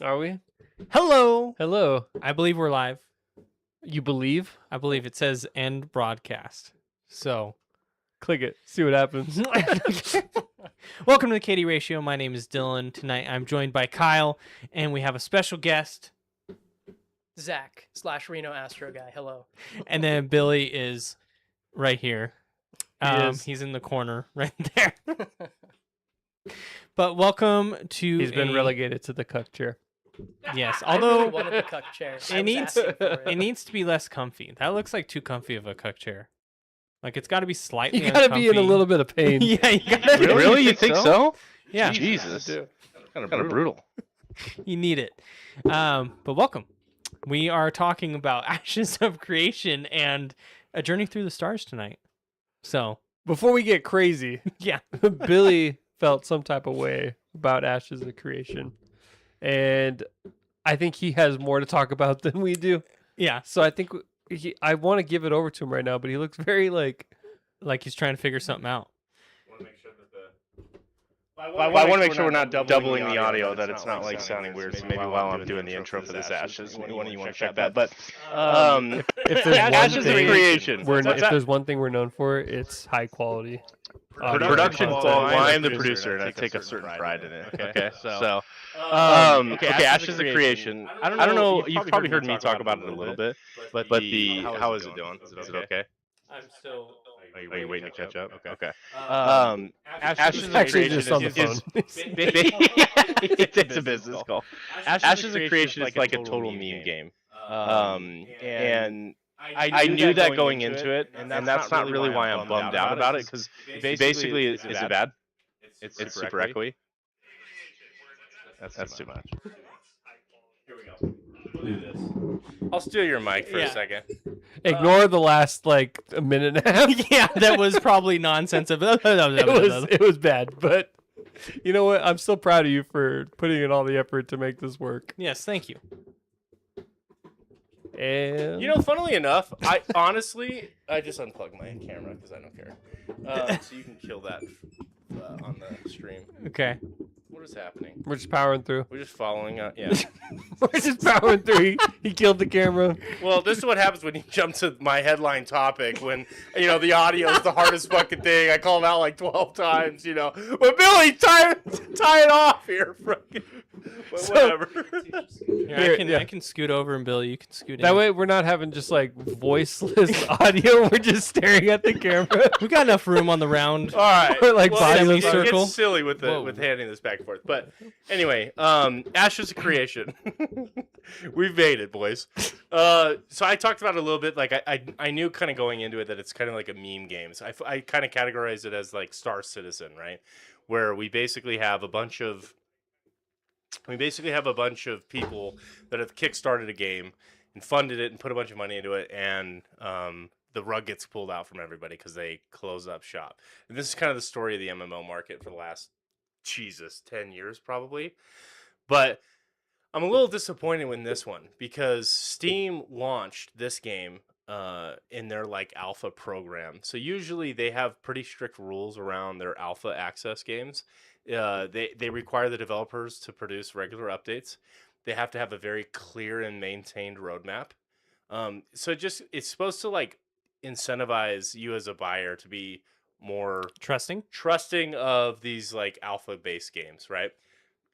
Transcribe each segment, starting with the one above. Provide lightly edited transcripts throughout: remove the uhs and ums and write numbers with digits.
Are we? Hello. Hello. I believe we're live. You believe? I believe it says end broadcast. So, Click it. See what happens. welcome to the Katie Ratio. My name is Dylan. Tonight I'm joined by Kyle, and we have a special guest. Zach / Reno Astro guy. Hello. And then Billy is right here. He is. He's in the corner right there. But welcome to. He's been relegated to the cuck chair. Yes, I really although wanted the cuck chair. I was needs- asking for it needs to be less comfy. That looks like too comfy of a cuck chair. Like it's got to be slightly. You gotta be in a uncomfy. little bit of pain. Yeah, you gotta. Really? You think so? Yeah, Jesus. Kind of brutal. you need it. But welcome. We are talking about Ashes of Creation and a journey through the stars tonight. So, Before we get crazy, yeah. Billy felt some type of way about Ashes of Creation. And I think he has more to talk about than we do. Yeah. So I think I want to give it over to him right now, but he looks very like Like he's trying to figure something out. I want to make sure we're not doubling the audio, that it's not like sounding weird. So maybe while I'm doing the intro for this Ashes, maybe one of you want to check that. But if there's one Ashes of thing Creation. if there's one thing we're known for, it's high quality. Production. content. Well, I'm the producer, and I take a certain pride in it. Okay, so Ashes of Creation. I don't know. You've probably heard me talk about it a little bit, but the how is it doing? Is it okay? I'm still. Are you waiting to catch up? Okay. Ashes of Actually, Creation just on the is phone. it's a business call. Ashes of Creation is like a total meme game. And I knew that going into it, and that's not really why I'm bummed out about it, because basically, is it bad? It's super echoey. That's too much. Here we go. We'll do this. I'll steal your mic for a second. Ignore the last like a minute and a half. Yeah, that was probably nonsense. It it was bad, but you know what? I'm still proud of you for putting in all the effort to make this work. Yes, thank you. And You know, funnily enough, I just unplugged my camera because I don't care. So you can kill that on the stream. Okay. What is happening? we're just powering through. We're just following. Yeah. We're just powering through. He killed the camera. Well, this is what happens when you jump to my headline topic. When the audio is the hardest fucking thing. I call him out like 12 times. But Billy, tie it off here. Fucking. But whatever. Here, I can scoot over, and Billy, you can scoot in. That way, we're not having just like voiceless audio. We're just staring at the camera. We got enough room on the round. All right. Or like body it circle. gets silly with Whoa. with handing this back and forth. But anyway, Ashes of Creation. We've made it, boys. So I talked about it a little bit. Like I knew kind of going into it that it's kind of like a meme game. So I kind of categorize it as like Star Citizen, right? Where we basically have a bunch of people that have kickstarted a game and funded it and put a bunch of money into it, and the rug gets pulled out from everybody because they close up shop. And this is kind of the story of the MMO market for the last 10 years probably. But I'm a little disappointed in this one because Steam launched this game in their like alpha program. So usually they have pretty strict rules around their alpha access games. They require the developers to produce regular updates. They have to have a very clear and maintained roadmap. So it's supposed to like incentivize you as a buyer to be more trusting of these like alpha based games, right?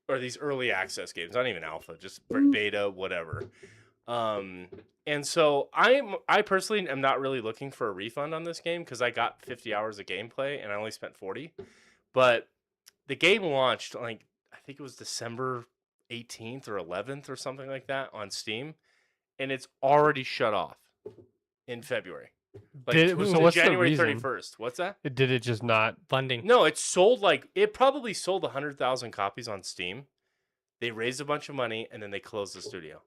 Or these early access games, not even alpha, just beta, whatever. And so I personally am not really looking for a refund on this game because I got 50 hours of gameplay and I only spent 40. But the game launched like I think it was December 18th or 11th or something like that on Steam, and it's already shut off in February. Like so what's the January reason? 31st. What's that? Did it just not? Funding. No, it probably sold 100,000 copies on Steam. They raised a bunch of money and then they closed the studio.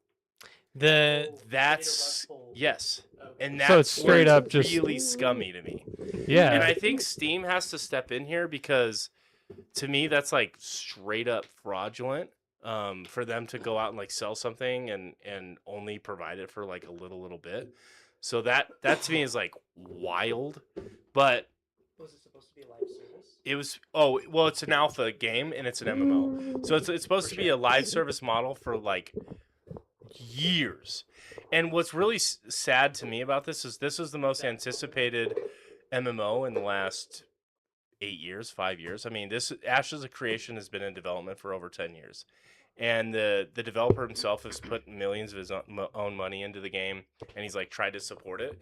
That's yes, and that's So it's straight up just really scummy to me. Yeah. And I think Steam has to step in here because to me that's like straight up fraudulent. For them to go out and like sell something and only provide it for like a little bit. So that to me is like wild. But Was it supposed to be a live service? It was well, it's an alpha game and it's an MMO, so it's supposed to be a live service model for like years. And what's really sad to me about this is the most anticipated MMO in the last 8 years, 5 years. I mean, this Ashes of Creation has been in development for over 10 years. And the developer himself has put millions of his own money into the game, and he's like tried to support it.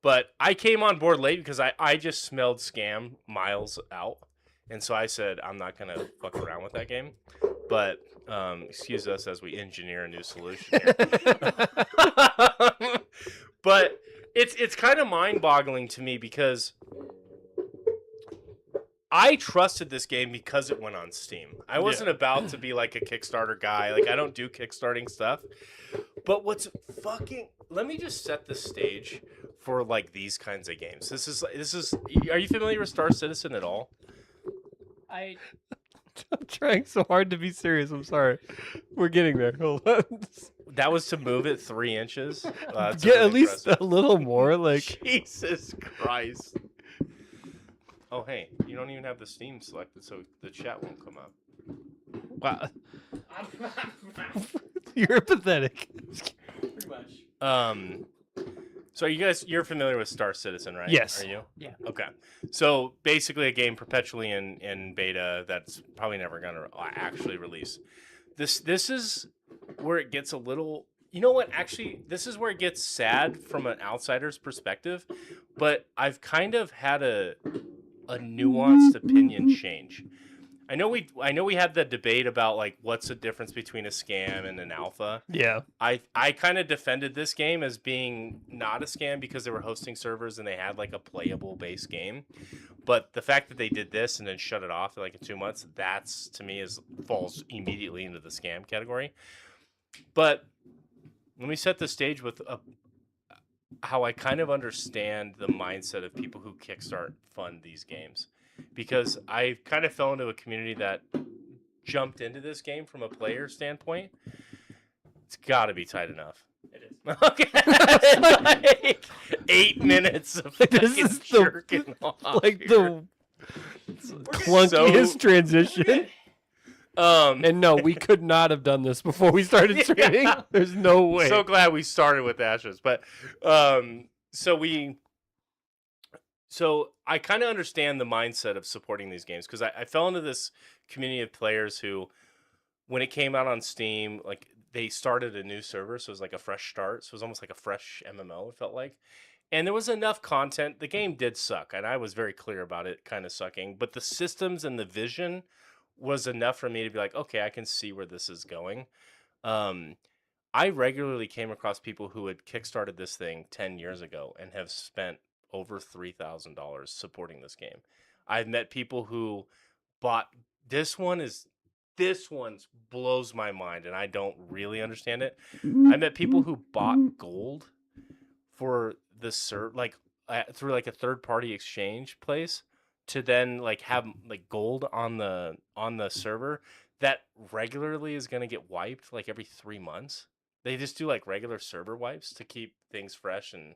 But I came on board late because I just smelled scam miles out. And so I said, I'm not going to fuck around with that game. But excuse us as we engineer a new solution here. But it's kind of mind-boggling to me because I trusted this game because it went on Steam. I wasn't about to be like a Kickstarter guy. Like, I don't do Kickstarting stuff. But what's fucking... Let me just set the stage for, like, these kinds of games. This is... Are you familiar with Star Citizen at all? I I'm trying so hard to be serious. I'm sorry. We're getting there. Hold on. That was to move it 3 inches. That's Get really at least impressive. a little more. Like, Jesus Christ. Oh, hey, you don't even have the Steam selected, so the chat won't come up. wow. You're pathetic. pretty much. So you're familiar with Star Citizen, right? Yes. Are you? Yeah. Okay. So basically a game perpetually in beta that's probably never going to actually release. This is where it gets a little... You know what? Actually, this is where it gets sad from an outsider's perspective, but I've kind of had a nuanced opinion change. I know we had the debate about like what's the difference between a scam and an alpha. Yeah. I kind of defended this game as being not a scam because they were hosting servers and they had like a playable base game. But the fact that they did this and then shut it off like in 2 months, that's to me falls immediately into the scam category. But let me set the stage with how I kind of understand the mindset of people who kickstart fund these games, because I kind of fell into a community that jumped into this game from a player standpoint. It's got to be tight enough. It is. Okay, like 8 minutes of This is the- jerking off Like here. the clunkiest So- transition. And no, we could not have done this before we started Yeah. streaming. There's no way. So glad we started with Ashes, but so I kind of understand the mindset of supporting these games because I fell into this community of players who, when it came out on Steam, like they started a new server, so it was like a fresh start. So it was almost like a fresh MMO. It felt like, and there was enough content. The game did suck, and I was very clear about it, kind of sucking. But the systems and the vision was enough for me to be like, okay, I can see where this is going. I regularly came across people who had kickstarted this thing 10 years ago and have spent over $3,000 supporting this game. I've met people who bought this one's blows my mind, and I don't really understand it. I met people who bought gold for the through like a third party exchange place to then like have like gold on the server that regularly is going to get wiped like every 3 months. They just do like regular server wipes to keep things fresh and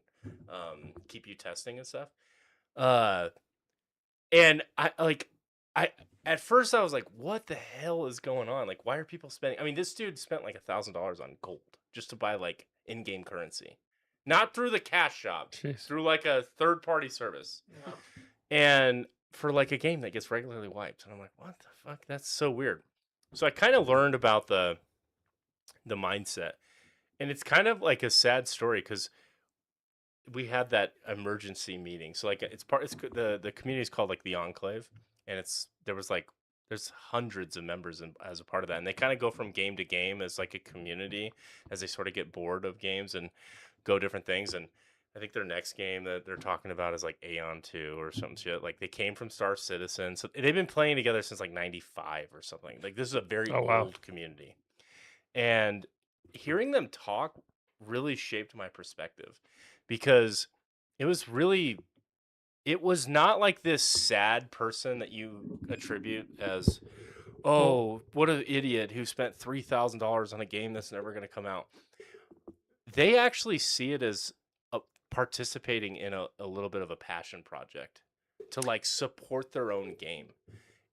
keep you testing and stuff. And I at first I was like, what the hell is going on? Like, why are people spending? I mean, this dude spent like $1,000 on gold just to buy like in-game currency, not through the cash shop, Jeez. through like a third-party service, and for like a game that gets regularly wiped. And I'm like, what the fuck? That's so weird. So I kind of learned about the mindset, and it's kind of like a sad story because we had that emergency meeting. So like it's the community is called like the Enclave, and there's hundreds of members as a part of that, and they kind of go from game to game as like a community as they sort of get bored of games and go different things. And I think their next game that they're talking about is like Aeon 2 or some shit. Like they came from Star Citizen, so they've been playing together since like '95 or something. Like this is a very old community, and hearing them talk really shaped my perspective because it was not like this sad person that you attribute as, oh, what an idiot who spent $3,000 on a game that's never going to come out. They actually see it as participating in a little bit of a passion project. to like support their own game.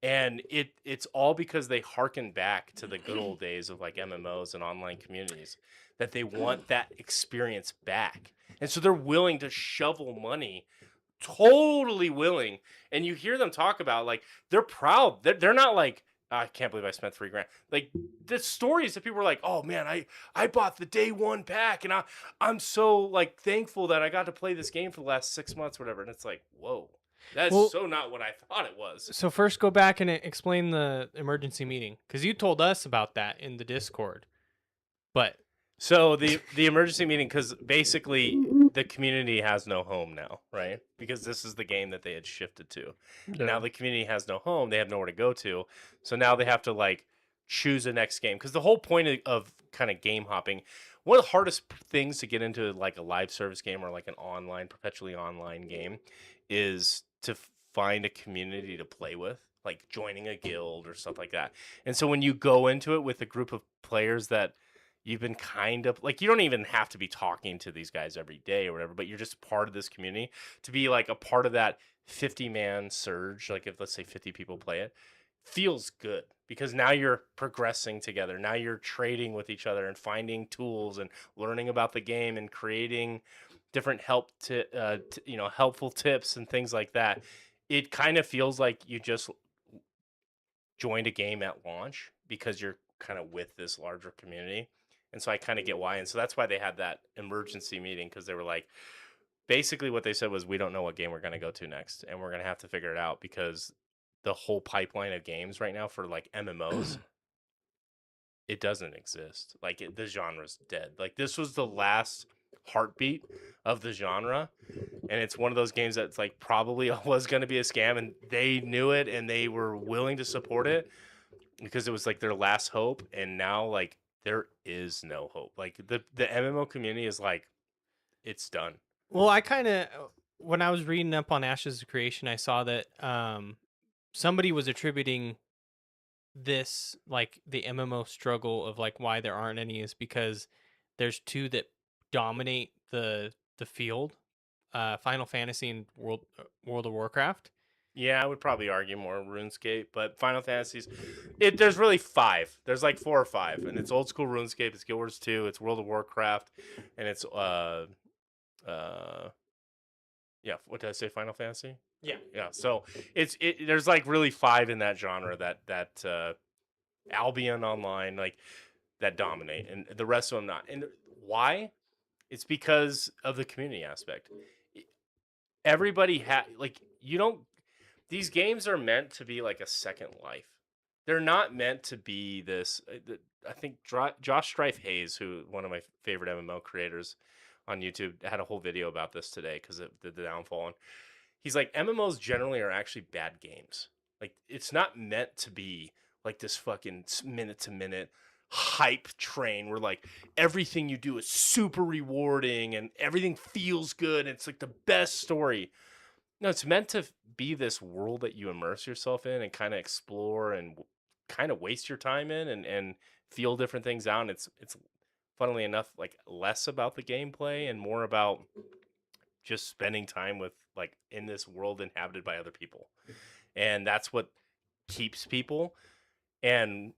And it's all because they harken back to the good old days of like MMOs and online communities, that they want that experience back. And so they're willing to shovel money, totally willing. And you hear them talk about like they're proud. They're not like, I can't believe I spent $3,000. Like the stories that people were like, oh man, I bought the day one pack and I'm so like thankful that I got to play this game for the last 6 months, whatever. And it's like, whoa. That's so not what I thought it was. So first go back and explain the emergency meeting, because you told us about that in the Discord. But so the emergency meeting, because basically the community has no home now, right? Because this is the game that they had shifted to. Yeah. Now the community has no home. They have nowhere to go to. So now they have to like choose a next game. Because the whole point of kind of game hopping, one of the hardest things to get into like a live service game or like an online, perpetually online game is to find a community to play with, like joining a guild or stuff like that. And so when you go into it with a group of players that you've been kind of like, you don't even have to be talking to these guys every day or whatever, but you're just part of this community, to be like a part of that 50-man surge, like if let's say 50 people play it, feels good because now you're progressing together. Now you're trading with each other and finding tools and learning about the game and creating different helpful tips and things like that. It kind of feels like you just joined a game at launch because you're kind of with this larger community. And so I kind of get why. And so that's why they had that emergency meeting, because they were like, basically what they said was, we don't know what game we're going to go to next. And we're going to have to figure it out, because the whole pipeline of games right now for like MMOs, it doesn't exist. Like the genre's dead. Like this was the last heartbeat of the genre, and it's one of those games that's like probably was going to be a scam, and they knew it and they were willing to support it because it was like their last hope. And now like there is no hope. Like the MMO community is like, it's done. well, I kind of, when I was reading up on Ashes of Creation, I saw that somebody was attributing this, like the MMO struggle of like why there aren't any, is because there's two that dominate the field, Final Fantasy and World of Warcraft. Yeah, I would probably argue more RuneScape, but Final Fantasies, there's really 5. There's like 4 or 5, and it's old school RuneScape, it's Guild Wars 2, it's World of Warcraft, and it's yeah, what did I say? Final Fantasy? Yeah. Yeah. So there's like really 5 in that genre that Albion Online, like that dominate, and the rest of them not. And why? It's because of the community aspect. Everybody these games are meant to be like a second life. They're not meant to be this. I think Josh Strife Hayes, who one of my favorite MMO creators on YouTube, had a whole video about this today because of the downfall. And he's like, MMOs generally are actually bad games. Like it's not meant to be like this fucking minute to minute hype train where like everything you do is super rewarding and everything feels good and it's like the best story. No, it's meant to be this world that you immerse yourself in and kind of explore and kind of waste your time in and feel different things out. And it's funnily enough like less about the gameplay and more about just spending time with like in this world inhabited by other people. And that's what keeps people. And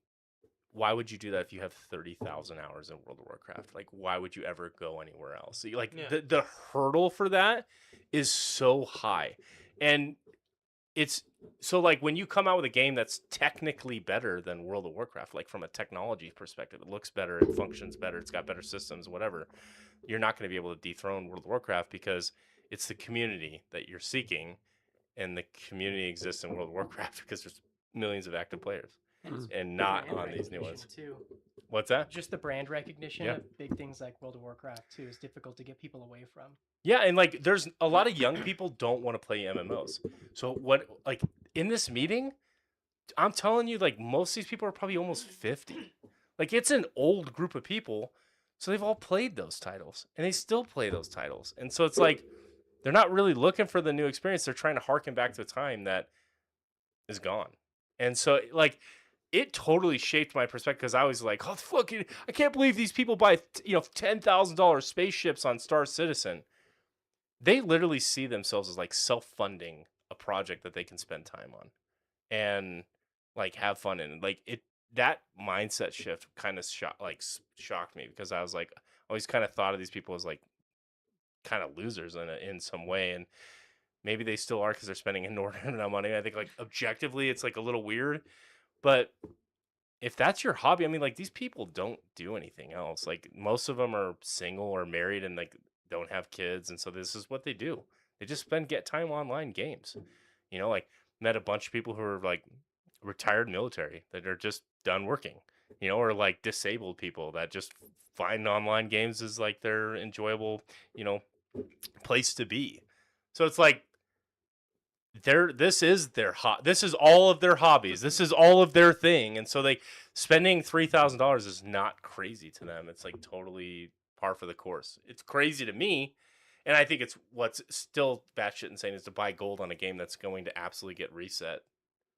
why would you do that if you have 30,000 hours in World of Warcraft? Like, why would you ever go anywhere else? Like, the hurdle for that is so high. And it's so like when you come out with a game that's technically better than World of Warcraft, like from a technology perspective, it looks better, it functions better, it's got better systems, whatever, you're not going to be able to dethrone World of Warcraft because it's the community that you're seeking, and the community exists in World of Warcraft because there's millions of active players. And not on these new ones. Too. What's that? Just the brand recognition of big things like World of Warcraft too is difficult to get people away from. Yeah, and like there's a lot of young people don't want to play MMOs. So what, like in this meeting, I'm telling you, like most of these people are probably almost 50. Like it's an old group of people, so they've all played those titles and they still play those titles. And so it's like they're not really looking for the new experience. They're trying to harken back to a time that is gone. And so like it totally shaped my perspective because I was like, oh, fucking, I can't believe these people buy, $10,000 spaceships on Star Citizen. They literally see themselves as like self-funding a a project that they can spend time on and like have fun in. Like that mindset shift kind of shocked me, because I was like, always kind of thought of these people as like kind of losers in some way, and maybe they still are because they're spending inordinate amount of money. I think like objectively it's like a little weird, but if that's your hobby, I mean, like these people don't do anything else. Like most of them are single or married and like don't have kids, and so this is what they do. They just get time online games. Like met a bunch of people who are like retired military that are just done working, or like disabled people that just find online games as like their enjoyable, place to be. So it's like this is this is all of their hobbies. This is all of their thing. And so they spending $3,000 is not crazy to them. It's like totally par for the course. It's crazy to me. And I think it's what's still batshit insane is to buy gold on a game that's going to absolutely get reset.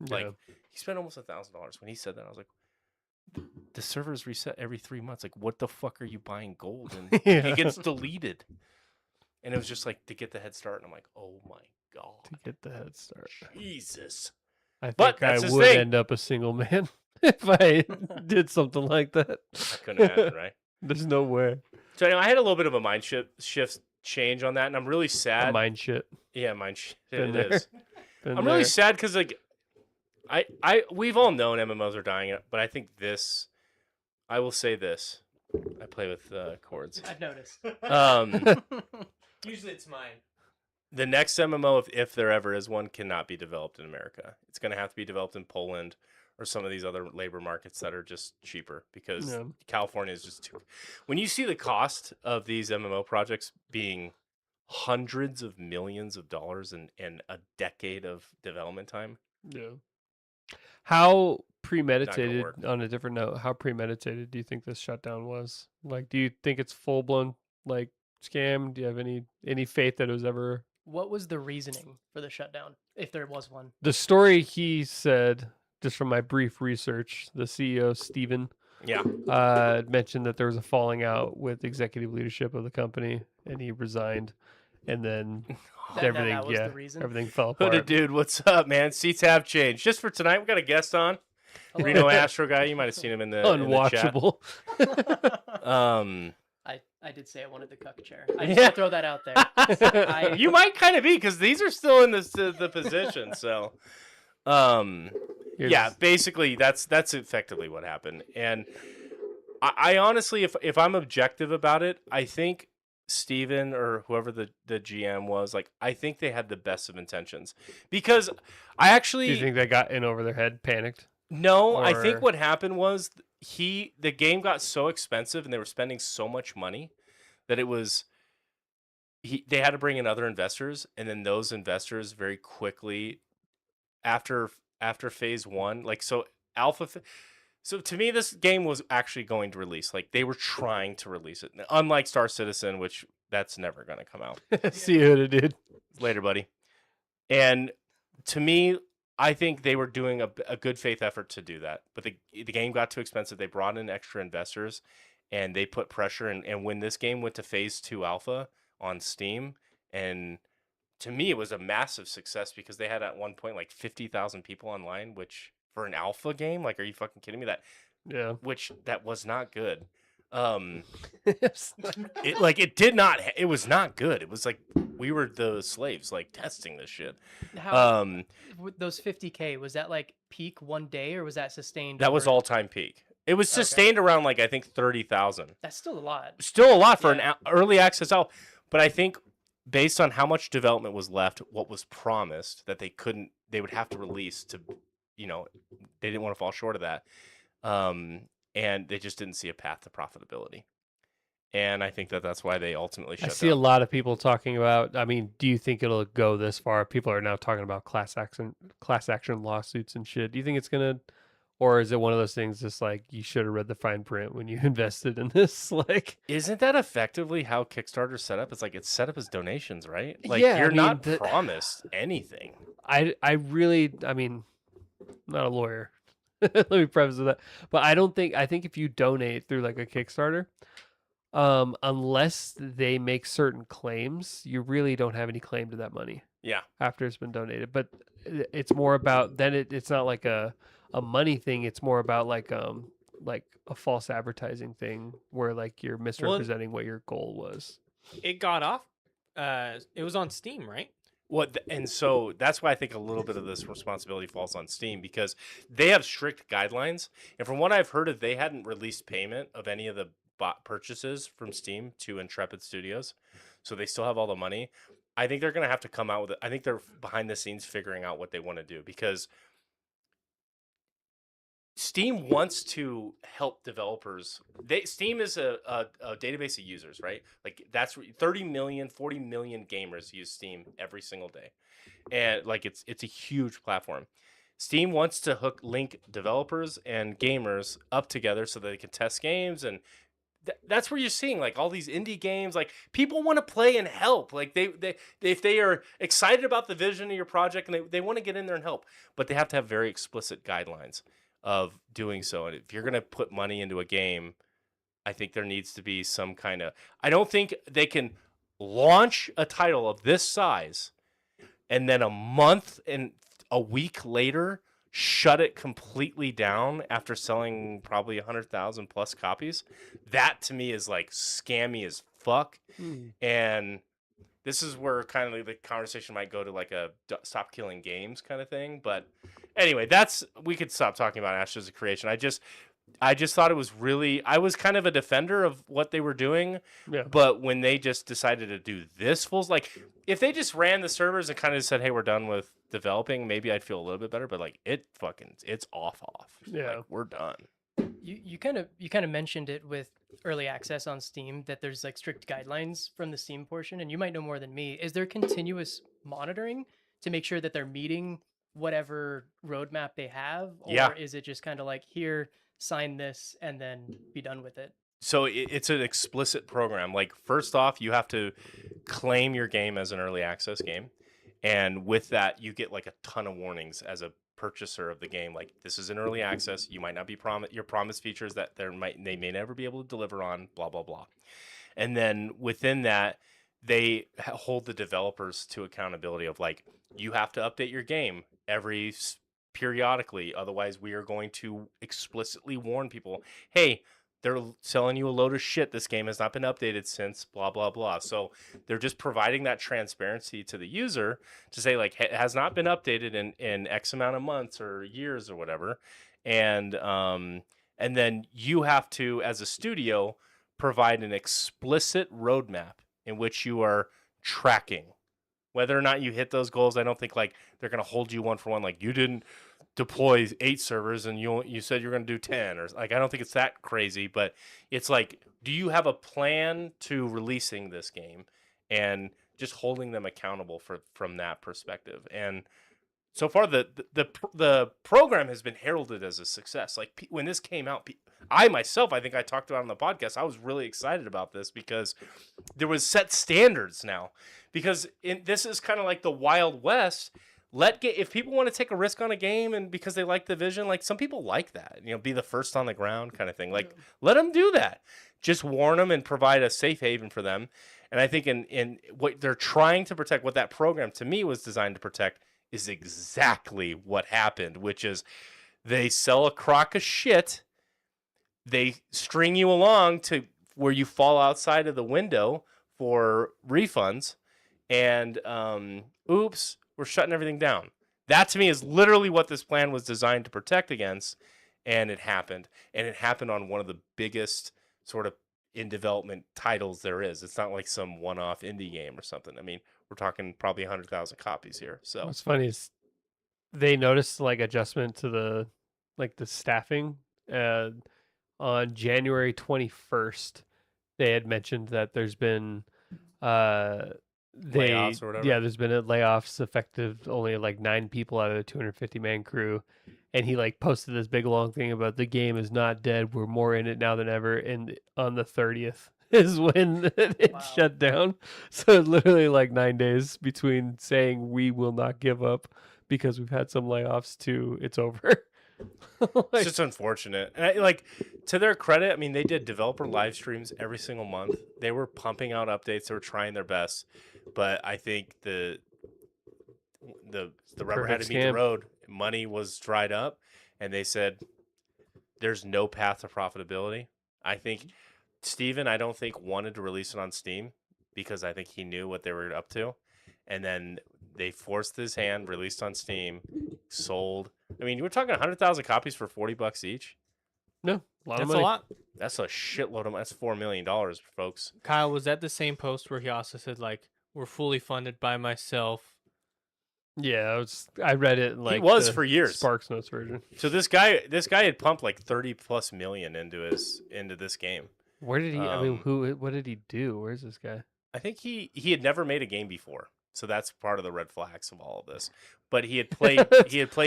Like he spent almost $1,000. When he said that, I was like, the servers reset every 3 months. Like, what the fuck are you buying gold? And it gets deleted. And it was just like to get the head start. And I'm like, oh my God. To get the head start. Jesus. I think But I that's his would thing. end up a single man if I did something like that. I couldn't imagine, right? There's no way. So anyway, I had a little bit of a mind shift change on that, and I'm really sad. Mind shit. Yeah, mind shit. Been It there. is. I'm really sad because like we've all known MMOs are dying, but I think this. I will say this. I play with chords. I've noticed. Usually it's mine. The next MMO, if there ever is one, cannot be developed in America. It's going to have to be developed in Poland or some of these other labor markets that are just cheaper, because California is just too. When you see the cost of these MMO projects being hundreds of millions of dollars in a decade of development time. Yeah. How premeditated, work. on a different note, how premeditated do you think this shutdown was? Like, do you think it's full blown like scam? Do you have any faith that it was ever? What was the reasoning for the shutdown, if there was one? The story he said, just from my brief research, the CEO Steven Yeah. mentioned that there was a falling out with executive leadership of the company, and he resigned, and then everything, that was the reason? everything fell Hooded apart. dude, what's up, man? Seats have changed. Just for tonight, we got a guest on. Hello. Reno Astro guy. You might have seen him in the Unwatchable. In the chat. I did say I wanted the cuck chair. I just want to throw that out there. You might kind of be, because these are still in the position. So, yeah, basically that's effectively what happened. And I honestly, if I'm objective about it, I think Steven or whoever the GM was, like, I think they had the best of intentions, because I actually. Do you think they got in over their head, panicked? No, I think what happened was the game got so expensive and they were spending so much money that it was they had to bring in other investors, and then those investors very quickly after phase 1, like, so so to me this game was actually going to release, like they were trying to release it, unlike Star Citizen, which that's never going to come out. See what it did. Later, buddy. And to me, I think they were doing a good faith effort to do that, but the game got too expensive. They brought in extra investors, and they put pressure. And when this game went to phase 2 alpha on Steam, and to me it was a massive success, because they had at one point like 50,000 people online, which for an alpha game, like, are you fucking kidding me? That was not good. It was not good. It was like we were the slaves, like, testing this shit. With those 50K, was that like peak one day, or was that sustained? That was over- all-time peak. It was sustained around, like, I think 30,000. That's still a lot. Still a lot for an early access out, but I think based on how much development was left, what was promised that they would have to release to, they didn't want to fall short of that. And they just didn't see a path to profitability. And I think that's why they ultimately shut down. I see a lot of people talking about, I mean, do you think it'll go this far? People are now talking about class action lawsuits and shit. Do you think it's going to, or is it one of those things just like you should have read the fine print when you invested in this? Like, isn't that effectively how Kickstarter's set up? It's like it's set up as donations, right? Like, yeah, you're not promised anything. I mean, I'm not a lawyer. Let me preface with that. But I think if you donate through like a Kickstarter, unless they make certain claims, you really don't have any claim to that money. Yeah. after it's been donated. But it's more about then it's not like a money thing. It's more about like a false advertising thing where like you're misrepresenting what your goal was. It got off. It was on Steam, right? And so that's why I think a little bit of this responsibility falls on Steam, because they have strict guidelines. And from what I've heard, they hadn't released payment of any of the bot purchases from Steam to Intrepid Studios. So they still have all the money. I think they're going to have to come out with it. I think they're behind the scenes figuring out what they want to do, because Steam wants to help developers. Steam is a database of users, right? Like that's 30 million, 40 million gamers use Steam every single day. And like it's a huge platform. Steam wants to link developers and gamers up together so that they can test games, and that's where you're seeing like all these indie games. Like people want to play and help. Like they if they are excited about the vision of your project and they want to get in there and help, but they have to have very explicit guidelines of doing so. And if you're going to put money into a game, I think there needs to be some kind of, I don't think they can launch a title of this size and then a month and a week later shut it completely down after selling probably 100,000 plus copies. That to me is like scammy as fuck. And this is where kind of the conversation might go to like a stop killing games kind of thing. But anyway, we could stop talking about Ashes of Creation. I just thought it was really, I was kind of a defender of what they were doing. Yeah. But when they just decided to do this like if they just ran the servers and kind of said, hey, we're done with developing, maybe I'd feel a little bit better. But like it's off. Yeah. Like, we're done. You kind of mentioned it with early access on Steam, that there's like strict guidelines from the Steam portion, and you might know more than me. Is there continuous monitoring to make sure that they're meeting whatever roadmap they have, or Yeah. is it just kind of like, here, sign this and then be done with it? So it's an explicit program. Like first off, you have to claim your game as an early access game, and with that, you get like a ton of warnings as a purchaser of the game. Like this is an early access. You might not be promised features that they may never be able to deliver on. Blah blah blah. And then within that, they hold the developers to accountability of like you have to update your game periodically. Otherwise, we are going to explicitly warn people, hey, they're selling you a load of shit. This game has not been updated since blah, blah, blah. So they're just providing that transparency to the user to say, like, it has not been updated in X amount of months or years or whatever. And then you have to, as a studio, provide an explicit roadmap in which you are tracking whether or not you hit those goals. I don't think like they're going to hold you one for one. Like you didn't deploy 8 servers and you said you're going to do 10, or like, I don't think it's that crazy, but it's like, do you have a plan to releasing this game and just holding them accountable from that perspective? And so far the program has been heralded as a success. Like when this came out, I think I talked about it on the podcast. I was really excited about this because there was set standards now, because this is kind of like the Wild West. If people want to take a risk on a game and because they like the vision, like some people like that, be the first on the ground kind of thing. Like let them do that. Just warn them and provide a safe haven for them. And I think in what they're trying to protect, what that program to me was designed to protect, is exactly what happened, which is they sell a crock of shit. They string you along to where you fall outside of the window for refunds, and oops, we're shutting everything down. That to me is literally what this plan was designed to protect against, and it happened. And it happened on one of the biggest sort of in development titles there is. It's not like some one-off indie game or something. I mean, we're talking probably 100,000 copies here. So what's funny is they noticed like adjustment to the staffing on January 21st. They had mentioned that there's been layoffs or whatever. Yeah, there's been layoffs effective only like 9 people out of the 250 man crew. And he like posted this big long thing about the game is not dead. We're more in it now than ever. And on the 30th is when it shut down. So literally like 9 days between saying we will not give up because we've had some layoffs to it's over. It's just unfortunate. And to their credit, I mean, they did developer live streams every single month. They were pumping out updates. They were trying their best. But I think the rubber had Perfect to meet the scam. road. Money was dried up, and they said there's no path to profitability. I think Steven, I don't think wanted to release it on Steam because I think he knew what they were up to, and then they forced his hand, released on Steam, sold. I mean, we're talking 100,000 copies for $40 each. No, a lot of That's money. a lot. That's a shitload of money. That's $4 million, folks. Kyle, was that the same post where he also said like, "We're fully funded by myself"? Yeah, I read it in like was the for years. Sparks Notes version. So this guy had pumped like 30+ million into this game. Where did he? I mean, Um, what did he do? Where's this guy? I think he had never made a game before, so that's part of the red flags of all of this. But he had played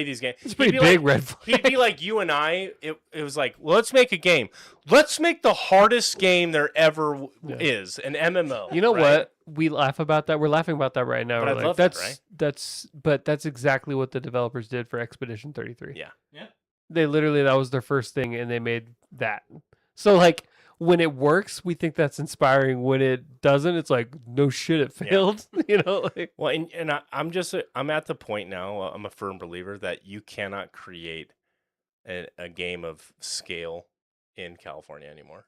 these games. It's a pretty He'd be big like- red flag. He'd be like you and I. It was like, well, let's make a game. Let's make the hardest game there ever Yeah. is, an MMO. You know right? what? We laugh about that. We're laughing about that right now. But We're I like, love that, right? that's exactly what the developers did for Expedition 33. Yeah. Yeah. They literally, that was their first thing, and they made that. So like, when it works, we think that's inspiring. When it doesn't, it's like, no shit, it Yeah. failed. You know, like, Well, and I'm at the point now. I'm a firm believer that you cannot create a game of scale in California anymore.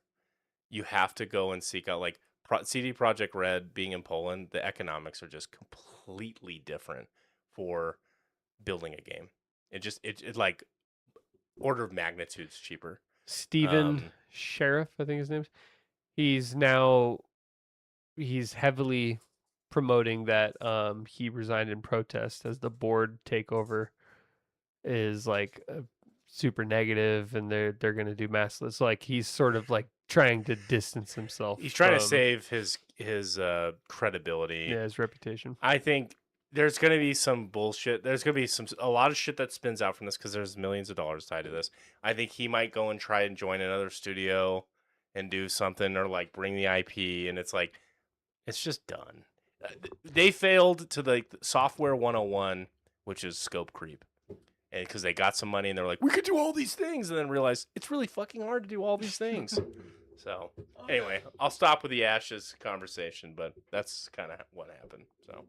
You have to go and seek out like CD Projekt Red being in Poland. The economics are just completely different for building a game. It like order of magnitudes cheaper. Steven Sheriff, I think his name's. He's heavily promoting that he resigned in protest as the board takeover is like super negative, and they're gonna do massless. Like he's sort of like trying to distance himself. He's trying to from, save his credibility. yeah, his reputation. I think there's going to be some bullshit. There's going to be a lot of shit that spins out from this because there's millions of dollars tied to this. I think he might go and try and join another studio and do something or like bring the IP, and it's like it's just done. They failed to the software 101, which is scope creep. And because they got some money and they're like, we could do all these things, and then realize it's really fucking hard to do all these things. So anyway, I'll stop with the Ashes conversation, but that's kind of what happened. So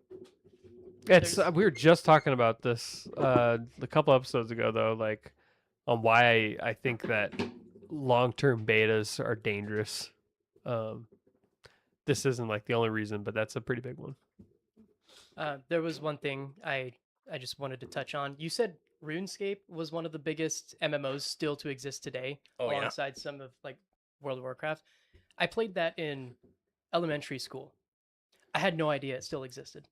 It's we were just talking about this a couple episodes ago, though, like on why I think that long-term betas are dangerous. This isn't like the only reason, but that's a pretty big one. There was one thing I just wanted to touch on. You said RuneScape was one of the biggest MMOs still to exist today, Oh, yeah. alongside some of like World of Warcraft. I played that in elementary school. I had no idea it still existed.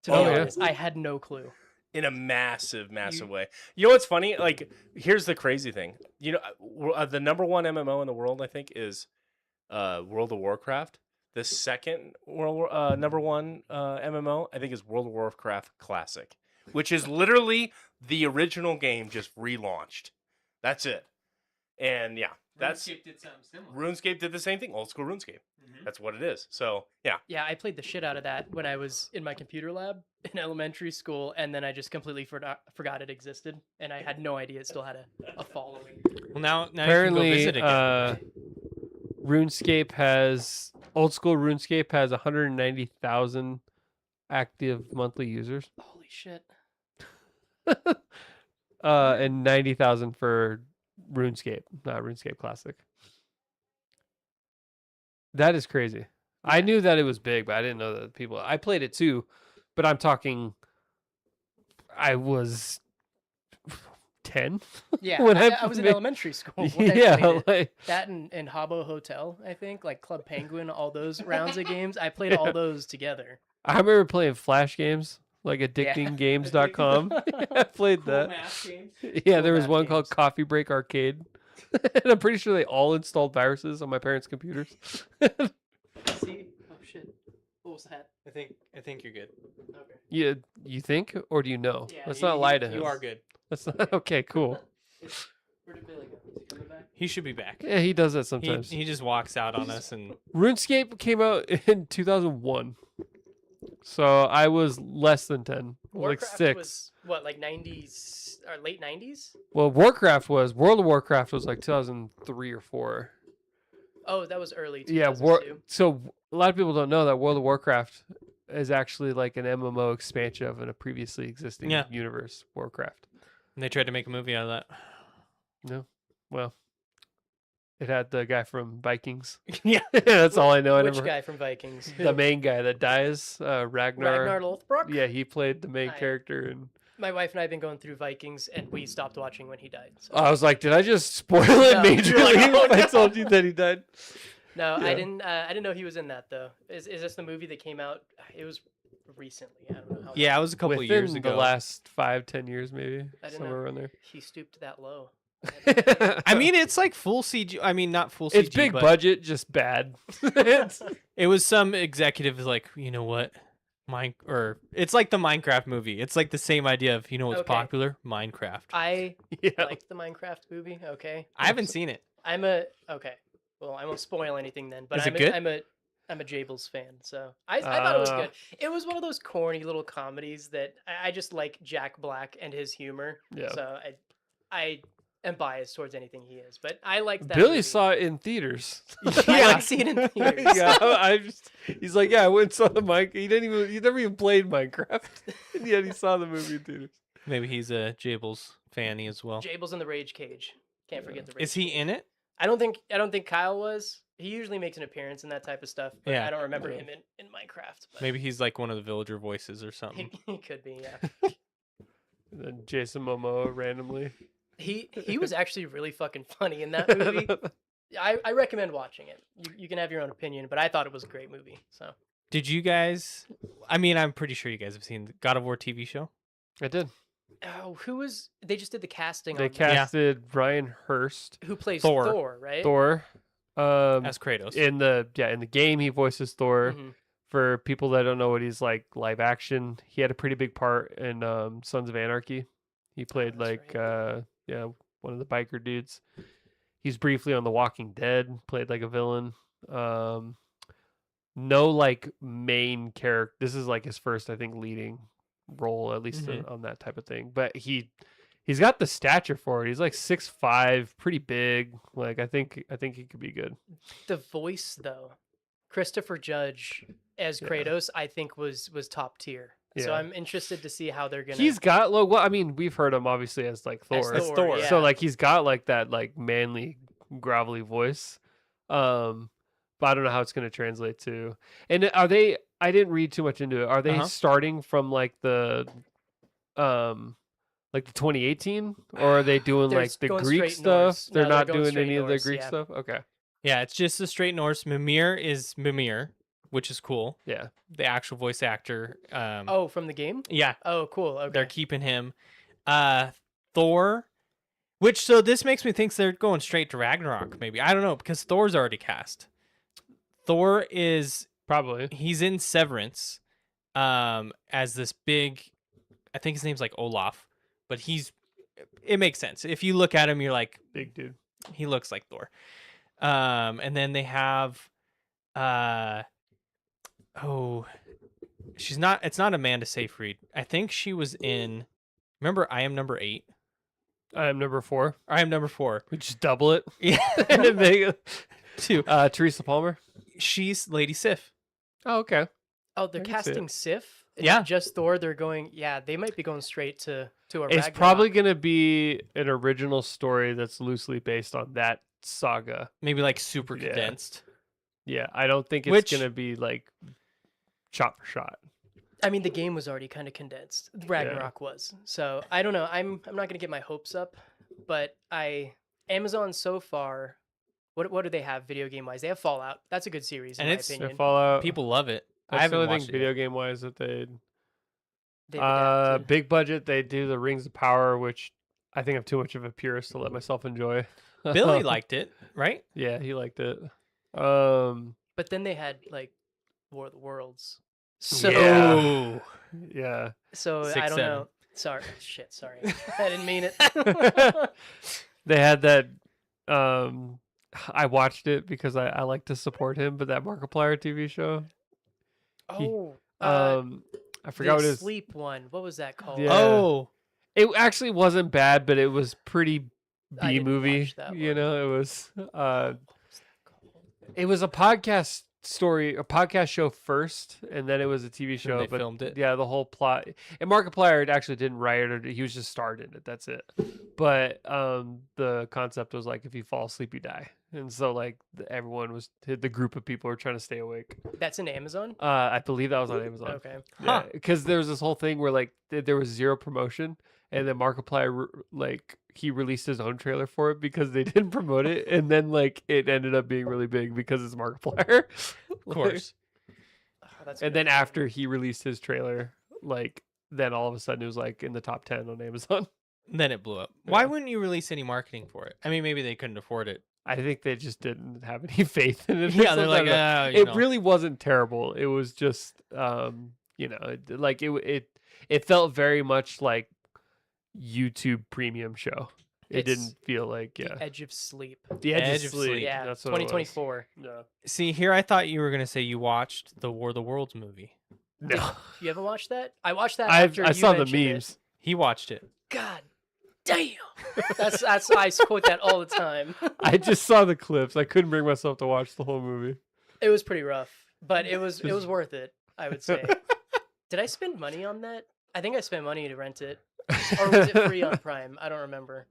To be Oh, yeah. honest, I had no clue. in a massive way. You know what's funny? Like, here's the crazy thing. You know, the number one MMO in the world, I think, is World of Warcraft. The second number one MMO, I think, is World of Warcraft Classic, which is literally the original game just relaunched. That's it. And yeah, RuneScape did something similar. RuneScape did the same thing. Old school RuneScape. That's what it is. So yeah, Yeah, I played the shit out of that when I was in my computer lab in elementary school, and then I just completely forgot it existed, and I had no idea it still had a following. Well, now you can go Apparently, visit again. Old school RuneScape has 190,000 active monthly users, Holy shit. and 90,000 for RuneScape, not RuneScape Classic. That is crazy. I knew that it was big, but I didn't know that people. I played it too, but I'm talking. I was 10. Yeah, When I was in ma- elementary school. When I Yeah, played it. like That and Habbo Hotel, I think, like Club Penguin, all those rounds of games. I played all those together. I remember playing Flash games, like addictinggames.com. I played that. Yeah, there was math one called games. Coffee Break Arcade. And I'm pretty sure they all installed viruses on my parents' computers. See? Oh shit. What was that? I think you're good. Okay. You think, or do you know? Yeah, Let's you- not lie to him. You are good. That's not okay. Cool. Where did Billy go? Is he coming back? He should be back. Yeah, he does that He sometimes. he just walks out on us and RuneScape came out in 2001, so I was less than 10, like Warcraft 6. was what, like 90s or late 90s? Well, World of Warcraft was like 2003 or 4. Oh, that was early. Yeah, 2002. so a lot of people don't know that World of Warcraft is actually like an MMO expansion of a previously existing Yeah. universe, Warcraft. And they tried to make a movie out of that. No, well, it had the guy from Vikings. Yeah. That's all I know. I Which never. guy from Vikings? The main guy that dies, Ragnar. Ragnar Lothbrok? Yeah, he played the main I- character, and My wife and I have been going through Vikings, and we stopped watching when he died. So. I was like, did I just spoil it No. majorly? You're like, oh, I no. told you that he died. No, Yeah. I didn't. I didn't know he was in that though. Is this the movie that came out? It was recently. I don't know how. Yeah, it was a couple of Within years ago. the last 5-10 years, maybe I didn't somewhere know. around there. He stooped that low. I mean, it's like full CG. I mean, not full CG. It's big but budget, just bad. It's- It was some executive is like, you know what, it's like the Minecraft movie. It's like the same idea of, you know what's Okay. popular? Minecraft. I yeah. liked the Minecraft movie. Okay. I haven't seen it. Okay. Well, I won't spoil anything then. But Is it I'm good? I'm a Jables fan, so I thought it was Ah. good. It was one of those corny little comedies that I just like Jack Black and his humor. Yeah. So I am biased towards anything he is, but I like that. Billy movie. saw it in theaters. I like seeing it in theaters. yeah, he's like, yeah, I went and saw the He never even played Minecraft, and yet he saw the movie in theaters. Maybe he's a Jables fanny as well. Jables in the Rage Cage. Can't forget the Rage. Is he in it? I don't think Kyle was. He usually makes an appearance in that type of stuff, but Yeah. I don't remember him in Minecraft. But Maybe he's like one of the villager voices or something. he could be. Yeah. And then Jason Momoa randomly. He was actually really fucking funny in that movie. I recommend watching it. You can have your own opinion, but I thought it was a great movie. So Did you guys? I mean, I'm pretty sure you guys have seen the God of War TV show. I did. who was they just did the casting They on that. casted Brian Hurst, Who plays Thor. Thor, right? Thor. As Kratos. In the game, he voices Thor. Mhm. For people that don't know what he's like live action, he had a pretty big part in Sons of Anarchy. He played that's like right. one of the biker dudes. He's briefly on The Walking Dead, played like a villain. No like main character. This is like his first, I think, leading role, at least Mhm. on that type of thing. But he's got the stature for it. He's like 6'5", pretty big. Like I think he could be good. The voice though, Christopher Judge as Yeah. Kratos, I think was top tier. So Yeah. I'm interested to see how they're gonna. He's got well, I mean, we've heard him obviously as like Thor. As Thor, yeah. So like he's got like that like manly, gravelly voice. But I don't know how it's going to translate to. And are they? I didn't read too much into it. Are they Uh-huh. starting from like the 2018, or are they doing They're like the going Greek straight stuff? Norse. They're No, they're not going doing straight any of the Norse, Greek yeah. stuff. Okay. Yeah, it's just the straight Norse. Mimir is Mimir, which is cool. Yeah. The actual voice actor. Oh, from the game. Yeah, Oh, cool. Okay. they're keeping him. Thor, so this makes me think they're going straight to Ragnarok. Maybe I don't know because Thor's already cast. Thor Probably. he's in Severance, as this big. I think his name's like Olaf, but it makes sense if you look at him. You're like, Big dude. he looks like Thor. And then they have, it's not Amanda Seyfried. I think she was in, remember I Am Number 8? I am number 4. I Am Number 4. We just double it. Yeah. And make it- Two. Teresa Palmer. She's Lady Sif. Oh, okay. Oh, they're I can see it. casting Sif. It's Yeah. not just Thor. They're going. Yeah, they might be going straight to a. It's Ragnarok. probably going to be an original story that's loosely based on that saga. Maybe like super Yeah. condensed. Yeah, I don't think it's Which- going to be like shot for shot. I mean, the game was already kind of condensed. Ragnarok was. So I don't know. I'm not gonna get my hopes up, but Amazon so far. What do they have video game wise? They have Fallout. That's a good series in And my it's- opinion. Fallout. People love it. I That's the haven't only watched thing it video yet. game wise that they'd. They've adapted. Big budget. They do the Rings of Power, which I think I'm too much of a purist to let myself enjoy. Billy liked it, right? Yeah, he liked it. But then they had like War of the Worlds. So Yeah. Ooh. Yeah. so I 6, don't 7. know. Sorry, shit. Sorry, I didn't mean it. They had that. I watched it because I like to support him, but that Markiplier TV show. Oh, I forgot what the it is. sleep one. What was that called? Yeah. Oh, It actually wasn't bad, but it was pretty I B didn't movie. watch that You one. know, it was. What was that called? It was a podcast story, a podcast show first, and then it was a TV show. they But filmed it? yeah, the whole plot. And Markiplier actually didn't write it; he was just starred in it. That's it. But the concept was like, if you fall asleep, you die. And so like everyone was the group of people were trying to stay awake. That's in Amazon. I believe that was on Amazon. Okay. Yeah, because there was this whole thing where like there was zero promotion, and then Markiplier like he released his own trailer for it because they didn't promote it, and then like it ended up being really big because it's Markiplier. Of course. Oh, that's And really then after he released his trailer, like then all of a sudden it was like in the top 10 on Amazon. Then it blew up. Why wouldn't you release any marketing for it? I mean, maybe they couldn't afford it. I think they just didn't have any faith in it. or Yeah, they're something. like, I don't know. It really wasn't terrible. It was just, like it felt very much like YouTube premium show. It It's didn't feel like The Edge of Sleep. the edge, Edge of of sleep. Sleep. Yeah, That's what it was. 2024. No, See, here I thought you were gonna say you watched the War of the Worlds movie. no. You ever watched that? I watched that I after I you saw the mentioned it. memes. He watched it. God damn. That's I quote that all the time. I just saw the clips. I couldn't bring myself to watch the whole movie. It was pretty rough, but it was worth it, I would say. Did I spend money on that? I think I spent money to rent it. Or was it free on Prime? I don't remember.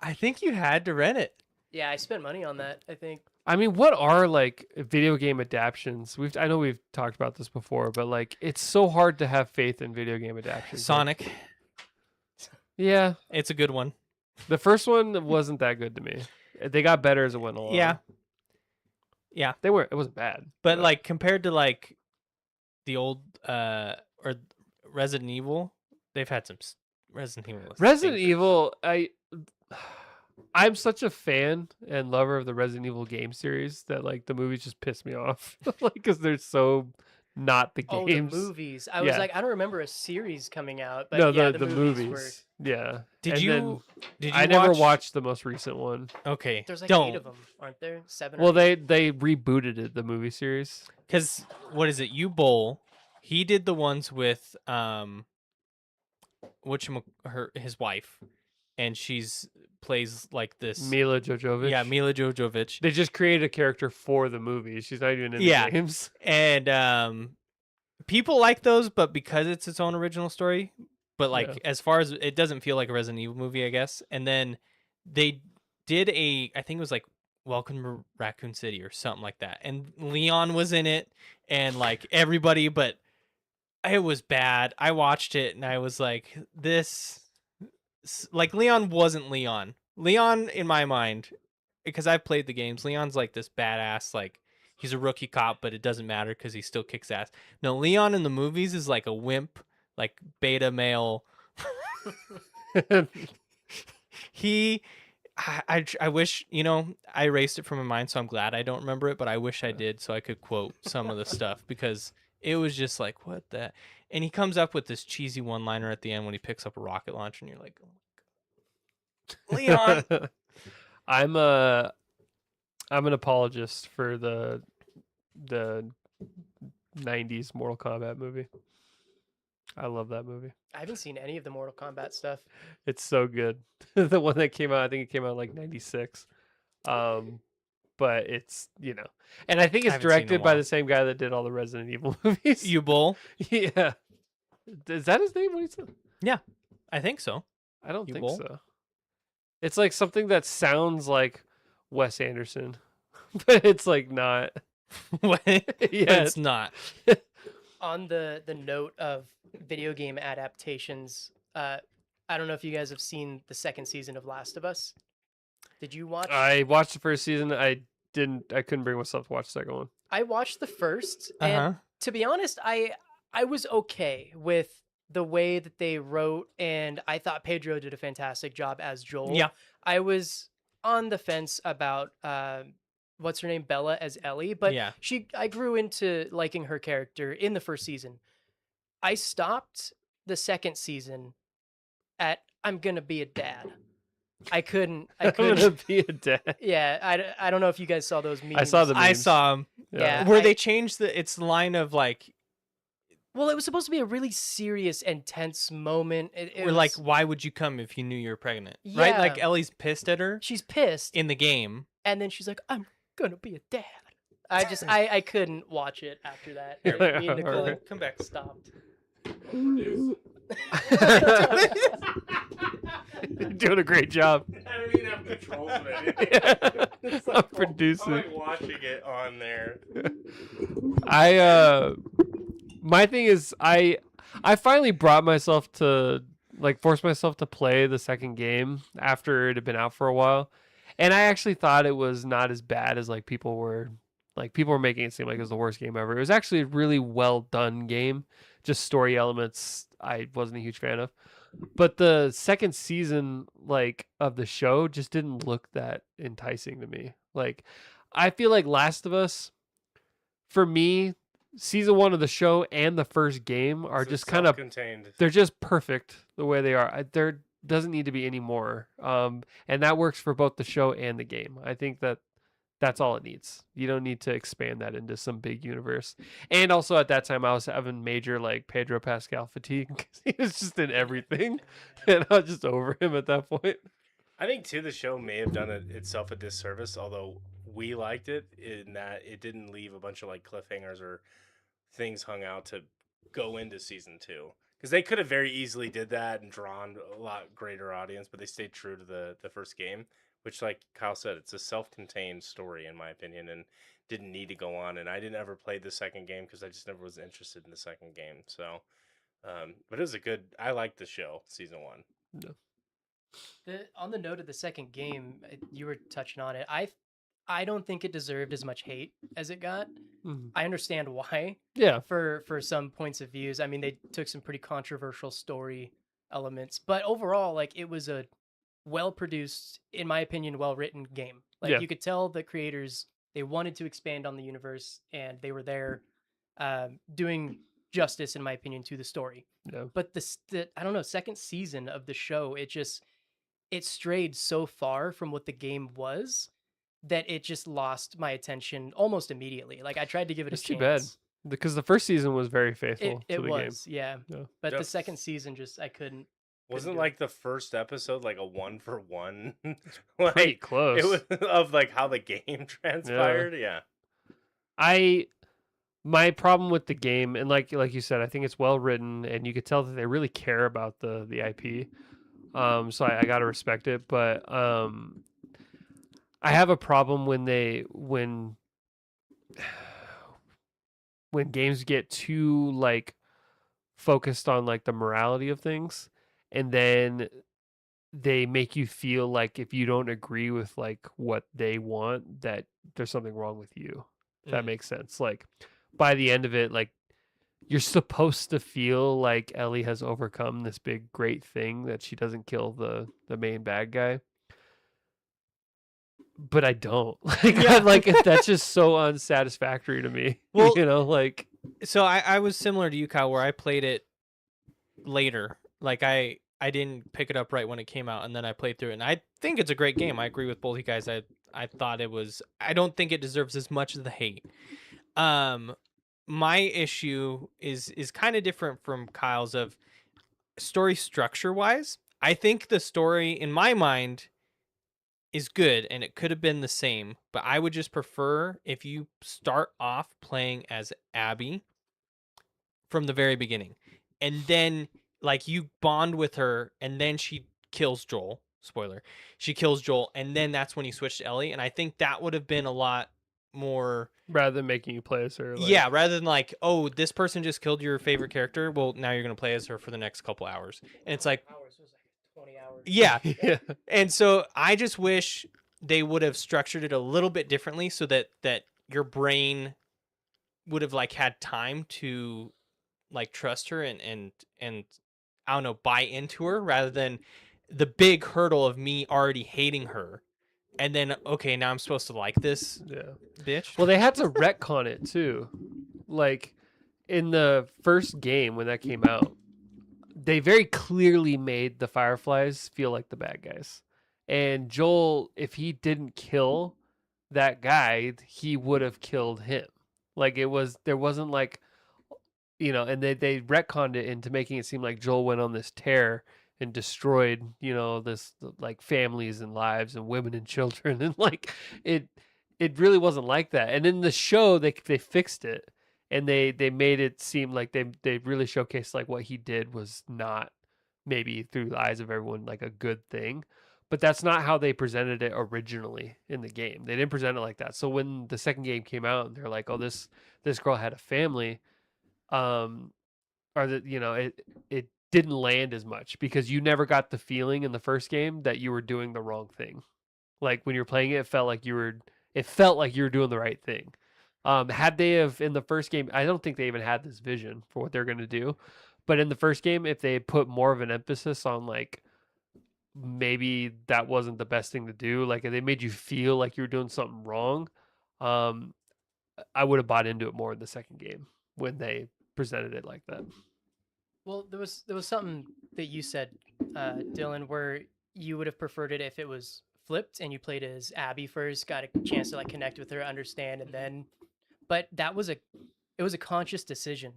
I think you had to rent it. Yeah, I spent money on that, I think. I mean, what are like video game adaptions? I know we've talked about this before, but like it's so hard to have faith in video game adaptions. Sonic. Yeah, It's a good one. the first one wasn't that good to me. They got better as it went along. Yeah. Yeah. They were. It wasn't bad. But like compared to like the old or Resident Evil, they've had some Resident Evil. Resident Evil, I'm such a fan and lover of the Resident Evil game series that like the movies just piss me off, like because they're so not the Oh, games. the movies. I was Yeah. like, I don't remember a series coming out, but No, yeah, the movies. movies. Yeah. Did And you? then Did you? I never watch- watched the most recent one. Okay. There's like don't. 8 of them, aren't there? 7. Well, or 8? they rebooted it, the movie series. Because what is it? You Bowl. He did the ones with his wife, and she's plays like this. Mila Jovovich. Yeah, Mila Jovovich. They just created a character for the movie. She's not even in Yeah. the games. And people like those, but because it's its own original story. But like Yeah. as far as it doesn't feel like a Resident Evil movie, I guess. And then they did I think it was like Welcome to Raccoon City or something like that. And Leon was in it, and like everybody, but it was bad. I watched it and I was like, like Leon wasn't Leon. Leon in my mind, because I've played the games, Leon's like this badass, like he's a rookie cop, but it doesn't matter because he still kicks ass. No, Leon in the movies is like a wimp, like beta male. I wish, I erased it from my mind, so I'm glad I don't remember it, but I wish I did so I could quote some of the stuff because it was just like, what the? And he comes up with this cheesy one-liner at the end when he picks up a rocket launcher, and you're like, oh my God. Leon. I'm an apologist for the 90s Mortal Kombat movie. I love that movie. I haven't seen any of the Mortal Kombat stuff. It's so good. The one that came out, I think it came out like 96. But it's, and I think I it's haven't seen it in a directed by while. the same guy that did all the Resident Evil movies. You bull? Yeah. Is that his name? What he said? I think so. I don't You think Bull? so. It's like something that sounds like Wes Anderson, but it's like not. What? But Yeah. it's not. On the note of video game adaptations, I don't know if you guys have seen the second season of Last of Us. Did you watch? I watched the first season. I couldn't bring myself to watch the second one. I watched the first, Uh-huh. and to be honest, I was okay with the way that they wrote, and I thought Pedro did a fantastic job as Joel. Yeah. I was on the fence about what's her name, Bella as Ellie, but Yeah. I grew into liking her character in the first season. I stopped the second season at I'm gonna be a dad. I couldn't. I'm gonna be a dad. Yeah, I don't know if you guys saw those memes. I saw the I memes. saw him. Yeah. Where I- they changed its line of like, Well, it was supposed to be a really serious, intense moment. It we're like, was- why would you come if you knew you were pregnant? Right? Like Yeah. Ellie's pissed at her she's pissed, in the game. and then she's like, "I'm gonna be a dad." I couldn't watch it after that. Here, Me and Nicole alright. come back. stopped. You're doing a great job. I don't even have controls of it. I'm I'm producing. like watching it on there. My thing is I finally brought myself to force myself to play the second game after it had been out for a while. And I actually thought it was not as bad as people were making it seem like it was the worst game ever. It was actually a really well done game. Just story elements I wasn't a huge fan of. But the second season of the show just didn't look that enticing to me. I feel like Last of Us, for me, season 1 of the show and the first game are just kind of contained. they're just perfect the way they are. There doesn't need to be any more. And that works for both the show and the game. I think that's all it needs. You don't need to expand that into some big universe. And also at that time, I was having major Pedro Pascal fatigue because he was just in everything, and I was just over him at that point. I think too the show may have done itself a disservice, although we liked it in that it didn't leave a bunch of cliffhangers or things hung out to go into season 2. Because they could have very easily did that and drawn a lot greater audience, but they stayed true to the first game, which, like Kyle said, it's a self-contained story in my opinion, and didn't need to go on. And I didn't ever play the second game because I just never was interested in the second game. So, but it was I liked the show season 1. No. On the note of the second game, you were touching on it. I don't think it deserved as much hate as it got. Mhm. I understand why. Yeah. For some points of views. I mean, they took some pretty controversial story elements, but overall, it was a well-produced, in my opinion, well-written game. Yeah. You could tell the creators, they wanted to expand on the universe, and they were there doing justice, in my opinion, to the story. Yeah. But the I don't know, second season of the show, it strayed so far from what the game was that it just lost my attention almost immediately. I tried to give it It's a too chance. bad because the first season was very faithful to It the was, yeah. Yeah. But Yeah. the second season, I couldn't. Wasn't do it. the first episode a 1-for-1? Pretty close. It was of how the game transpired. Yeah. My problem with the game, and like you said, I think it's well written, and you could tell that they really care about the IP. So I gotta respect it, but I have a problem when when games get too focused on the morality of things, and then they make you feel like if you don't agree with what they want, that there's something wrong with you. If that makes sense. By the end of it, you're supposed to feel like Ellie has overcome this big great thing, that she doesn't kill the main bad guy. But I don't. That's just so unsatisfactory to me. Well, So I was similar to you, Kyle, where I played it later. I didn't pick it up right when it came out, and then I played through it, and I think it's a great game. I agree with both you guys. I thought it was. I don't think it deserves as much of the hate. My issue is kind of different from Kyle's of story structure wise. I think the story in my mind is good, and it could have been the same, but I would just prefer if you start off playing as Abby from the very beginning, and then you bond with her, and then she kills Joel. Spoiler, she kills Joel, and then that's when you switch to Ellie, and I think that would have been a lot more, rather than making you play as her. yeah, rather than oh, this person just killed your favorite character, well, now you're gonna play as her for the next couple hours, and it's hours. It was 20 hours. yeah. Yeah. And so I just wish they would have structured it a little bit differently, so that your brain would have had time to trust her and I don't know, buy into her, rather than the big hurdle of me already hating her, and then okay, now I'm supposed to like this bitch. Well, they had to retcon it too. In the first game when that came out, they very clearly made the Fireflies feel like the bad guys. And Joel, if he didn't kill that guy, he would have killed him. There wasn't and they retconned it into making it seem like Joel went on this tear and destroyed, this families and lives and women and children. And it really wasn't like that. And in the show, they fixed it, and they made it seem like they really showcased like what he did was not maybe through the eyes of everyone like a good thing, but that's not how they presented it originally in the game. They didn't present it like that. So when the second game came out, and they're like, "Oh, this girl had a family," or that it didn't land as much because you never got the feeling in the first game that you were doing the wrong thing. Like when you're playing it, it felt like you were doing the right thing. Had they have in the first game, I don't think they even had this vision for what they're going to do. But in the first game, if they put more of an emphasis on like maybe that wasn't the best thing to do, like if they made you feel like you were doing something wrong, um, I would have bought into it more in the second game when they presented it like that. Well, there was something that you said, Dylan, where you would have preferred it if it was flipped and you played as Abby first, got a chance to like connect with her, understand, and then. But it was a conscious decision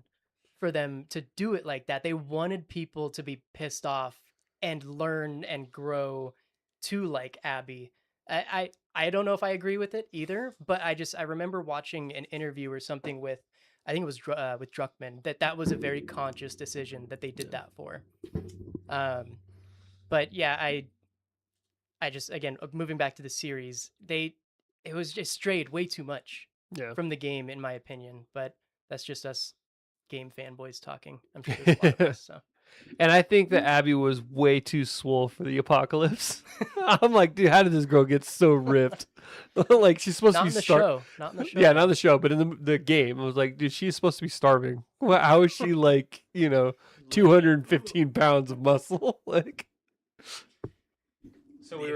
for them to do it like that. They wanted people to be pissed off and learn and grow to like Abby. I don't know if I agree with it either, but I remember watching an interview or something with I think it was with Druckmann that was a very conscious decision that they did that for. But yeah, I just again moving back to the series, it was just strayed way too much from the game in my opinion. But that's just us game fanboys talking. I'm sure there's a lot of us. So. And I think that Abby was way too swole for the apocalypse. I'm like, dude, how did this girl get so ripped? Like she's supposed not to be in the show. Not in the show. Yeah, not in the show, but in the game, I was like, dude, she's supposed to be starving. How is she like, 215 pounds of muscle? Like, so we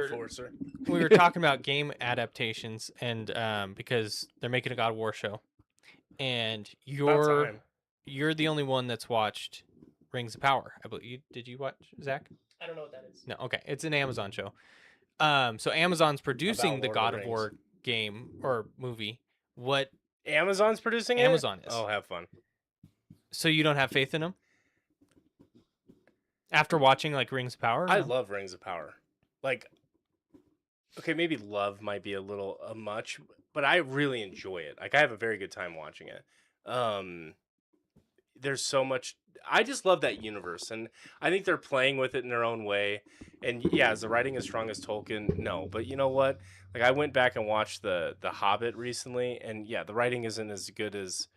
were talking about game adaptations, and because they're making a God of War show, and you're the only one that's watched Rings of Power. I believe did you watch, Zach? I don't know what that is. No, okay, it's an Amazon show. So Amazon's producing the God of War game or movie. What Amazon's producing it? Amazon is. Oh, have fun. So you don't have faith in them? After watching like Rings of Power? I love Rings of Power. Like, okay, maybe love might be a little much, but I really enjoy it. Like, I have a very good time watching it. There's so much. I just love that universe, and I think they're playing with it in their own way. And yeah, is the writing as strong as Tolkien? No, but you know what? Like, I went back and watched the Hobbit recently, and yeah, the writing isn't as good as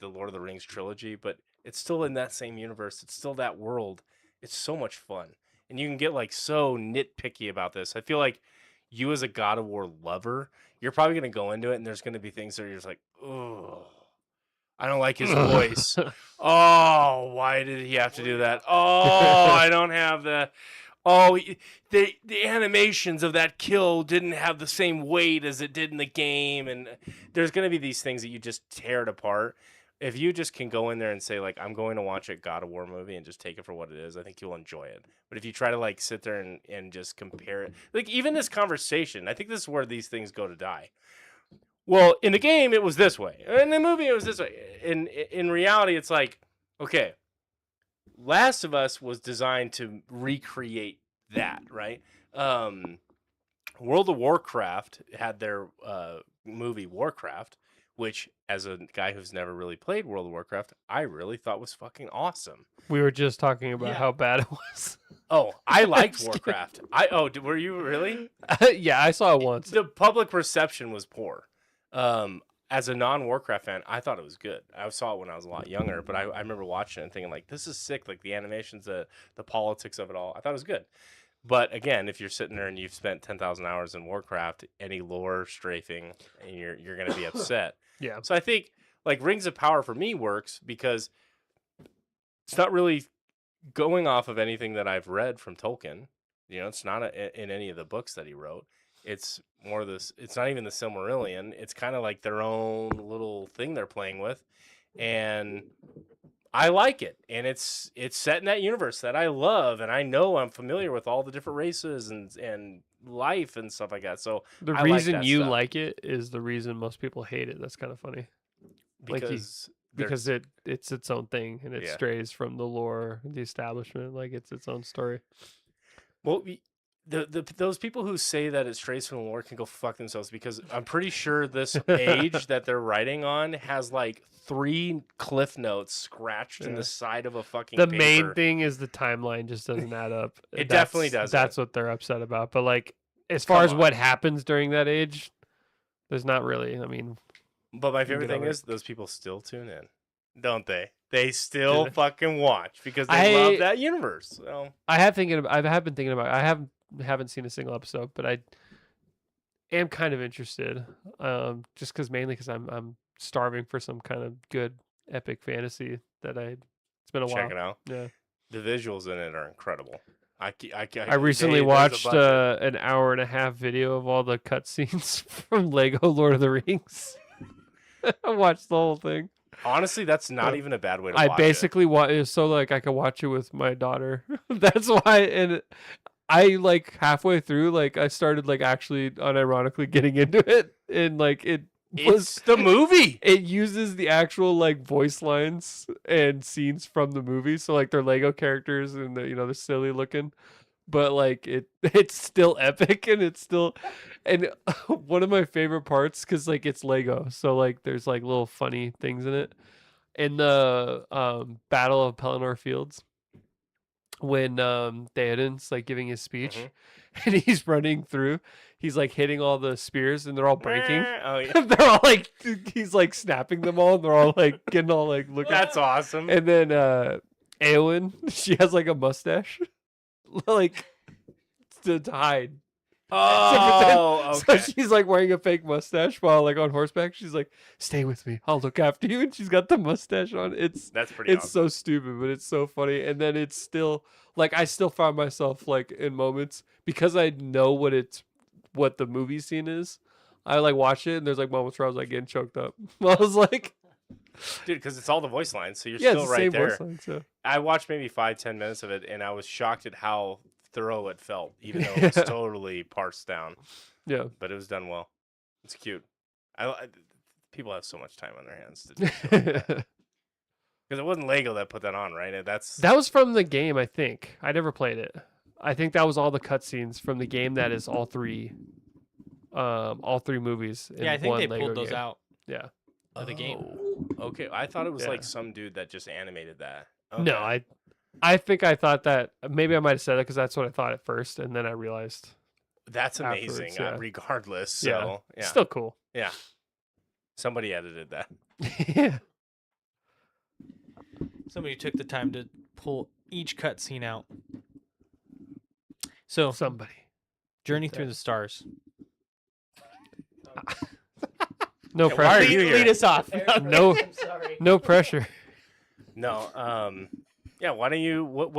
the Lord of the Rings trilogy, but it's still in that same universe. It's still that world. It's so much fun, and you can get like so nitpicky about this. I feel like you as a God of War lover, you're probably gonna go into it, and there's gonna be things that you're just like, oh. I don't like his voice. Oh, why did he have to do that? Oh, I don't have the. Oh, the animations of that kill didn't have the same weight as it did in the game, and there's gonna be these things that you just tear it apart. If you just can go in there and say like, I'm going to watch a God of War movie and just take it for what it is, I think you'll enjoy it. But if you try to like sit there and just compare it, like even this conversation, I think this is where these things go to die. Well, in the game, it was this way. In the movie, it was this way. In reality, it's like, okay, Last of Us was designed to recreate that, right? World of Warcraft had their movie Warcraft, which, as a guy who's never really played World of Warcraft, I really thought was fucking awesome. We were just talking about how bad it was. Oh, I liked Warcraft. Were you really? Yeah, I saw it once. The public reception was poor. As a non-Warcraft fan, I thought it was good. I saw it when I was a lot younger, but I remember watching it and thinking, like, this is sick. Like, the animations, the politics of it all. I thought it was good. But, again, if you're sitting there and you've spent 10,000 hours in Warcraft, any lore strafing, and you're going to be upset. Yeah. So I think, like, Rings of Power for me works because it's not really going off of anything that I've read from Tolkien. It's not in any of the books that he wrote. It's more this. It's not even the Silmarillion. It's kind of like their own little thing they're playing with, and I like it. And it's set in that universe that I love, and I know I'm familiar with all the different races and life and stuff like that. So the reason you like it is the reason most people hate it. That's kind of funny. Because it's its own thing and it strays from the lore, the establishment. Like it's its own story. Well, those people who say that it strays from the lore can go fuck themselves, because I'm pretty sure this age that they're writing on has like 3 cliff notes scratched in Yeah. the side of a fucking The paper. main thing is the timeline just doesn't add up. It definitely doesn't. That's what they're upset about. But like, as far as what happens during that age, there's not really. I mean, But my favorite thing is those people still tune in, don't they? They still fucking watch because they love that universe. So I have been thinking about. I haven't seen a single episode, but I am kind of interested. Just because I'm starving for some kind of good epic fantasy that I. It's been a while. check it out. Yeah. The visuals in it are incredible. I recently watched an hour and a half video of all the cutscenes from Lego Lord of the Rings. I watched the whole thing. Honestly, that's not even a bad way to watch I basically watch it so like I could watch it with my daughter. That's why, and I like halfway through, like I started like actually unironically getting into it, and like it's the movie. It uses the actual like voice lines and scenes from the movie, so like they're Lego characters and they're silly looking, but like it's still epic, and it's still, and one of my favorite parts, because like it's Lego, so like there's like little funny things in it. In the Battle of Pelennor Fields, when Theoden's like giving his speech, and he's running through, he's like hitting all the spears and they're all breaking. Oh yeah. They're all like, he's like snapping them all, and they're all like getting all like looking. That's awesome. And then Eowyn, she has like a mustache, like to hide. Oh, okay. So she's like wearing a fake mustache while like on horseback. She's like, "Stay with me, I'll look after you." And she's got the mustache on. That's pretty. It's awesome. so stupid, but it's so funny. And then it's still like I still find myself like in moments, because I know what the movie scene is. I like watch it, and there's like moments where I was like getting choked up. I was like, dude, because it's all the voice lines, so you're yeah, still it's the right same there. voice line, so. I watched maybe 5-10 minutes of it, and I was shocked at how thorough it felt, even though it was totally parsed down. Yeah, but it was done well. It's cute. People have so much time on their hands to do because it wasn't Lego that put that on, right? That was from the game, I think. I never played it. I think that was all the cutscenes from the game. That is all three movies. In Yeah, I think one they Lego pulled those game. out Yeah. of the game. Okay, I thought it was Yeah. like some dude that just animated that. Okay. No, I think I thought that maybe I might have said that because that's what I thought at first, and then I realized That's amazing. yeah. Regardless, so yeah, still cool. yeah. Somebody edited that. Yeah. Somebody took the time to pull each cutscene out. So, Somebody. Journey Through the Stars. No Yeah, why are pressure. you here? Lead us off. No, I'm sorry. no pressure. No, yeah. Why don't you? What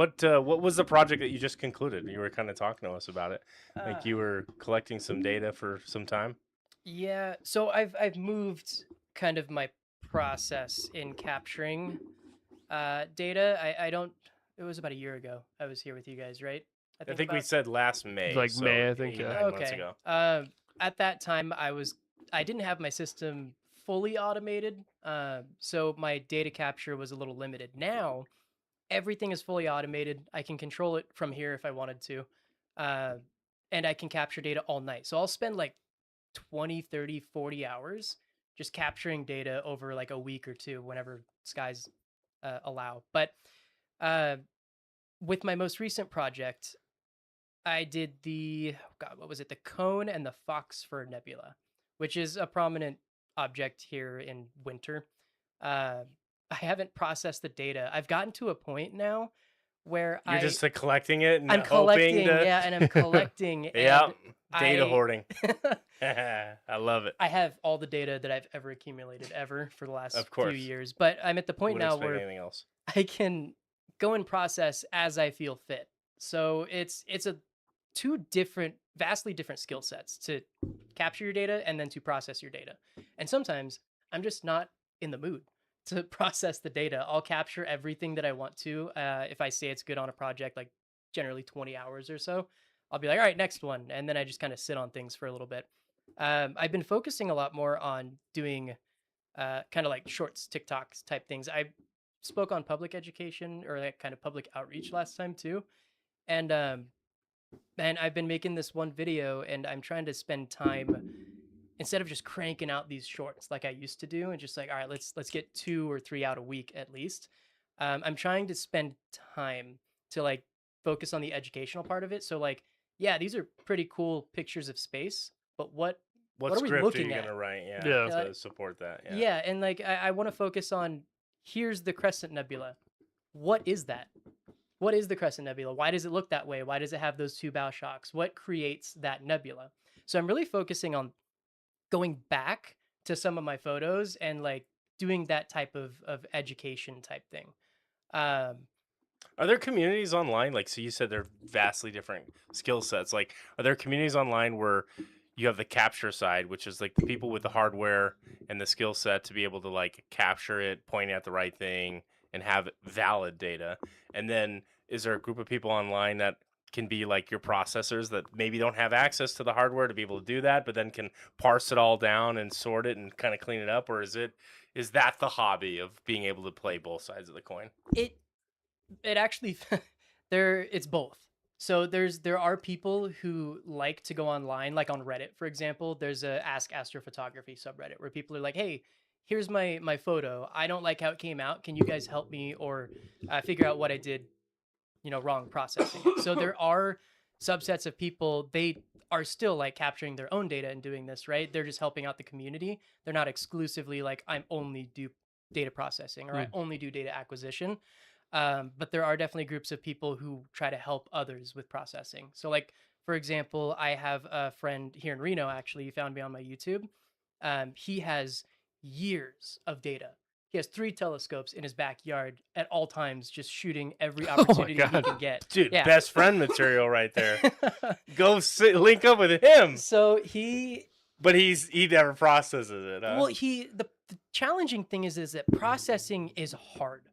was the project that you just concluded? You were kind of talking to us about it. Like you were collecting some data for some time. Yeah, so I've moved kind of my process in capturing data. I don't. It was about a year ago. I was here with you guys, right? I think we about- said last May. Like so May, I think, 8 or yeah. 9 months Okay. ago. At that time, I didn't have my system fully automated, so my data capture was a little limited. Now, everything is fully automated. I can control it from here if I wanted to, and I can capture data all night. So I'll spend like 20, 30, 40 hours just capturing data over like a week or two whenever skies allow. But with my most recent project, I did what was it? The Cone and the Foxfur Nebula, which is a prominent object here in winter. I haven't processed the data. I've gotten to a point now where You're just collecting it and I'm hoping collecting, to. yeah, and I'm collecting. Yeah, data I- hoarding. I love it. I have all the data that I've ever accumulated ever for the last Of few course. years, but I'm at the point Wouldn't now expect where anything else. I can go and process as I feel fit. So it's a vastly different skill sets to capture your data and then to process your data. And sometimes I'm just not in the mood to process the data. I'll capture everything that I want to. If I say it's good on a project, like generally 20 hours or so, I'll be like, all right, next one. And then I just kind of sit on things for a little bit. I've been focusing a lot more on doing kind of like shorts, TikToks type things. I spoke on public education or like kind of public outreach last time too. And And I've been making this one video, and I'm trying to spend time instead of just cranking out these shorts like I used to do, and just like, all right, let's get 2 or 3 out a week at least. I'm trying to spend time to like focus on the educational part of it. So like, yeah, these are pretty cool pictures of space, but What what are we script are looking you at? gonna write? Yeah, Yeah. to support that. Yeah. Yeah, and like I want to focus on here's the Crescent Nebula. What is that? What is the Crescent Nebula? Why does it look that way? Why does it have those two bow shocks? What creates that nebula? So I'm really focusing on going back to some of my photos and like doing that type of education type thing. Um, Are there communities online? Like, so you said they're vastly different skill sets. Like, are there communities online where you have the capture side, which is like the people with the hardware and the skill set to be able to like capture it, point at the right thing, and have valid data? And then is there a group of people online that can be like your processors that maybe don't have access to the hardware to be able to do that, but then can parse it all down and sort it and kind of clean it up? Or is that the hobby of being able to play both sides of the coin? it it actually it's both. So there are people who like to go online, like on Reddit, for example. There's a Ask Astrophotography subreddit where people are like, "Hey, here's my photo. I don't like how it came out. Can you guys help me or figure out what I did, wrong processing it?" So there are subsets of people. They are still like capturing their own data and doing this, right? They're just helping out the community. They're not exclusively like I'm only do data processing or I only do data acquisition. But there are definitely groups of people who try to help others with processing. So, like, for example, I have a friend here in Reno, actually, he found me on my YouTube. He has years of data. He has 3 telescopes in his backyard at all times, just shooting every Oh my opportunity he God. can get. Dude, Yeah. best friend material right there. Go link up with him. So But he never processes it. Huh? well, the challenging thing is that processing is hard.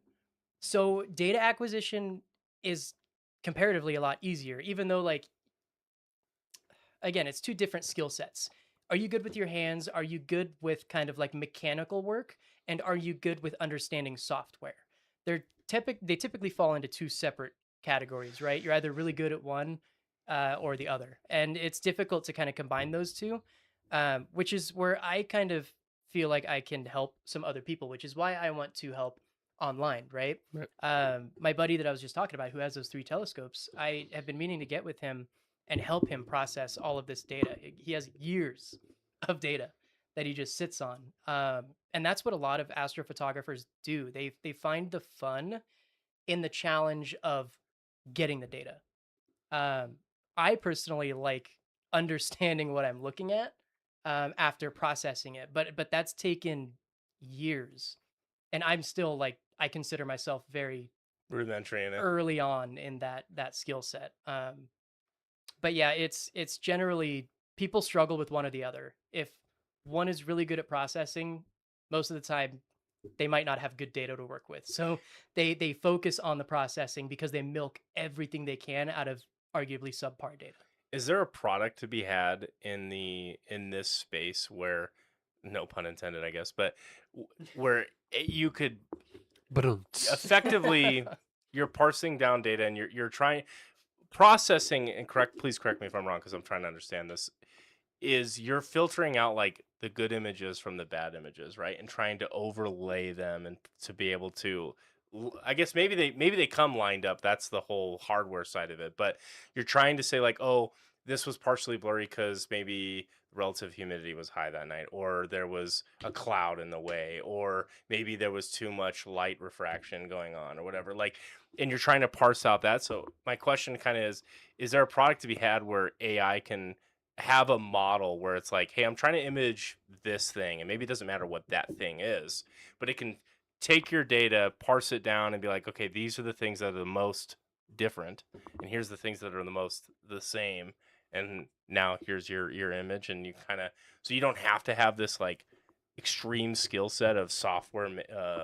So data acquisition is comparatively a lot easier, even though like again, it's two different skill sets. Are you good with your hands? Are you good with kind of like mechanical work? And are you good with understanding software? They typically fall into two separate categories, right? You're either really good at one or the other, and it's difficult to kind of combine those two, which is where I kind of feel like I can help some other people, which is why I want to help online, right? Right. My buddy that I was just talking about, who has those 3 telescopes, I have been meaning to get with him and help him process all of this data. He has years of data that he just sits on. And that's what a lot of astrophotographers do. They find the fun in the challenge of getting the data. I personally like understanding what I'm looking at after processing it, but that's taken years, and I'm still like I consider myself very Rudimentary in it. early on in that skill set. But yeah, it's generally people struggle with one or the other. If one is really good at processing, most of the time they might not have good data to work with. So they focus on the processing because they milk everything they can out of arguably subpar data. Is there a product to be had in this space where, no pun intended, I guess, but where you could But effectively you're parsing down data and you're trying processing and please correct me if I'm wrong because I'm trying to understand this, is you're filtering out like the good images from the bad images, right? And trying to overlay them and to be able to I guess maybe they come lined up. That's the whole hardware side of it. But you're trying to say like, oh, this was partially blurry because maybe relative humidity was high that night, or there was a cloud in the way, or maybe there was too much light refraction going on, or whatever. Like, and you're trying to parse out that. So my question kind of is there a product to be had where AI can have a model where it's like, hey, I'm trying to image this thing, and maybe it doesn't matter what that thing is, but it can take your data, parse it down, and be like, okay, these are the things that are the most different, and here's the things that are the most the same, and now here's your image, and you kind of so you don't have to have this like extreme skill set of software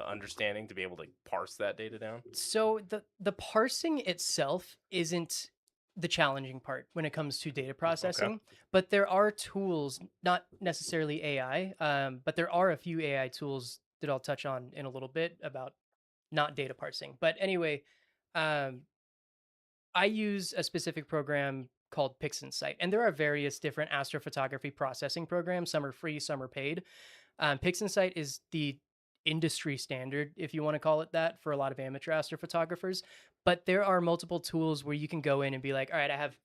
understanding to be able to parse that data down. So the parsing itself isn't the challenging part when it comes to data processing, but there are tools, not necessarily AI, but there are a few AI tools that I'll touch on in a little bit about not data parsing. But anyway, I use a specific program called PixInsight. And there are various different astrophotography processing programs. Some are free, some are paid. PixInsight is the industry standard, if you want to call it that, for a lot of amateur astrophotographers. But there are multiple tools where you can go in and be like, all right, I have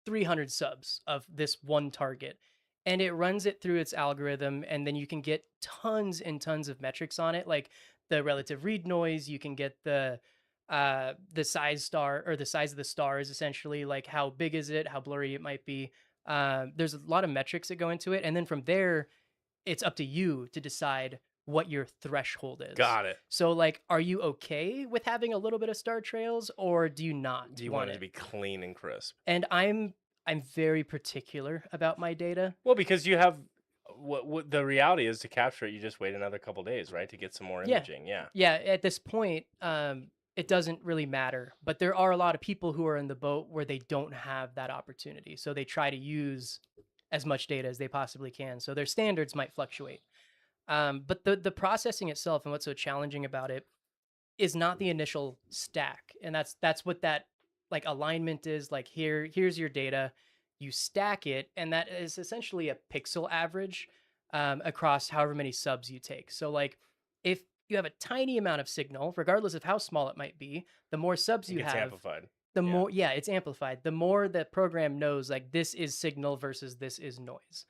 300 subs of this one target. And it runs it through its algorithm, and then you can get tons and tons of metrics on it, like the relative read noise. You can get the size star, or the size of the stars, essentially, like how big is it, how blurry it might be. There's a lot of metrics that go into it, and then from there, it's up to you to decide what your threshold is. Got it. So, like, are you okay with having a little bit of star trails, or do you not? Do you want it to be clean and crisp? And I'm very particular about my data. Well, because you have what the reality is, to capture it, you just wait another couple days, right, to get some more imaging. Yeah. Yeah, at this point, it doesn't really matter. But there are a lot of people who are in the boat where they don't have that opportunity. So they try to use as much data as they possibly can. So their standards might fluctuate. But the processing itself and what's so challenging about it is not the initial stack. And that's what that like alignment is. Like, here's your data, you stack it, and that is essentially a pixel average across however many subs you take. So like, if you have a tiny amount of signal, regardless of how small it might be, the more subs you It's have, amplified. the more, yeah, it's amplified. The more the program knows, like, this is signal versus this is noise.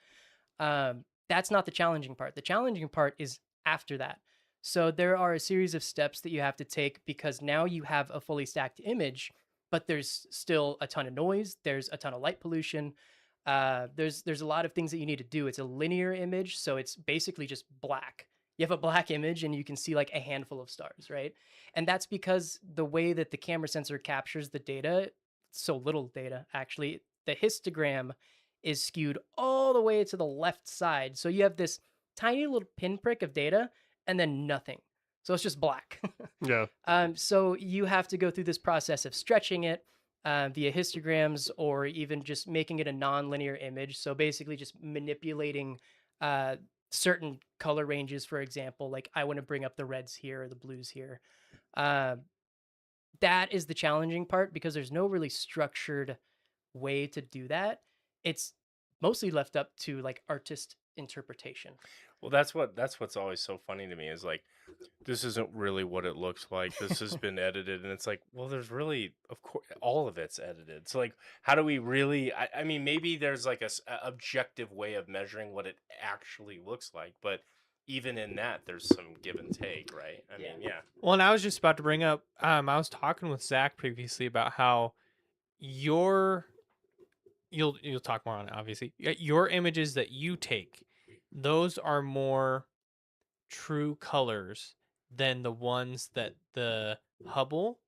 That's not the challenging part. The challenging part is after that. So there are a series of steps that you have to take, because now you have a fully stacked image, but there's still a ton of noise. There's a ton of light pollution. There's a lot of things that you need to do. It's a linear image, so it's basically just black. You have a black image and you can see like a handful of stars, right? And that's because the way that the camera sensor captures the data, so little data actually, the histogram is skewed all the way to the left side. So you have this tiny little pinprick of data and then nothing. So it's just black. Yeah. So you have to go through this process of stretching it via histograms, or even just making it a non-linear image. So basically just manipulating certain color ranges, for example, like I want to bring up the reds here or the blues here. That is the challenging part, because there's no really structured way to do that. It's mostly left up to like artist interpretation. Well, that's what's always so funny to me, is like, this isn't really what it looks like. This has been edited, and it's like, well, there's really, of course, all of it's edited. So like, how do we really? I mean, maybe there's like a objective way of measuring what it actually looks like, but even in that, there's some give and take, right? I mean, yeah. Well, and I was just about to bring up, I was talking with Zach previously about how you'll talk more on it, obviously. Your images that you take, those are more true colors than the ones that the Hubble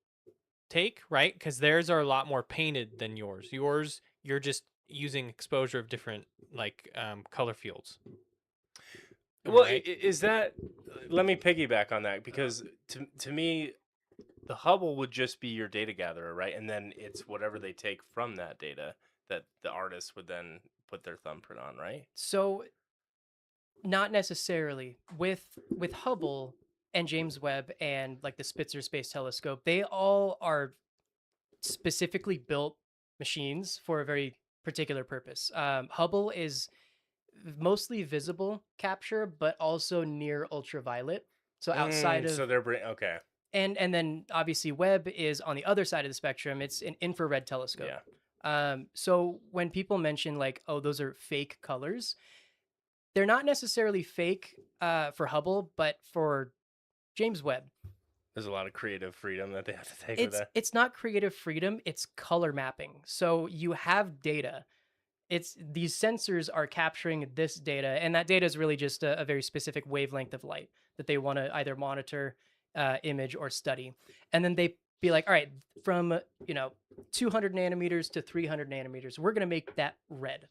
take, right? Because theirs are a lot more painted than yours. Yours, you're just using exposure of different like color fields. Well, Right? is that? Let me piggyback on that, because to me, the Hubble would just be your data gatherer, right? And then it's whatever they take from that data that the artist would then put their thumbprint on, right? So not necessarily. With Hubble and James Webb and like the Spitzer Space Telescope, they all are specifically built machines for a very particular purpose. Hubble is mostly visible capture, but also near ultraviolet. So outside of, So they're okay. and then obviously Webb is on the other side of the spectrum. It's an infrared telescope. Yeah. So when people mention like, oh, those are fake colors, they're not necessarily fake for Hubble, but for James Webb, There's a lot of creative freedom that they have to take with that. it's not creative freedom, it's color mapping. So you have data. It's these sensors are capturing this data, and that data is really just a very specific wavelength of light that they want to either monitor, image, or study. And then they be like, all right, from 200 nanometers to 300 nanometers, we're going to make that red.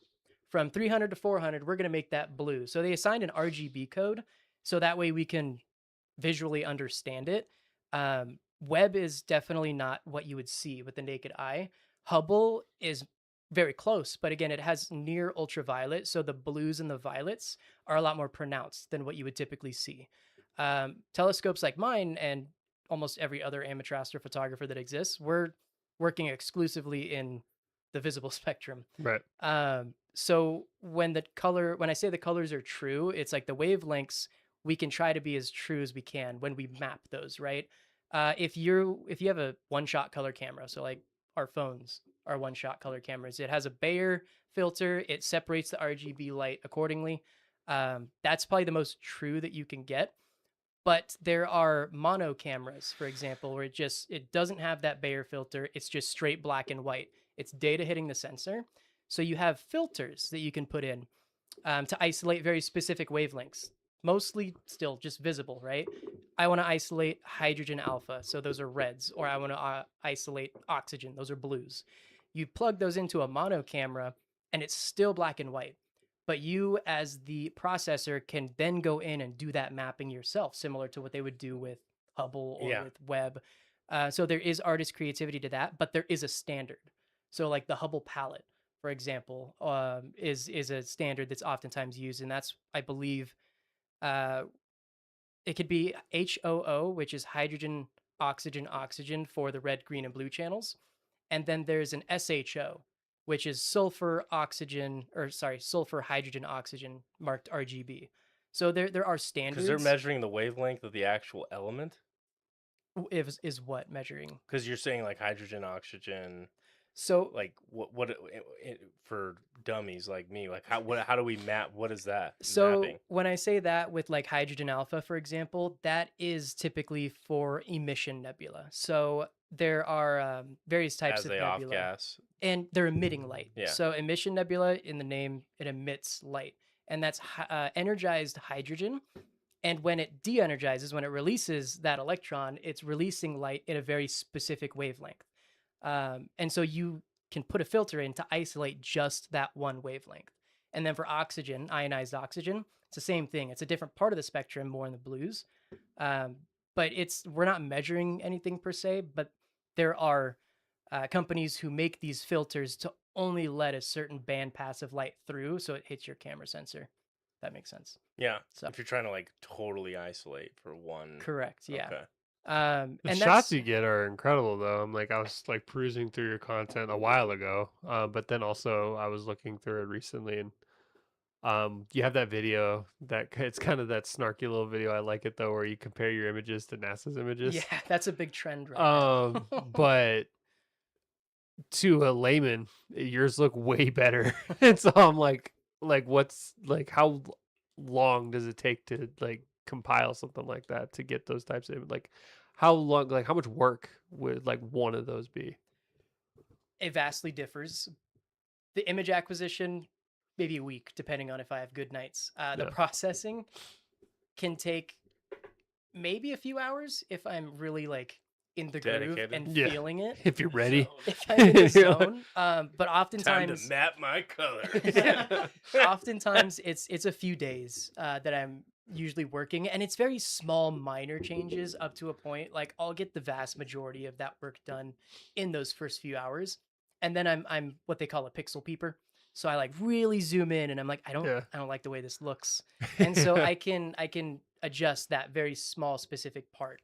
From 300 to 400, we're going to make that blue. So they assigned an RGB code, so that way we can visually understand it. Webb is definitely not what you would see with the naked eye. Hubble is very close, but again, it has near ultraviolet, so the blues and the violets are a lot more pronounced than what you would typically see. Telescopes like mine and almost every other amateur astrophotographer that exists, we're working exclusively in the visible spectrum. Right. So when I say the colors are true, it's like the wavelengths, we can try to be as true as we can when we map those, right? If you have a one-shot color camera, so like our phones are one-shot color cameras, it has a Bayer filter, it separates the RGB light accordingly. That's probably the most true that you can get. But there are mono cameras, for example, where it doesn't have that Bayer filter. It's just straight black and white. It's data hitting the sensor. So you have filters that you can put in to isolate very specific wavelengths, mostly still just visible, right? I want to isolate hydrogen alpha, so those are reds, or I want to isolate oxygen, those are blues. You plug those into a mono camera, and it's still black and white. But you, as the processor, can then go in and do that mapping yourself, similar to what they would do with Hubble or with Webb. So there is artist creativity to that, but there is a standard. So like the Hubble palette, for example, is a standard that's oftentimes used, and that's, I believe, it could be HOO, which is hydrogen, oxygen, oxygen for the red, green, and blue channels, and then there's an SHO, which is sulfur, hydrogen, oxygen, marked RGB. So there are standards. Because they're measuring the wavelength of the actual element. Is what measuring? Because you're saying like hydrogen, oxygen. So like what for dummies like me, like how do we map? What is that? So mapping? When I say that with like hydrogen alpha, for example, that is typically for emission nebula. So there are various types As of they nebula, off gas, and they're emitting light. Yeah. So emission nebula, in the name, it emits light, and that's energized hydrogen. And when it de-energizes, when it releases that electron, it's releasing light in a very specific wavelength. And so you can put a filter in to isolate just that one wavelength. And then for oxygen, ionized oxygen, it's the same thing. It's a different part of the spectrum, more in the blues. But we're not measuring anything per se, but there are companies who make these filters to only let a certain band pass of light through, so it hits your camera sensor. That makes sense. Yeah. So if you're trying to like totally isolate for one. Correct. Yeah. Okay. The and shots that's you get are incredible, though. I was like perusing through your content a while ago, but then also I was looking through it recently, and you have that video that it's kind of that snarky little video. I like it though, where you compare your images to NASA's images. yeah, that's a big trend right now. But to a layman, yours look way better, and so I'm like, what's like how long does it take to like compile something like that to get those types of like how long, like how much work would like one of those be? It vastly differs. The image acquisition, maybe a week, depending on if I have good nights. The Yeah. processing can take maybe a few hours if I'm really like in the groove Dedicated. and Yeah. feeling it. If you're ready. If I'm in the You're like- zone. But Time oftentimes to map my colors. oftentimes it's a few days that I'm usually working, and it's very small minor changes up to a point. Like I'll get the vast majority of that work done in those first few hours, and then I'm what they call a pixel peeper. So I like really zoom in, and I'm like, I don't like the way this looks, and so I can adjust that very small specific part.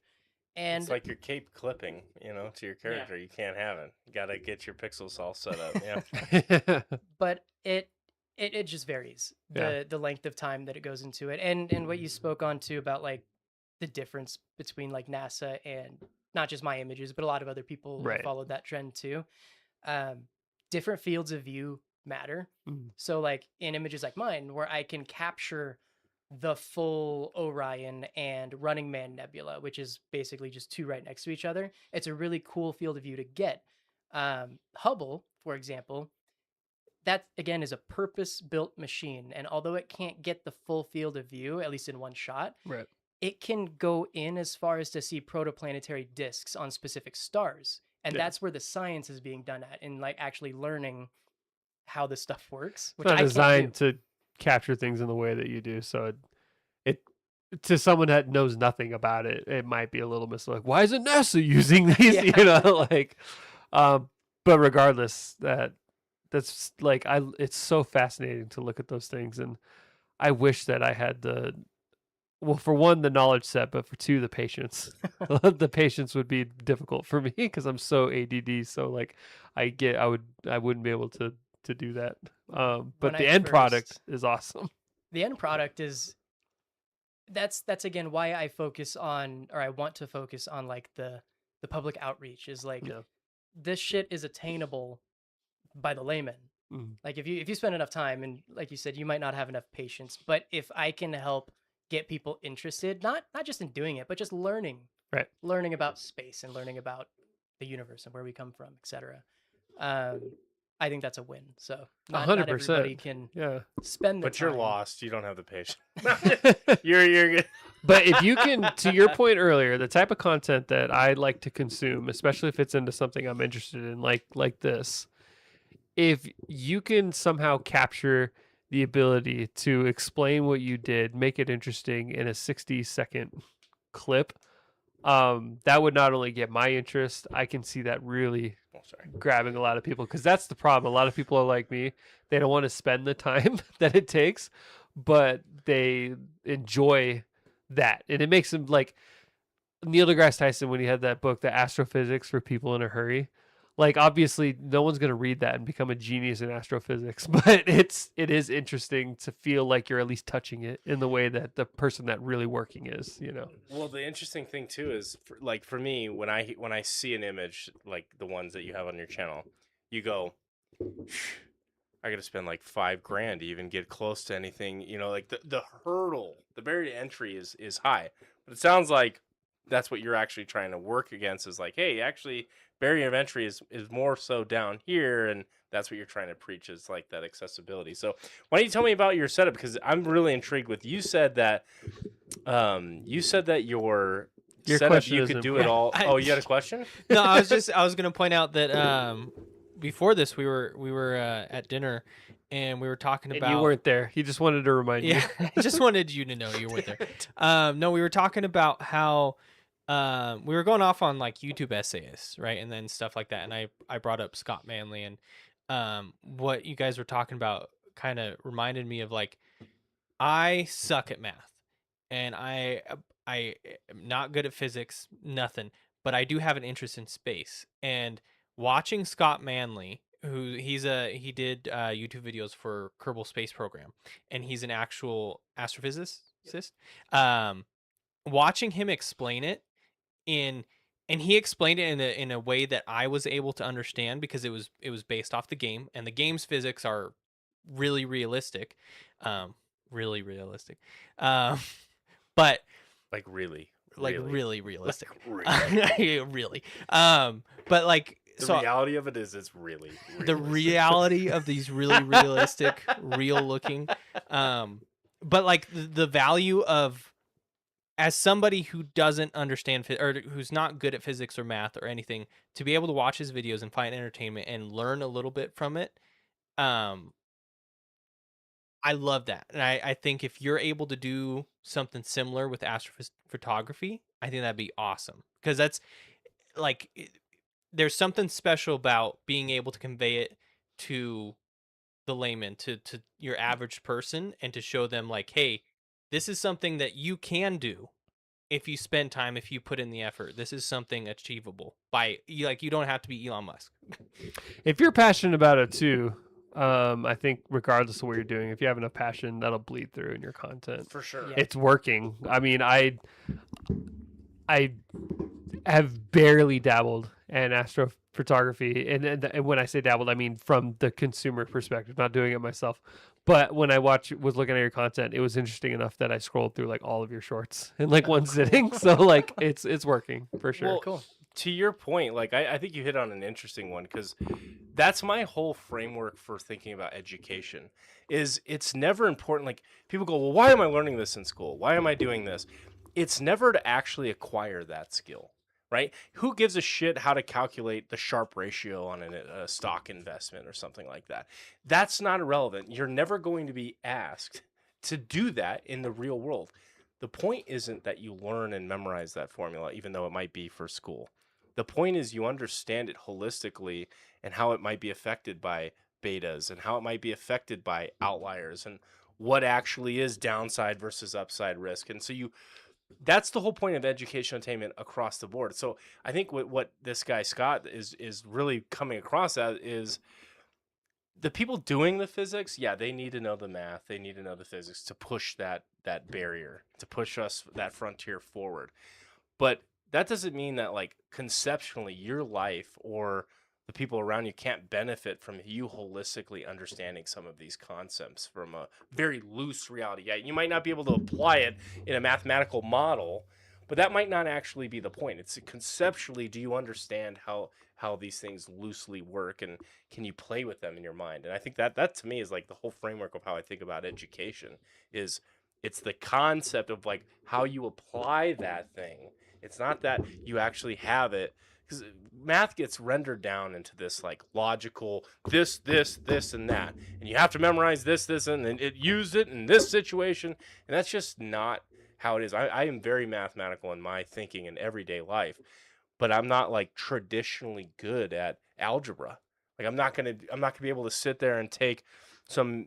And It's like your cape clipping, to your character. You can't have it. You gotta get your pixels all set up. Yeah. but it just varies Yeah. the length of time that it goes into it, and what you spoke on too about like the difference between like NASA and not just my images, but a lot of other people who Right. followed that trend too. Different fields of view matter. Mhm. So like in images like mine, where I can capture the full Orion and Running Man Nebula, which is basically just two right next to each other, it's a really cool field of view to get. Hubble, for example, that again is a purpose-built machine, and although it can't get the full field of view, at least in one shot, Right. it can go in as far as to see protoplanetary disks on specific stars, and Yeah. that's where the science is being done at, in like actually learning how this stuff works, It's which not I can't designed do. to capture things in the way that you do. So it to someone that knows nothing about it, it might be a little like, why isn't NASA using these? Yeah. Like, but regardless, that's like it's so fascinating to look at those things, and I wish that I had well, for one, the knowledge set, but for two, the patience. The patience would be difficult for me because I'm so ADD. So like, I wouldn't be able to do that. When But the I end product first, is awesome. the end product is that's again why I focus on, or I want to focus on like the public outreach is like Yeah. this shit is attainable by the layman. Mm. Like if you spend enough time, and like you said, you might not have enough patience, but if I can help get people interested, not just in doing it, but just Right. learning about space and learning about the universe and where we come from, etc. Um, I think that's a win. So not 100%. everybody can Yeah. spend the But time. you're lost. You don't have the patience. you're good. But if you can, to your point earlier, the type of content that I like to consume, especially if it's into something I'm interested in, like this, if you can somehow capture the ability to explain what you did, make it interesting in a 60-second clip, that would not only get my interest, I can see that really Oh, sorry. grabbing a lot of people, because that's the problem. A lot of people are like me. They don't want to spend the time that it takes, but they enjoy that. And it makes them like Neil deGrasse Tyson when he had that book, The Astrophysics for People in a Hurry. Like obviously no one's going to read that and become a genius in astrophysics, but it is interesting to feel like you're at least touching it in the way that the person that really working is, you know. Well, the interesting thing too is for me when I see an image like the ones that you have on your channel, you go, I got to spend like $5,000 to even get close to anything. You know, like the hurdle, the barrier to entry is high. But it sounds like that's what you're actually trying to work against. Is like, hey, actually, barrier of entry is more so down here, and that's what you're trying to preach is like that accessibility. So why don't you tell me about your setup? Because I'm really intrigued with you said that your setup question you is could do it important. all. Oh, you had a question? No, I was gonna point out that before this we were at dinner and we were talking And about you weren't there. He just wanted to remind you. yeah, I just wanted you to know you weren't there. No, we were talking about how we were going off on like YouTube essayists, right, and then stuff like that, and I brought up Scott Manley, and what you guys were talking about kind of reminded me of like I suck at math, and I am not good at physics, nothing, but I do have an interest in space. And watching Scott Manley, who he did YouTube videos for Kerbal Space Program, and he's an actual astrophysicist. Watching him explain it in and he explained it in a way that I was able to understand because it was based off the game, and the game's physics are really realistic, really realistic, um, but Like really, like really, really realistic, Like, really. really. But like The so reality of it is it's really the reality of these really realistic, real looking, but like the value of as somebody who doesn't understand or who's not good at physics or math or anything, to be able to watch his videos and find entertainment and learn a little bit from it, I love that. And I think if you're able to do something similar with astrophotography, I think that'd be awesome. Because that's like, there's something special about being able to convey it to the layman, to your average person, and to show them like, hey, this is something that you can do if you spend time, if you put in the effort. This is something achievable by like you don't have to be Elon Musk. If you're passionate about it too, I think regardless of what you're doing, if you have enough passion, that'll bleed through in your content. for sure. Yeah. It's working. I mean, I have barely dabbled in astrophotography, and when I say dabbled, I mean from the consumer perspective, not doing it myself. But when I was looking at your content, it was interesting enough that I scrolled through like all of your shorts in like one sitting. So like it's working for sure. Well, Cool. To your point, like I think you hit on an interesting one because that's my whole framework for thinking about education. Is it's never important. Like people go, well, why am I learning this in school? Why am I doing this? It's never to actually acquire that skill, right? Who gives a shit how to calculate the Sharpe ratio on a stock investment or something like that? That's not irrelevant. You're never going to be asked to do that in the real world. The point isn't that you learn and memorize that formula, even though it might be for school. The point is you understand it holistically and how it might be affected by betas and how it might be affected by outliers and what actually is downside versus upside risk. And so that's the whole point of educational attainment across the board. So I think what this guy Scott is really coming across as is the people doing the physics, yeah, they need to know the math, they need to know the physics to push that barrier, to push us that frontier forward. But that doesn't mean that like conceptually your life or the people around you can't benefit from you holistically understanding some of these concepts from a very loose reality. Yeah, you might not be able to apply it in a mathematical model, but that might not actually be the point. It's conceptually, do you understand how these things loosely work, and can you play with them in your mind? And I think that to me is like the whole framework of how I think about education is it's the concept of like how you apply that thing. It's not that you actually have it, because math gets rendered down into this like logical this, and that, and you have to memorize this, and then it used it in this situation, and that's just not how it is. I am very mathematical in my thinking in everyday life, but I'm not like traditionally good at algebra. Like I'm not gonna be able to sit there and take some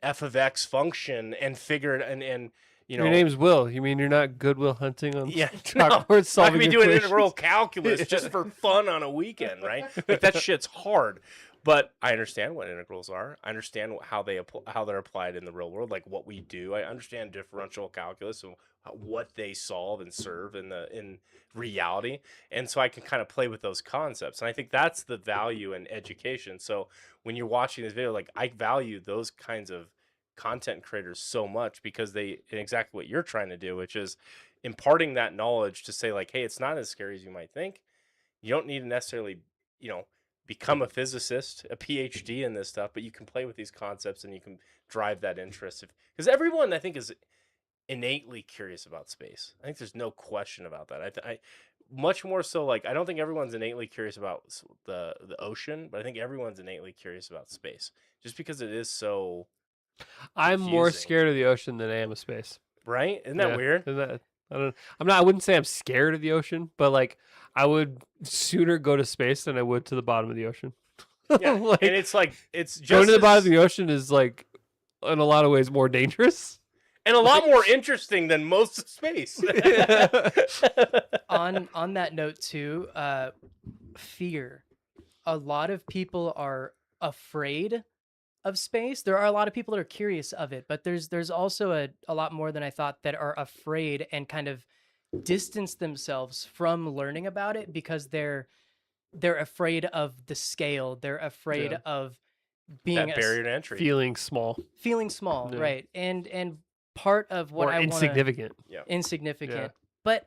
f of x function and figure it and Your name's Will. You mean you're not Goodwill Hunting on yeah, chalkboard no, solving I could be doing equations? integral calculus just for fun on a weekend, right? Like that shit's hard. But I understand what integrals are. I understand how they're applied in the real world, like what we do. I understand differential calculus and what they solve and serve in reality, and so I can kind of play with those concepts. And I think that's the value in education. So when you're watching this video, like I value those kinds of content creators so much because and exactly what you're trying to do, which is imparting that knowledge to say like, hey, it's not as scary as you might think. You don't need to necessarily, become a physicist, a PhD in this stuff, but you can play with these concepts and you can drive that interest. Because everyone, I think, is innately curious about space. I think there's no question about that. I much more so, like, I don't think everyone's innately curious about the ocean, but I think everyone's innately curious about space, just because it is so I'm more confusing. scared of the ocean than I am of space. Right? Isn't that weird? Isn't that, I wouldn't say I'm scared of the ocean, but like I would sooner go to space than I would to the bottom of the ocean. Yeah, Like, and it's like it's just going to the bottom of the ocean is like in a lot of ways more dangerous and a lot more interesting than most of space. On that note too, fear. A lot of people are afraid of space. There are a lot of people that are curious of it, but there's also a lot more than I thought that are afraid and kind of distance themselves from learning about it because they're afraid of the scale. They're afraid of being that barrier to entry, feeling small, yeah. Right? And part of what or insignificant. Insignificant. But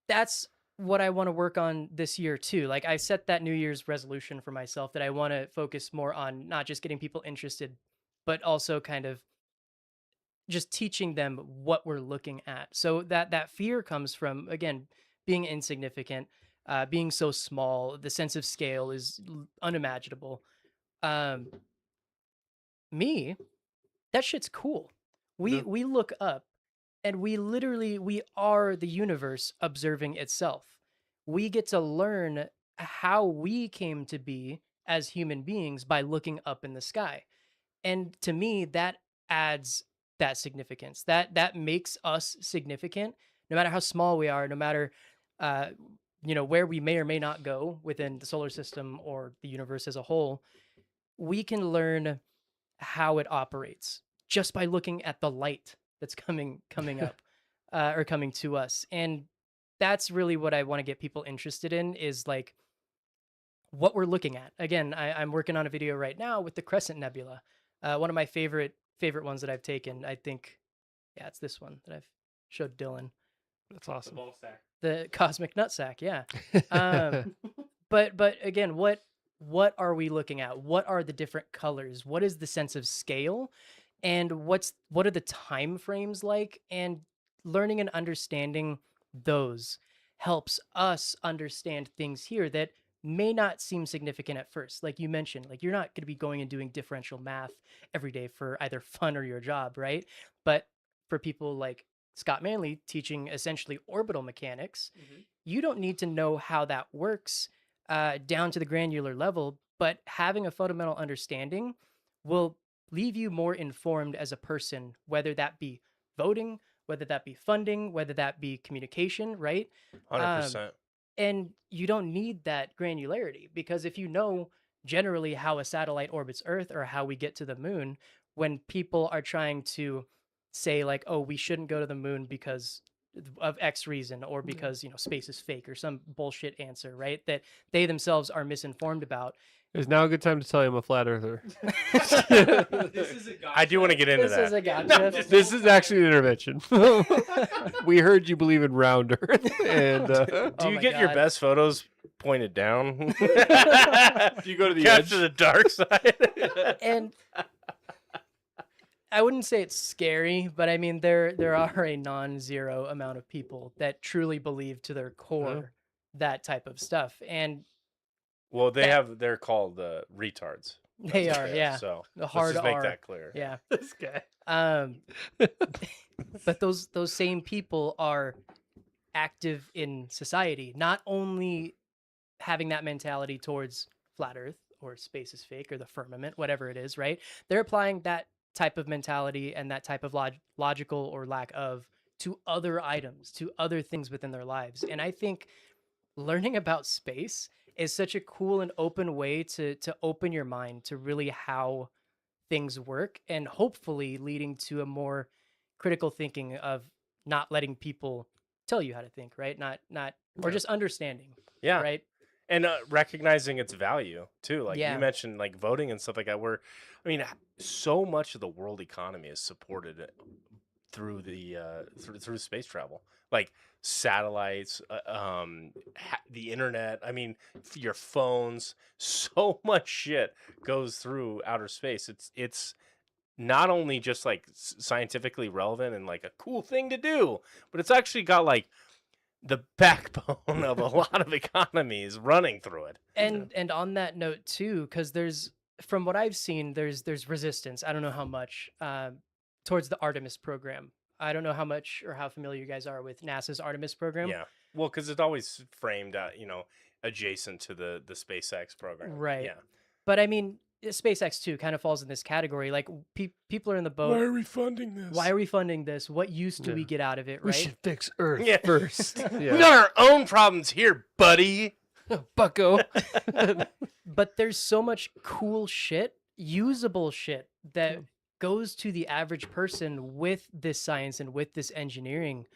that's what I want to work on this year too. Like I set that New Year's resolution for myself that I want to focus more on not just getting people interested, but also kind of just teaching them what we're looking at. So that fear comes from, again, being insignificant, being so small. The sense of scale is unimaginable. Me, that shit's cool. We look up and we are the universe observing itself. We get to learn how we came to be as human beings by looking up in the sky. And to me, that adds that significance. That makes us significant, no matter how small we are, no matter where we may or may not go within the solar system or the universe as a whole. We can learn how it operates just by looking at the light that's coming up or coming to us. And that's really what I want to get people interested in is like what we're looking at. Again, I'm working on a video right now with the Crescent Nebula. One of my favorite ones that I've taken. I think, yeah, it's this one that I've showed Dylan. That's awesome. The ball sack. The cosmic nutsack, yeah. But again, what are we looking at? What are the different colors? What is the sense of scale? And what are the time frames like? And learning and understanding those helps us understand things here that may not seem significant at first. Like you mentioned, like you're not going to be going and doing differential math every day for either fun or your job, right? But for people like Scott Manley teaching essentially orbital mechanics, you don't need to know how that works down to the granular level, but having a fundamental understanding will leave you more informed as a person, whether that be voting, whether that be funding, whether that be communication, right? 100%. And you don't need that granularity, because if you know generally how a satellite orbits Earth or how we get to the moon, when people are trying to say like, oh, we shouldn't go to the moon because of X reason, or because, space is fake, or some bullshit answer, right? That they themselves are misinformed about. Is now a good time to tell you I'm a flat earther? This is a I do want to get into This that. is a gotcha. This is actually an intervention. We heard you believe in round Earth, and Do Oh you my get your God. best photos pointed down? do you go to the edge? Capture the dark side. And I wouldn't say it's scary, but I mean there are a non-zero amount of people that truly believe to their core that type of stuff, and Well, they're called retards. they That's are, what yeah, So the let's hard just make R, that clear. yeah. This guy. But those same people are active in society, not only having that mentality towards flat Earth or space is fake or the firmament, whatever it is, right? They're applying that type of mentality and that type of logical or lack of to other items, to other things within their lives. And I think learning about space is such a cool and open way to open your mind to really how things work, and hopefully leading to a more critical thinking of not letting people tell you how to think, right? Not or Yeah. just understanding, Yeah. right? And recognizing its value too. Like Yeah. you mentioned, like voting and stuff like that. I mean, so much of the world economy is supported through the through space travel, like satellites, the internet. I mean, your phones. So much shit goes through outer space. It's not only just like scientifically relevant and like a cool thing to do, but it's actually got like the backbone of a lot of economies running through it. And on that note too, because there's, from what I've seen, there's resistance. I don't know how much towards the Artemis program. I don't know how much or how familiar you guys are with NASA's Artemis program. Yeah. Well, because it's always framed, adjacent to the SpaceX program. Right. Yeah. But I mean, SpaceX too kind of falls in this category. Like people are in the boat. Why are we funding this? Why are we funding this? What use do Yeah. we get out of it, We right? should fix Earth Yeah. first. We got our own problems here, buddy. Bucko. But there's so much cool shit, usable shit that goes to the average person with this science and with this engineering.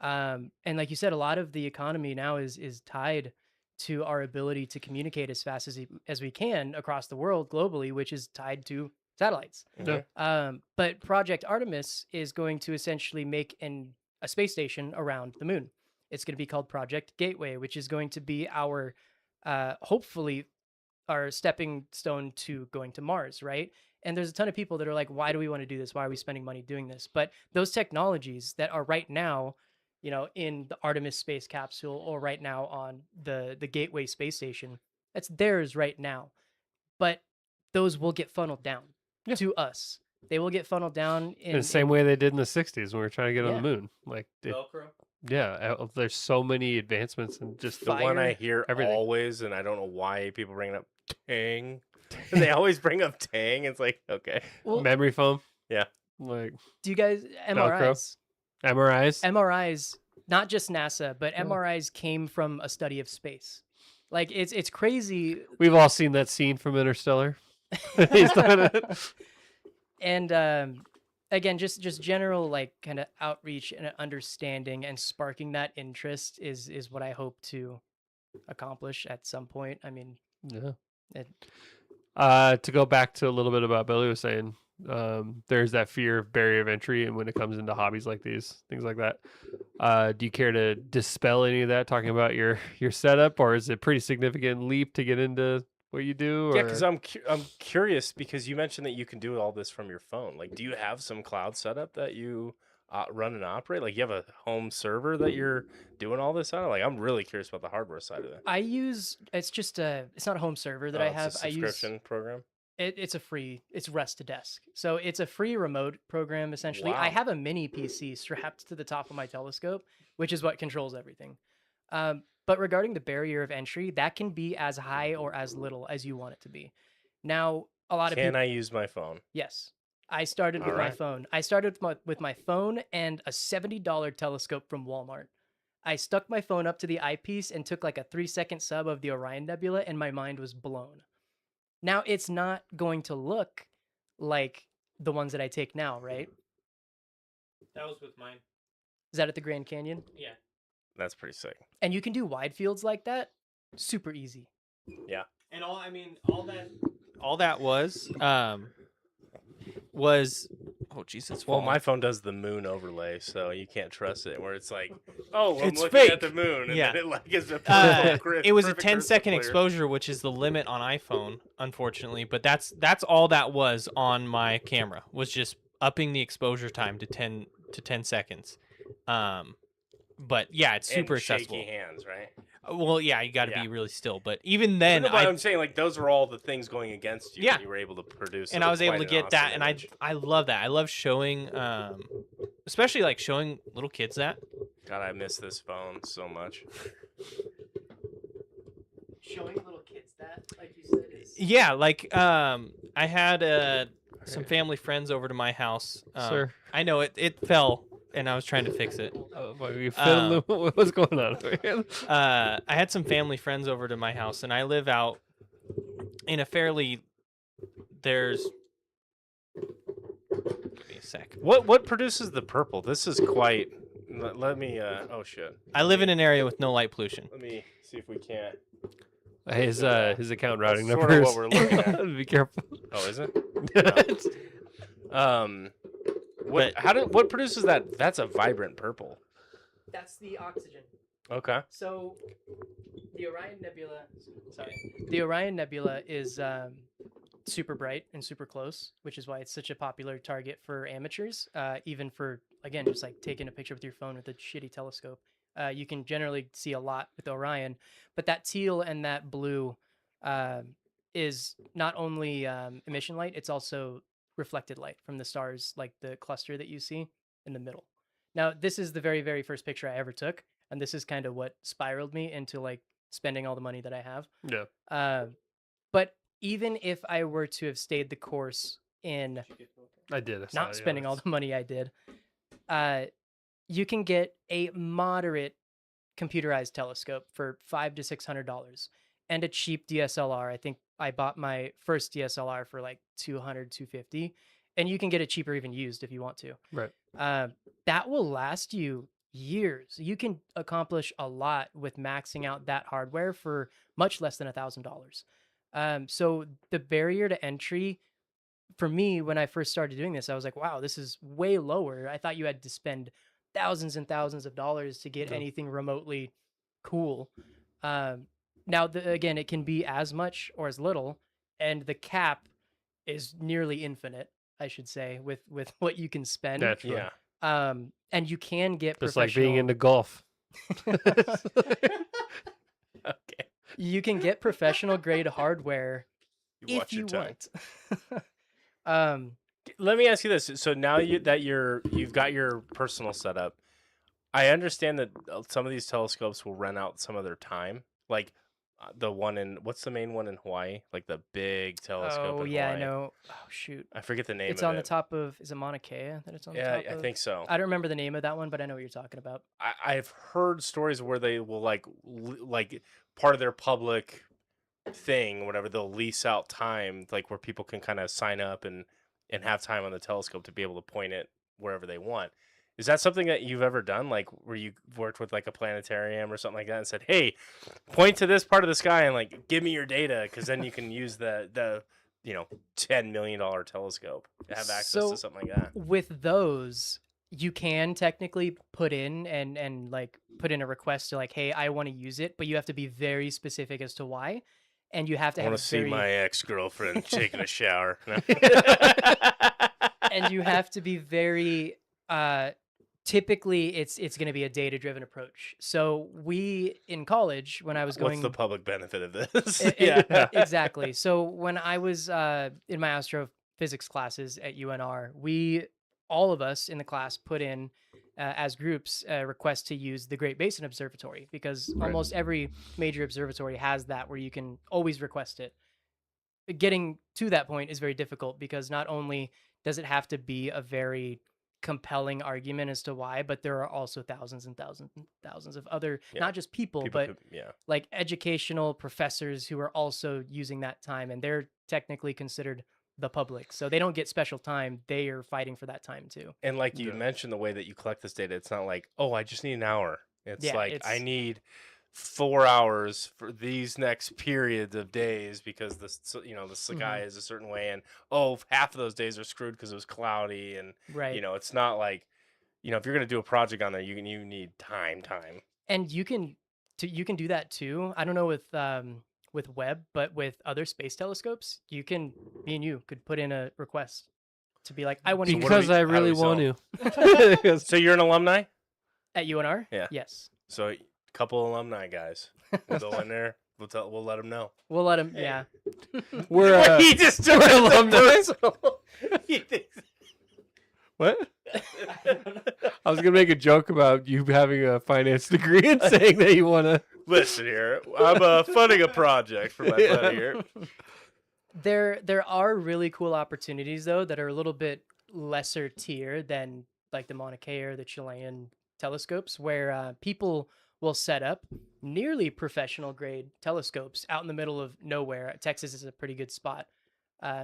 And like you said, a lot of the economy now is tied to our ability to communicate as fast as we can across the world globally, which is tied to satellites. Yeah. But Project Artemis is going to essentially make a space station around the moon. It's going to be called Project Gateway, which is going to be our hopefully our stepping stone to going to Mars, right? And there's a ton of people that are like, why do we want to do this? Why are we spending money doing this? But those technologies that are right now, in the Artemis space capsule, or right now on the Gateway space station, that's theirs right now. But those will get funneled down Yeah. to us. They will get funneled down In the same way they did in the 60s when we were trying to get on Yeah. the moon. Like, Velcro. there's so many advancements and just The one I Fire, hear everything. always, and I don't know why people bring it up, Tang. And they always bring up Tang. It's like, okay. Well, memory foam. Yeah. Like do you guys MRIs? MRIs. MRIs, not just NASA, but Yeah. MRIs came from a study of space. Like it's crazy. We've all seen that scene from Interstellar. He's done it. And again, just general like kind of outreach and understanding and sparking that interest is what I hope to accomplish at some point. I mean, Yeah. it, To go back to a little bit about Billy was saying, there's that fear of barrier of entry, and when it comes into hobbies like these, things like that. Do you care to dispel any of that, talking about your setup, or is it a pretty significant leap to get into what you do? Yeah, or- because I'm curious, because you mentioned that you can do all this from your phone. Like, do you have some cloud setup that you run and operate? Like, you have a home server that you're doing all this on? Like, I'm really curious about the hardware side of it. I use it's not a home server that I have. It's a I use subscription program. it's Rest to Desk. So it's a free remote program essentially. I Wow. have a mini PC strapped to the top of my telescope, which is what controls everything. But regarding the barrier of entry, that can be as high or as little as you want it to be. Now, a lot of Can people, I use my phone? yes, I started with my Alright. phone. I started with my phone and a $70 telescope from Walmart. I stuck my phone up to the eyepiece and took like a 3-second sub of the Orion Nebula, and my mind was blown. Now, it's not going to look like the ones that I take now, right? That was with mine. Is that at the Grand Canyon? Yeah. That's pretty sick. And you can do wide fields like that super easy. Yeah. And all that was oh Jesus. Well, my phone does the moon overlay, so you can't trust it. Where it's like, oh, I'm It's looking fake. at the moon, and Yeah. then it like is a it was a perfect 10-second crystal clear. exposure, which is the limit on iPhone, unfortunately. But that's all that was on my camera, was just upping the exposure time to 10 seconds. But yeah, it's super and accessible. shaky hands, right? Well, yeah, you got to Yeah. be really still. But even then, No, but I'm saying like those were all the things going against you. Yeah. And you were able to produce. and I was able to quite an get that, awesome and image. I love that. I love showing, especially like showing little kids that. God, I miss this phone so much. Showing little kids that, like you said, is Yeah, like I had some family friends over to my house. Sir. I know it fell, and I was trying to fix it. What's going on over here? I had some family friends over to my house, and I live out in a fairly. There's. Give me a sec. What produces the purple? This is quite. Let me. Oh shit. I live in an area with no light pollution. Let me see if we can't. His account routing Sort of numbers. what we're looking at. Be careful. Oh, is it? What produces that? That's a vibrant purple. that's the oxygen. Okay. So, the Orion Nebula. Sorry, the Orion Nebula is super bright and super close, which is why it's such a popular target for amateurs. Even for again, just like taking a picture with your phone with a shitty telescope. You can generally see a lot with Orion, but that teal and that blue is not only emission light; it's also reflected light from the stars, like the cluster that you see in the middle. Now, this is the very, very first picture I ever took, and this is kind of what spiraled me into like spending all the money that I have. Yeah. But even if I were to have stayed the course in I did. I saw not it, spending all it's- the money I did, you can get a moderate computerized telescope for $500 to $600 and a cheap DSLR. I think I bought my first DSLR for like 200, 250, and you can get it cheaper even used if you want to. Right. That will last you years. You can accomplish a lot with maxing out that hardware for much less than $1,000. So the barrier to entry for me, when I first started doing this, I was like, wow, this is way lower. I thought you had to spend thousands and thousands of dollars to get Yeah. anything remotely cool. Now, again, it can be as much or as little, and the cap is nearly infinite, I should say, with what you can spend. Naturally. Yeah. And you can get Just like being professional. into golf. Okay. You can get professional grade hardware You watch if your you time. want. Let me ask you this: so now you've got your personal setup, I understand that some of these telescopes will run out some of their time, like the one in what's the main one in Hawaii, like the big telescope. Oh in yeah, I Hawaii. know. Oh shoot, I forget the name. it's of on it. the top of. Is it Mauna Kea that it's on the Yeah, top I of? think so. I don't remember the name of that one, but I know what you're talking about. I've heard stories where they will like part of their public thing, whatever, they'll lease out time, like where people can kind of sign up and have time on the telescope to be able to point it wherever they want. Is that something that you've ever done, like where you worked with like a planetarium or something like that and said, hey, point to this part of the sky and like give me your data, because then you can use the $10 million telescope to have access So- to something like that? With those, you can technically put in and like put in a request to like, hey, I want to use it, but you have to be very specific as to why, and you have to I have want a to see very my ex-girlfriend taking a shower. No. and you have to be very typically it's going to be a data driven approach. So we in college, when I was going What's the public benefit of this? exactly. So when I was in my astrophysics classes at UNR, all of us in the class put in as groups a request to use the Great Basin Observatory, because Right. almost every major observatory has that, where you can always request it. Getting to that point is very difficult, because not only does it have to be a very compelling argument as to why? But there are also thousands and thousands and thousands of other, Yeah. not just people, People but could, yeah. like educational professors who are also using that time, and they're technically considered the public, so they don't get special time. They are fighting for that time too. And like you Yeah. mentioned, the way that you collect this data, it's not like, oh, I just need an hour. It's Yeah, like I it's- need 4 hours for these next periods of days because the the sky is a certain way, and half of those days are screwed because it was cloudy, and Right. it's not like if you're gonna do a project on there, you need time. And you can do that too. I don't know with Webb, but with other space telescopes, me and you could put in a request to be like, I want to use Because I how do really we sell want 'em? to. So you're an alumni? at UNR. Yeah. Yes. So a couple alumni guys, we'll go in there. We'll let them know. We'll let him. Yeah. We're He just took we're it as a alumni. personal. He thinks- What? I was gonna make a joke about you having a finance degree and saying that you want to. Listen here, I'm funding a project for my buddy here. There are really cool opportunities though that are a little bit lesser tier than like the Mauna Kea or the Chilean telescopes, where people will set up nearly professional grade telescopes out in the middle of nowhere. Texas is a pretty good spot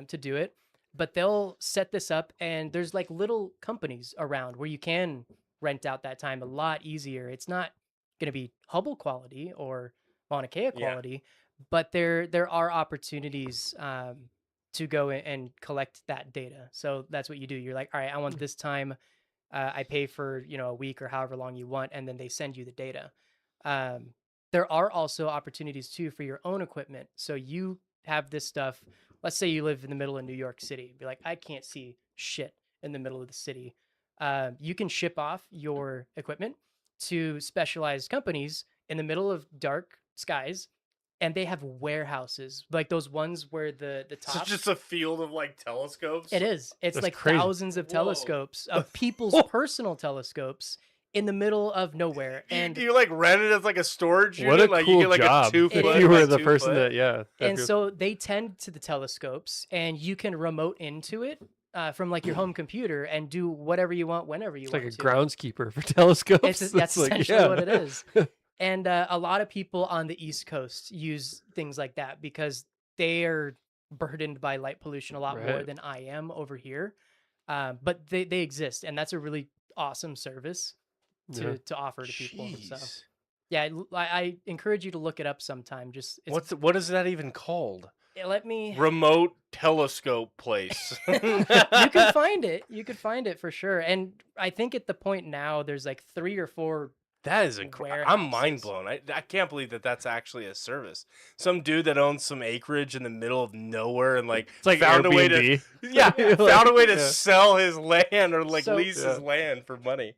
to do it, but they'll set this up, and there's like little companies around where you can rent out that time a lot easier. It's not going to be Hubble quality or Mauna Kea Yeah. quality, but there are opportunities to go and collect that data. So that's what you do. You're like, all right, I want this time. I pay for a week or however long you want, and then they send you the data. There are also opportunities too for your own equipment. So you have this stuff. Let's say you live in the middle of New York City. Be like, I can't see shit in the middle of the city. You can ship off your equipment to specialized companies in the middle of dark skies, and they have warehouses like those ones where the So top. it's just a field of like telescopes. It is. It's That's like crazy. thousands of Whoa. telescopes of people's personal telescopes in the middle of nowhere. And You like rent it as like a storage unit. What a like cool you get like job! a 2 It foot. If you were by the 2 person foot. that, yeah. and so they tend to the telescopes, and you can remote into it from like your home computer and do whatever you want whenever you It's want like a to. groundskeeper for telescopes. That's like, essentially yeah. what it is. And a lot of people on the East Coast use things like that because they are burdened by light pollution a lot more Right. than I am over here. But they exist, and that's a really awesome service Yeah. to offer to people. So Jeez. yeah, I encourage you to look it up sometime. Just What is that even called? let me. Remote telescope place. You can find it. You could find it for sure. And I think at the point now, there's like 3 or 4. That is incredible. I'm mind warehouses. blown. I can't believe that that's actually a service. Some dude that owns some acreage in the middle of nowhere and like It's like found a way to Airbnb. yeah, Like, found a way to yeah. sell his land or like So- lease his Yeah. land for money.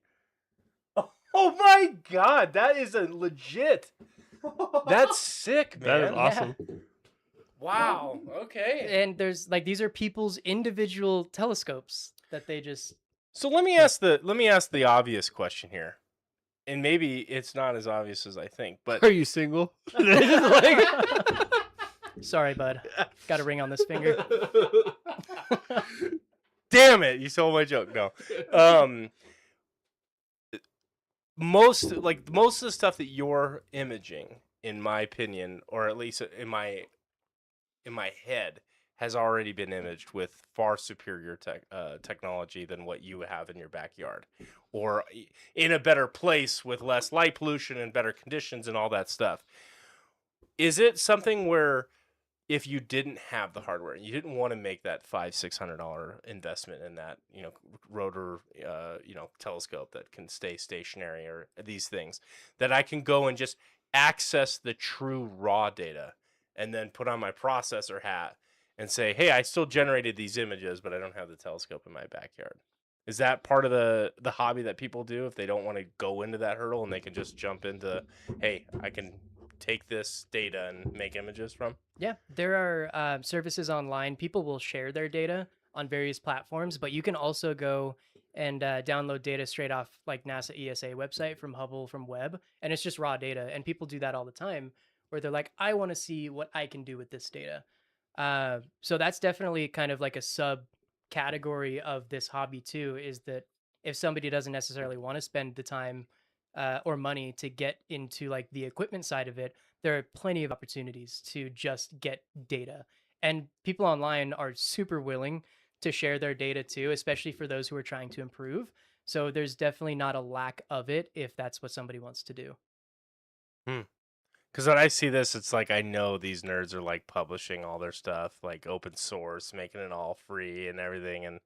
Oh my god, that is a legit. That's sick, man. That is awesome. Wow. Okay. And there's like these are people's individual telescopes that they just. So let me ask the obvious question here. And maybe it's not as obvious as I think, but Are you single? Like- Sorry, bud. Got a ring on this finger. damn it, you stole my joke. No. Most of the stuff that you're imaging, in my opinion, or at least in my head, has already been imaged with far superior technology than what you have in your backyard, or in a better place with less light pollution and better conditions and all that stuff. Is it something where if you didn't have the hardware, you didn't want to make that $500-600 investment in that, rotor, telescope that can stay stationary or these things, that I can go and just access the true raw data and then put on my processor hat and say, hey, I still generated these images, but I don't have the telescope in my backyard. Is that part of the hobby that people do if they don't want to go into that hurdle and they can just jump into, hey, I can take this data and make images from? Yeah, there are services online. People will share their data on various platforms, but you can also go and download data straight off like NASA ESA website from Hubble, from Webb, and it's just raw data. And people do that all the time where they're like, I want to see what I can do with this data. So that's definitely kind of like a sub category of this hobby too is that if somebody doesn't necessarily want to spend the time or money to get into like the equipment side of it, there are plenty of opportunities to just get data. And people online are super willing to share their data too, especially for those who are trying to improve. So there's definitely not a lack of it if that's what somebody wants to do. Because when I see this, it's like I know these nerds are like publishing all their stuff, like open source, making it all free and everything. And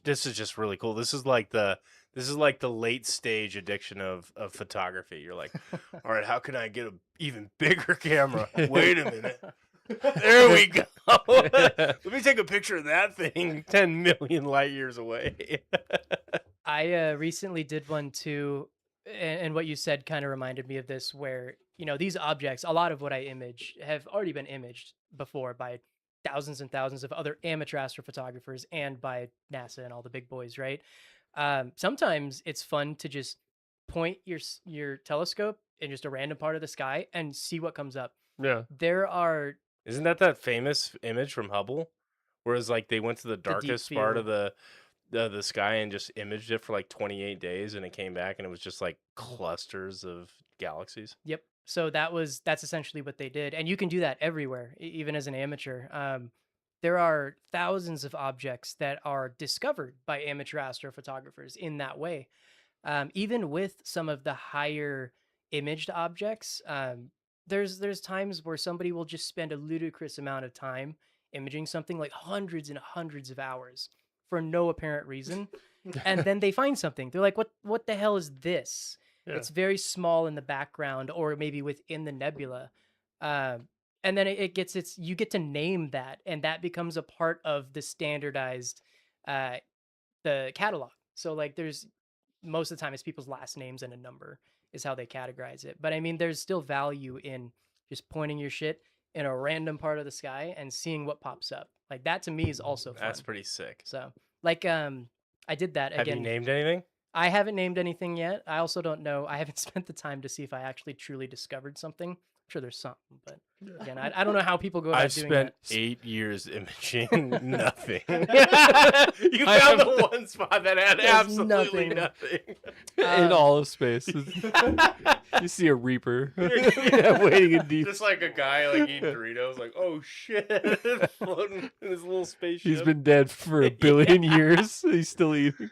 this is just really cool. This is like the late stage addiction of photography. You're like, all right, how can I get an even bigger camera? Wait a minute. There we go. Let me take a picture of that thing 10 million light years away. I recently did one too, and what you said kind of reminded me of this, where, you know, these objects, a lot of what I image have already been imaged before by thousands and thousands of other amateur astrophotographers and by NASA and all the big boys, right? Sometimes it's fun to just point your telescope in just a random part of the sky and see what comes up. Yeah. There are Isn't that famous image from Hubble? Whereas like they went to the deep darkest part of field. the sky and just imaged it for like 28 days and it came back and it was just like clusters of galaxies. Yep. So that's essentially what they did, and you can do that everywhere, even as an amateur. There are thousands of objects that are discovered by amateur astrophotographers in that way. Even with some of the higher imaged objects, there's times where somebody will just spend a ludicrous amount of time imaging something, like hundreds and hundreds of hours for no apparent reason, and then they find something. They're like, "What the hell is this?" Yeah. It's very small in the background, or maybe within the nebula, and then you get to name that, and that becomes a part of the standardized uh, the catalog. So like, there's most of the time it's people's last names and a number is how they categorize it. But I mean, there's still value in just pointing your shit in a random part of the sky and seeing what pops up. Like, that to me is also fun. That's pretty sick. So like, I did that Have again. you named anything? I haven't named anything yet. I also don't know. I haven't spent the time to see if I actually truly discovered something. I'm sure there's something, but again, I don't know how people go about I've doing spent that. 8 years imaging nothing. You found the one spot that had There's absolutely nothing. nothing. In all of space. You see a Reaper waiting in deep. Just like a guy like eating Doritos, like, oh shit, floating in his little spaceship. He's been dead for a billion years. He's still eating.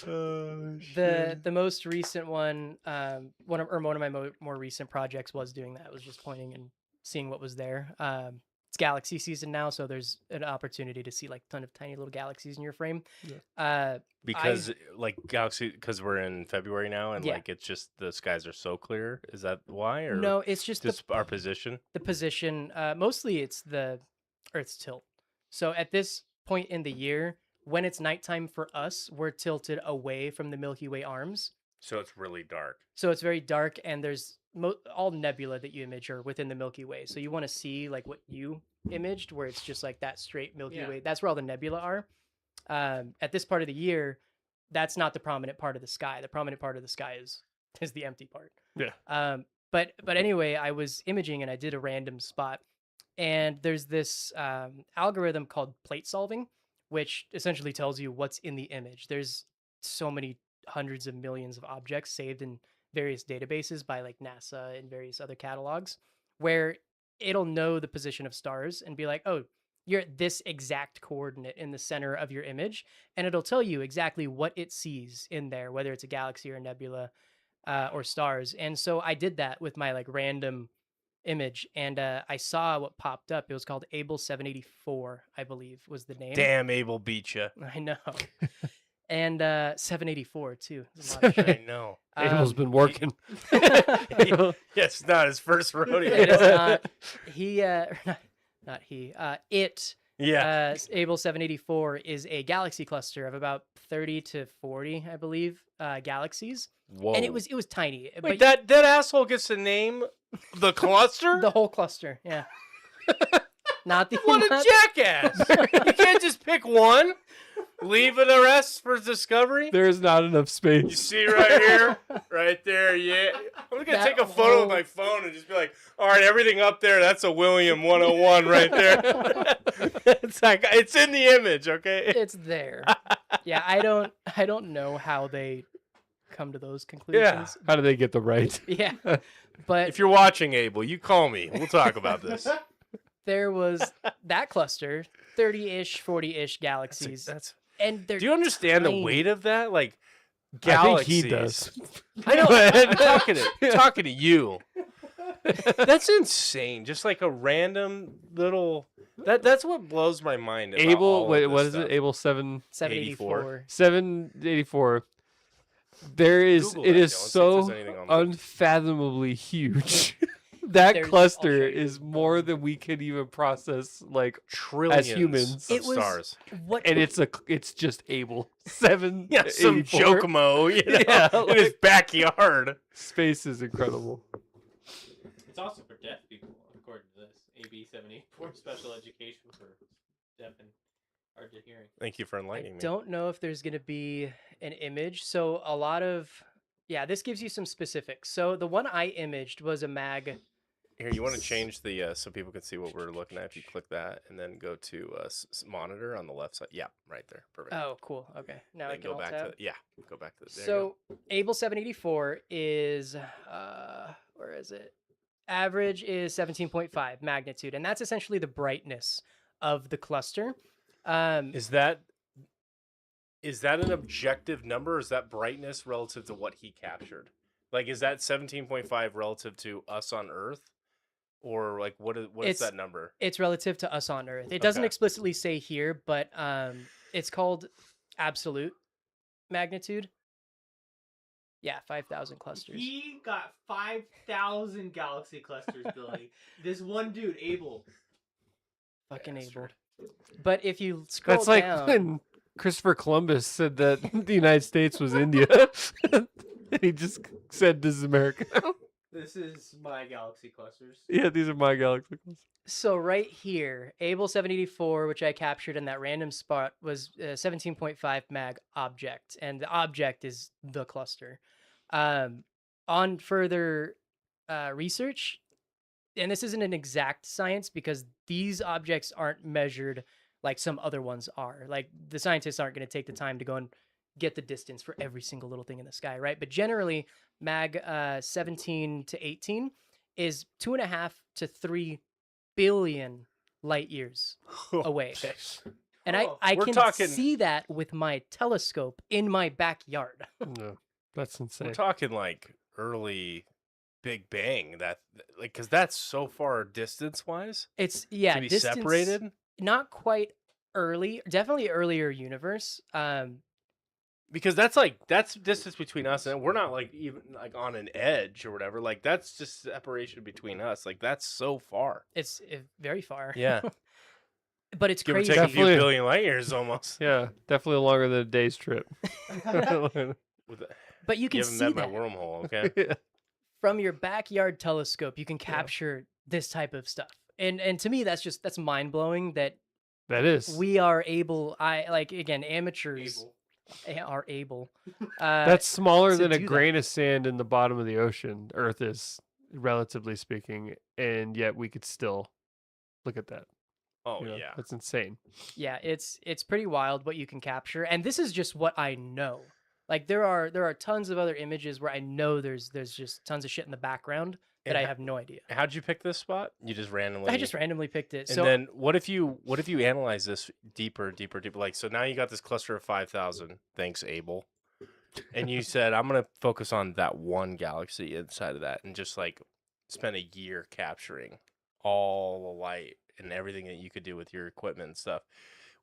The most recent one, one of my more recent projects was doing that. It was just pointing and seeing what was there. It's galaxy season now, so there's an opportunity to see like a ton of tiny little galaxies in your frame. Because because we're in February now and Yeah. like it's just the skies are so clear. Is that why? Or No, it's just our position? the position. Mostly it's the Earth's tilt. So at this point in the year, when it's nighttime for us, we're tilted away from the Milky Way arms. So it's really dark. So it's very dark, and there's all nebula that you image are within the Milky Way. So you want to see like what you imaged, where it's just like that straight Milky Yeah. Way. That's where all the nebula are. At this part of the year, that's not the prominent part of the sky. The prominent part of the sky is the empty part. Yeah. But anyway, I was imaging and I did a random spot, and there's this algorithm called plate solving, which essentially tells you what's in the image. There's so many hundreds of millions of objects saved in various databases by like NASA and various other catalogs, where it'll know the position of stars and be like, oh, you're at this exact coordinate in the center of your image, and it'll tell you exactly what it sees in there, whether it's a galaxy or a nebula or stars. And so I did that with my like random image, and I saw what popped up. It was called Able 784, I believe was the name. Damn, Abel beat you. I know. And 784 too. There's a lot of shit. I know. Abel's been working. It's not his first rodeo. It is not. Not he. Yeah. Able 784 is a galaxy cluster of about 30 to 40, I believe, galaxies. Whoa. And it was tiny. Wait, but that asshole gets to name the cluster? the whole cluster, yeah. Not the What a jackass! You can't just pick one. Leave the rest for discovery. There's not enough space. You see right here, right there, yeah. I'm gonna take a photo with my phone and just be like, all right, everything up there, that's a William 101 right there. It's like it's in the image, okay? It's there. Yeah, I don't know how they come to those conclusions. How do they get the right? Yeah. But If you're watching, Abel, you call me. We'll talk about this. there was that cluster, 30-ish, 40-ish galaxies. And they're Do you understand tiny. the weight of that? Like I think galaxies. he does. I know. I'm talking to you. That's insane. Just like a random little. That's what blows my mind. About Able, all of wait, this what is stuff. it? Able 784. 784. There is. Google It that, is Dylan, see if so there's anything on the- unfathomably huge. That I'll show cluster you. is more than we can even process. Like, Trillions humans. of It was- stars. What and it's just Able 7. Yeah, some Jokomo, you know, Yeah, in his like- backyard. Space is incredible. It's also for deaf people, according to this. AB 784 special education for deaf and hard to hearing. Thank you for I enlightening me. don't know if there's going to be an image. So a lot of, yeah, this gives you some specifics. So the one I imaged was a mag. Here, you want to change the so people can see what we're looking at? If you click that and then go to monitor on the left side. Yeah, right there. Perfect. Oh, cool. Okay. Now I Then can go alt back tab. to go back to there. So Able 784 is where is it? Average is 17.5 magnitude, and that's essentially the brightness of the cluster. Is that an objective number? Or is that brightness relative to what he captured? Like, is that 17.5 relative to us on Earth, or like what is It's- that number? It's relative to us on Earth. It doesn't Okay. explicitly say here, but it's called absolute magnitude. Yeah, 5,000 clusters. He got 5,000 galaxy clusters, Billy. This one dude, Abel. Fucking able. Bastard. But if you scroll That's like down, when Christopher Columbus said that the United States was India. He just said, "This is America." This is my galaxy clusters. Yeah, these are my galaxy. so right here, Able 784, which I captured in that random spot, was 17.5 mag object, and the object is the cluster. On further research, and this isn't an exact science because these objects aren't measured like some other ones are. Like the scientists aren't going to take the time to go and get the distance for every single little thing in the sky, right? But generally, mag 17 to 18 is 2.5 to 3 billion light years away. And Oh, I we're can talking- see that with my telescope in my backyard. No, that's insane. We're talking like early Big Bang. That like because that's so far distance wise It's yeah, to be distance, separated. not quite early, definitely earlier universe. Because that's distance between us, and we're not like even like on an edge or whatever. Like that's just separation between us. Like that's so far. It's very far. Yeah, But it's give or crazy. take a few Definitely. billion light years almost. Yeah, definitely longer than a day's trip. With the- But you you can haven't see met that my wormhole, okay? from your backyard telescope. You can capture this type of stuff. And to me that's mind blowing that That is. we are able again amateurs are able That's smaller to than a do that. grain of sand in the bottom of the ocean. Earth is, relatively speaking, and yet we could still look at that. Oh you know? yeah. That's insane. Yeah, it's pretty wild what you can capture, and this is just what I know. Like there are tons of other images where I know there's just tons of shit in the background that And I have no idea. How'd you pick this spot? You just randomly. I just randomly picked it. And So then what if you analyze this deeper? Like so now you got this cluster of 5,000. Thanks, Abel. And you said I'm gonna focus on that one galaxy inside of that, and just like spend a year capturing all the light and everything that you could do with your equipment and stuff.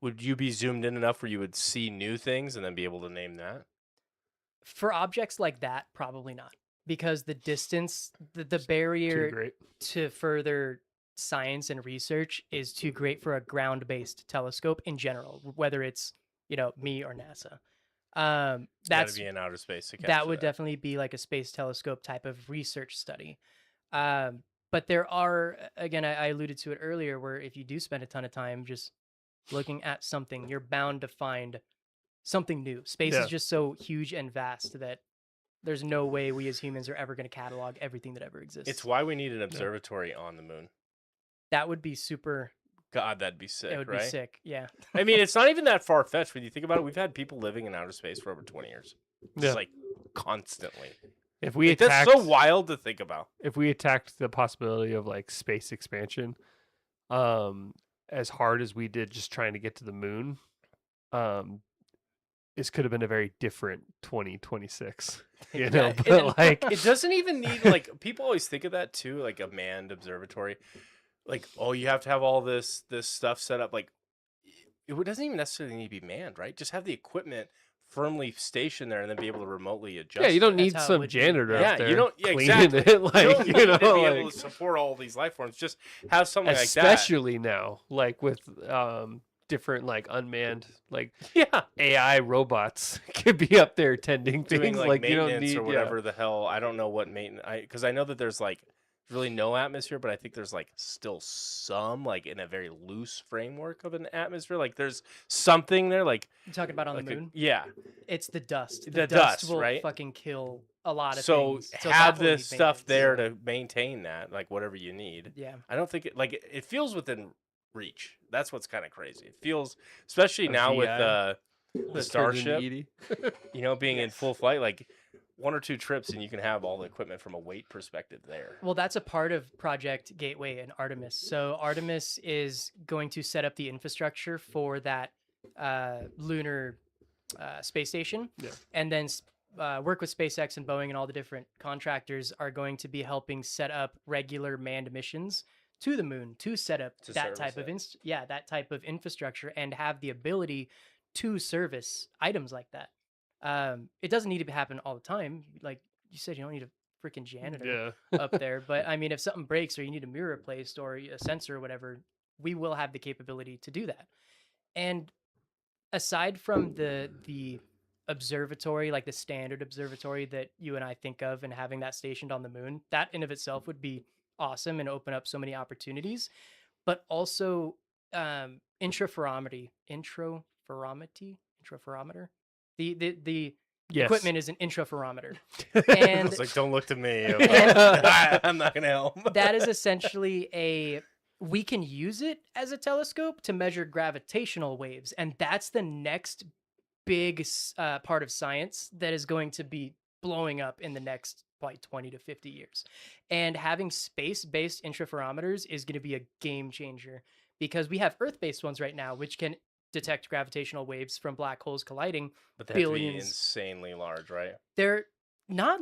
Would you be zoomed in enough where you would see new things and then be able to name that? for objects like that, probably not, because the distance, the Too barrier great. to further science and research is too great for a ground-based telescope in general, whether it's me or NASA. Gotta That's be in outer space to capture that would definitely be like a space telescope type of research study. But there are, again, I alluded to it earlier, where if you do spend a ton of time just looking at something, you're bound to find something new. Space Yeah. is just so huge and vast that there's no way we as humans are ever going to catalog everything that ever exists. It's why we need an observatory on the moon. That would be super. God, that'd be sick, It would right? be sick. Yeah. I mean, it's not even that far fetched when you think about it. We've had people living in outer space for over 20 years, just Yeah. like constantly. If we Like, that's attacked, so wild to think about. if we attacked the possibility of like space expansion, as hard as we did just trying to get to the moon, this could have been a very different 2026. You know, Yeah, but and like it doesn't even need like people always think of that too, like a manned observatory. Like, oh, you have to have all this stuff set up. Like, it doesn't even necessarily need to be manned, right? Just have the equipment firmly stationed there, and then be able to remotely adjust. yeah, you don't That's need how it some would be. janitor Yeah, up there you don't. Yeah, cleaning exactly. it. Like you don't need you to be know, able like, to support all these life forms. Just have something like that. especially now, like with different like unmanned like Yeah, AI robots could be up there tending doing things like, like you maintenance don't need or whatever the hell. I don't know what maintenance. Because I know that there's like really no atmosphere, but I think there's like still some like in a very loose framework of an atmosphere. Like there's something there. Like You talking about on like the a- moon? yeah. It's the dust. The dust, will right? fucking kill a lot of So things. have that will this need stuff maintenance. there to maintain that, like whatever you need. Yeah. I don't think it feels within reach. That's what's kind of crazy. It feels, especially A now with VI the that turned into Starship, Edie. you know, being in full flight, like 1 or 2 trips, and you can have all the equipment from a weight perspective there. Well, that's a part of Project Gateway and Artemis. So Artemis is going to set up the infrastructure for that lunar space station, Yeah. and then work with SpaceX and Boeing and all the different contractors are going to be helping set up regular manned missions to the moon to set up To that service type of it. that type of infrastructure and have the ability to service items like that. It doesn't need to happen all the time. Like you said, you don't need a freaking janitor Yeah. up there. But I mean, if something breaks or you need a mirror replaced or a sensor or whatever, we will have the capability to do that. And aside from the observatory, like the standard observatory that you and I think of, and having that stationed on the moon, that in of itself would be awesome and open up so many opportunities. But also intraferrometry. The Yes. equipment is an intraferrometer. And And it's like, don't look to me. and- I'm not gonna help. that is essentially we can use it as a telescope to measure gravitational waves, and that's the next big part of science that is going to be blowing up in the next probably 20 to 50 years. And having space-based interferometers is going to be a game changer, because we have earth-based ones right now which can detect gravitational waves from black holes colliding. But they have to be billions. insanely large, right? They're not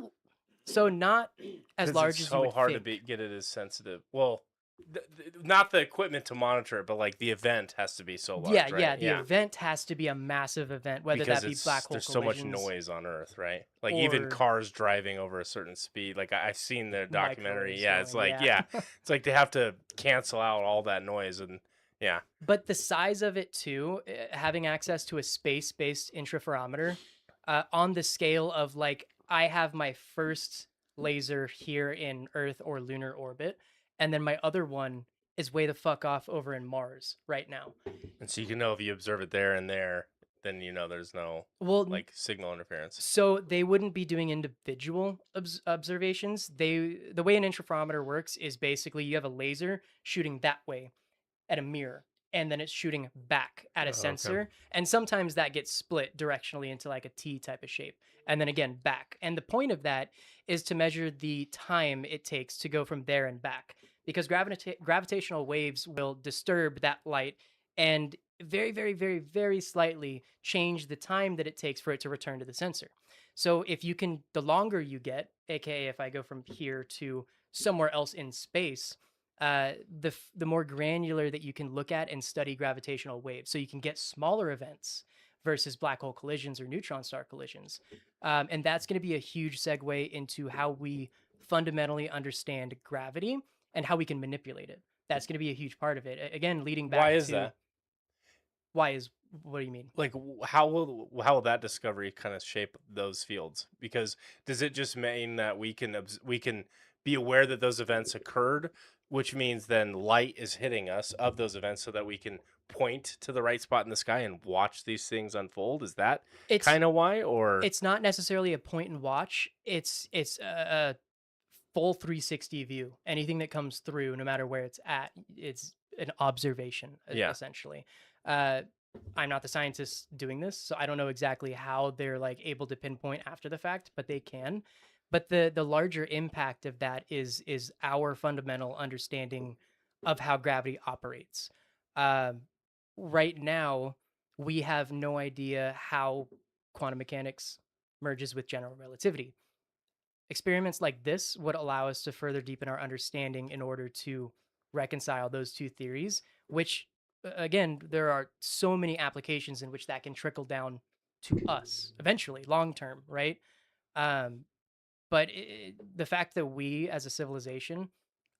as 'Cause large it's as so you would hard think. to get it as sensitive. Well, not the equipment to monitor it, but like the event has to be so large. Yeah, right? yeah. The event has to be a massive event, whether Because that be black hole there's so much collisions. noise on Earth, right? Like even or- cars driving over a certain speed. Like I've seen the documentary. Microwaves Yeah, it's going, like yeah. it's like they have to cancel out all that noise, and yeah, But the size of it too, having access to a space-based interferometer, on the scale of like I have my first laser here in Earth or lunar orbit, and then my other one is way the fuck off over in Mars right now. and so you can know if you observe it there and there, then you know there's no Well, like signal interference. so they wouldn't be doing individual observations. The way an interferometer works is basically you have a laser shooting that way at a mirror, and then it's shooting back at a Oh, okay. sensor. And sometimes that gets split directionally into like a T type of shape, and then again back. And the point of that is to measure the time it takes to go from there and back, because gravitational waves will disturb that light and very, very, very, very slightly change the time that it takes for it to return to the sensor. So if you can, the longer you get, aka if I go from here to somewhere else in space, the more granular that you can look at and study gravitational waves, so you can get smaller events versus black hole collisions or neutron star collisions. And that's going to be a huge segue into how we fundamentally understand gravity and how we can manipulate it. That's going to be a huge part of it. Again, leading back Why is to that? What do you mean? Like how will that discovery kind of shape those fields? Because does it just mean that we can be aware that those events occurred, which means then light is hitting us of those events so that we can point to the right spot in the sky and watch these things unfold. Is that It's kind of why? Or it's not necessarily a point and watch. It's a full 360 view. Anything that comes through, no matter where it's at, it's an observation, Yeah. essentially. I'm not the scientist doing this, so I don't know exactly how they're like able to pinpoint after the fact, but they can. But the larger impact of that is our fundamental understanding of how gravity operates. Um, right now, we have no idea how quantum mechanics merges with general relativity. Experiments like this would allow us to further deepen our understanding in order to reconcile those two theories, which, again, there are so many applications in which that can trickle down to us eventually, long term, right? Um, but the fact that we as a civilization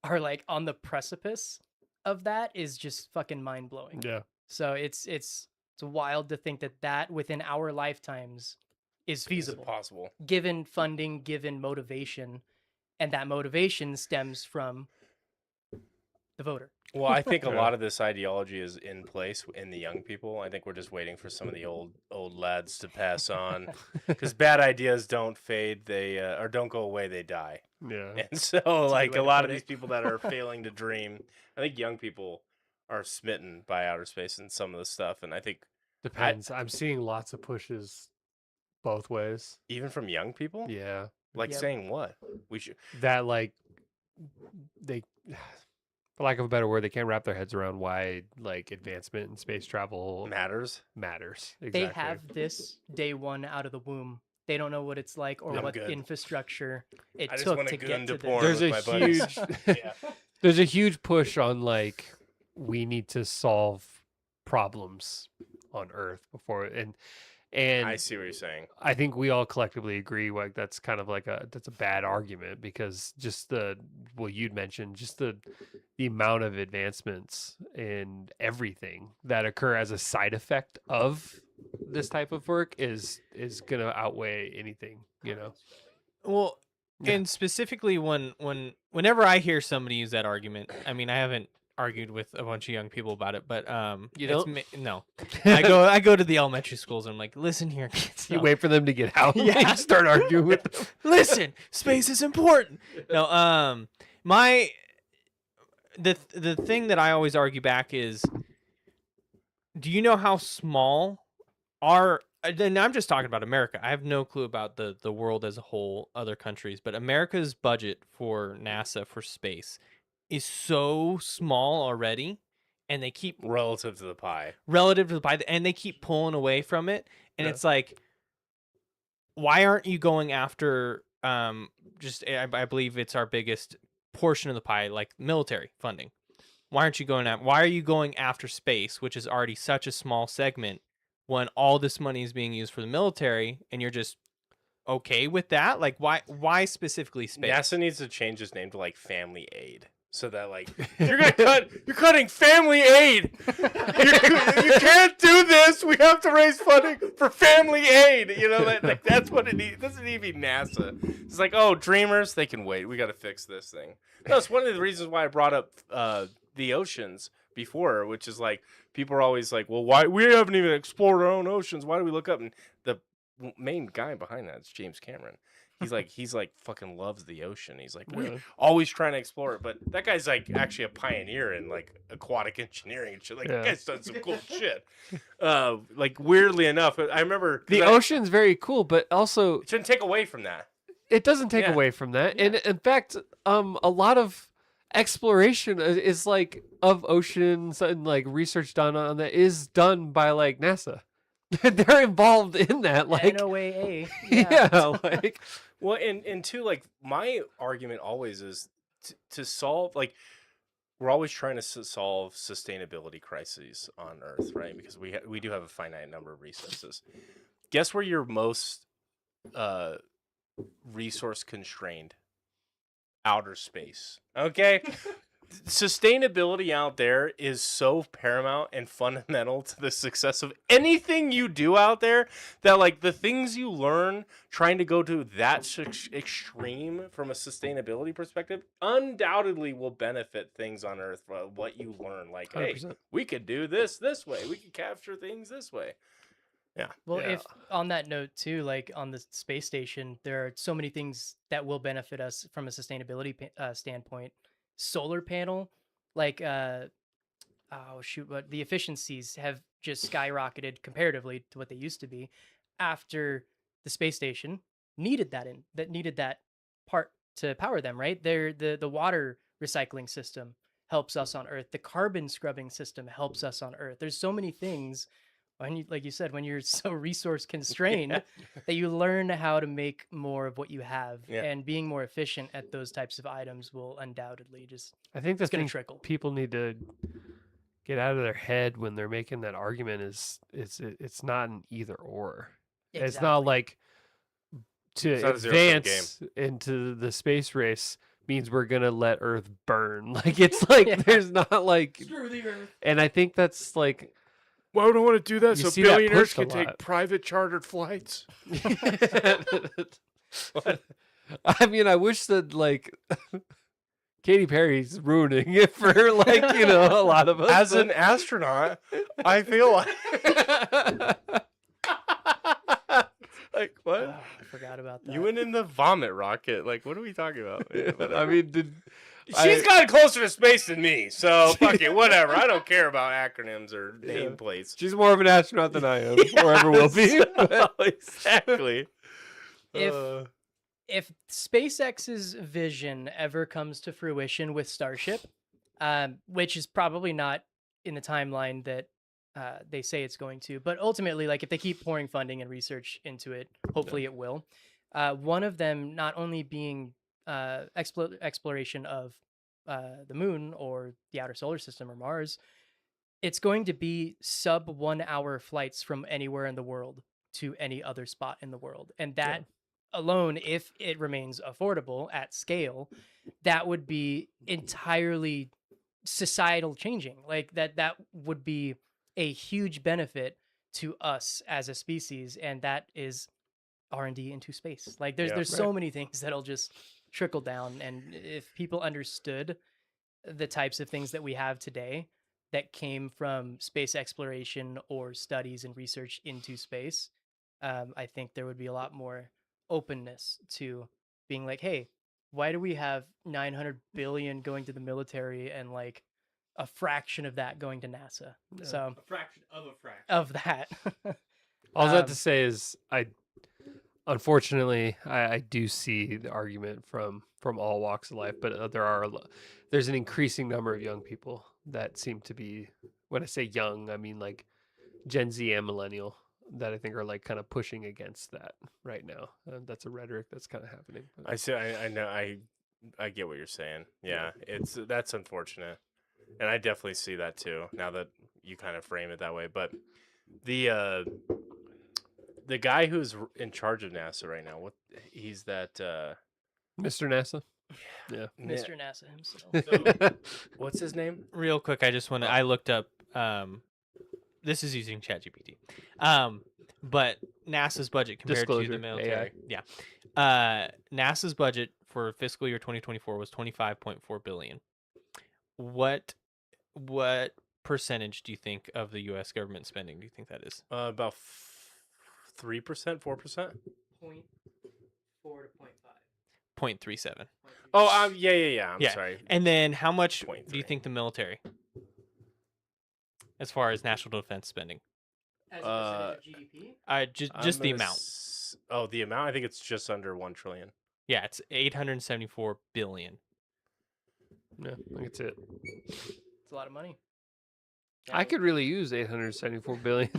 are like on the precipice of that is just fucking mind blowing. Yeah. So it's wild to think that that within our lifetimes is is it feasible, possible? given funding, given motivation, and that motivation stems from the voter. Well, I think a Yeah. lot of this ideology is in place in the young people. I think we're just waiting for some of the old lads to pass on, because bad ideas don't fade, they or don't go away, they die. Yeah. And so, like way a to lot put of these it. people that are failing to dream, I think young people are smitten by outer space and some of the stuff. And I think Depends. I'm seeing lots of pushes both ways. even from young people, Yeah. like Yep. saying what we should. That like they for lack of a better word, they can't wrap their heads around why like advancement in space travel Matters. matters. Exactly. They have this day one out of the womb. They don't know what it's like or I'm what good. infrastructure it I just took wanna to goon get to to porn this. There's with a my buddies. huge Yeah. there's a huge push on like we need to solve problems on Earth before and I see what you're saying. I think we all collectively agree like that's kind of like that's a bad argument because just you'd mentioned just the amount of advancements in everything that occur as a side effect of this type of work is gonna outweigh anything, you know. Well, Yeah. and specifically whenever I hear somebody use that argument, I mean, I haven't argued with a bunch of young people about it, but You it's don't? no. I go to the elementary schools and I'm like, listen here, kids. You no. wait for them to get out and Yeah. you start arguing with them. Listen, space is important. No, the thing that I always argue back is, do you know how small our, and I'm just talking about America. I have no clue about the world as a whole, other countries, but America's budget for NASA for space is so small already, and they keep Relative to the pie. relative to the pie, and they keep pulling away from it, and Yeah. it's like, why aren't you going after just I believe it's our biggest portion of the pie, like military funding. Why aren't you going at why are you going after space, which is already such a small segment, when all this money is being used for the military and you're just okay with that? Like why specifically space? NASA needs to change its name to like Family Aid, so that like you're cutting family aid. You can't do this. We have to raise funding for family aid. You know, like that's what it needs. It doesn't need to be NASA. It's like, oh, dreamers, they can wait. We got to fix this thing. That's one of the reasons why I brought up the oceans before, which is like people are always like, well, why we haven't even explored our own oceans? Why do we look up? And the main guy behind that is James Cameron. He's like fucking loves the ocean. He's like, we're always trying to explore it. But that guy's like actually a pioneer in like aquatic engineering and shit. Like that guy's done some cool shit. Like weirdly enough, I remember The ocean's very cool, but also it shouldn't take away from that. it doesn't take Yeah. away from that. And in fact, a lot of exploration is like of oceans and like research done on that is done by like NASA. They're involved in that. Like NOAA. yeah, like Well, and two, like my argument always is to solve like we're always trying to solve sustainability crises on Earth, right? Because we do have a finite number of resources. Guess where you're most resource constrained? Outer space. Okay. sustainability out there is so paramount and fundamental to the success of anything you do out there that like the things you learn trying to go to that extreme from a sustainability perspective undoubtedly will benefit things on Earth. What you learn, like, hey, 100%. we could do this way, we could capture things this way. Yeah. Well, Yeah. if on that note too, like on the space station, there are so many things that will benefit us from a sustainability standpoint. Solar panel, like oh shoot, what the efficiencies have just skyrocketed comparatively to what they used to be after the space station needed that part to power them, right? The water recycling system helps us on Earth. The carbon scrubbing system helps us on Earth. There's so many things when you, like you said, when you're so resource constrained that you learn how to make more of what you have, Yeah. and being more efficient at those types of items will undoubtedly just I think the it's gonna thing trickle. people need to get out of their head when they're making that argument is it's not an either or. It's not like to It's not a zero-sum advance into the space race means we're gonna let Earth burn. Like it's like Yeah. there's not like, Screw the Earth. and I think that's like Why would I want to do that? You So see that billionaires pushed a can take lot. private chartered flights. I mean, I wish that like Katy Perry's ruining it for like a lot of us. As but- an astronaut, I feel like like what? Oh, I forgot about that. You went in the vomit rocket. Like, what are we talking about? Yeah, I whatever. mean, did She's gotten closer to space than me, so fuck it, whatever. I don't care about acronyms or nameplates. she's more of an astronaut than I am, or ever will be. but- Exactly. If- If SpaceX's vision ever comes to fruition with Starship, which is probably not in the timeline that they say it's going to, but ultimately, like if they keep pouring funding and research into it, hopefully it will. One of them not only being exploration of the moon or the outer solar system or Mars, it's going to be sub 1 hour flights from anywhere in the world to any other spot in the world. And that alone, if it remains affordable at scale, that would be entirely societal changing. Like that would be a huge benefit to us as a species, and that is R&D into space. Like there's so many things that'll just trickle down, and if people understood the types of things that we have today that came from space exploration or studies and research into space, I think there would be a lot more openness to being like, hey, why do we have 900 billion going to the military and like a fraction of that going to NASA? Yeah. So A fraction of a fraction. of that. All that Um, to say is, unfortunately, I do see the argument from all walks of life, but there's an increasing number of young people that seem to be, when I say young, I mean like Gen Z and millennial, that I think are like kind of pushing against that right now. That's a rhetoric that's kind of happening. but- I see. I know. I get what you're saying. Yeah, that's unfortunate, and I definitely see that too. Now that you kind of frame it that way, but the guy who's in charge of NASA right now, he's that Mr. NASA. Yeah. Mr. NASA himself. What's his name? Real quick, I just want to. I looked up. This is using ChatGPT. But NASA's budget compared to Disclosure, the military. AI. Yeah. NASA's budget for fiscal year 2024 was 25.4 billion. What percentage do you think of the U.S. government spending do you think that is? About 3%, 4%. 0.4 to 0.5. 0.37. Oh, yeah. I'm Yeah. sorry. And then how much do 0.3. you think the military, as far as national defense spending? As a percentage of GDP? Just the amount. The amount. I think it's just under 1 trillion. Yeah, it's 874 billion. Yeah, I can see it. It's a lot of money. I could really use 874 billion.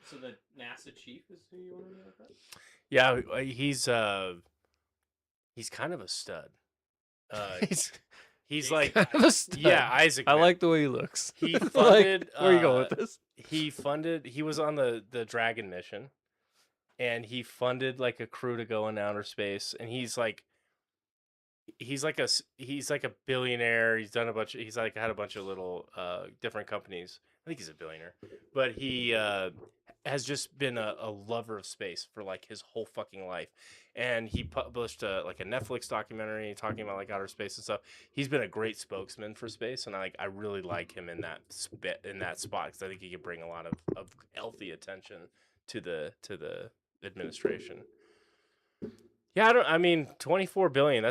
So the NASA chief is who you want to know about that? Yeah, he's kind of a stud. He's like, kind of a stud. yeah, Isaac. I Man. like the way he looks. He Like, funded. where are you going with this? He was on the Dragon mission, and he funded like a crew to go in outer space, and he's like, he's like a billionaire. He's done a bunch. He's like had a bunch of little different companies. I think he's a billionaire, but he has just been a lover of space for like his whole fucking life. And he published like a Netflix documentary talking about like outer space and stuff. He's been a great spokesman for space, and I really like him in that spot because I think he could bring a lot of healthy attention to the administration. Yeah, I mean, 24 billion.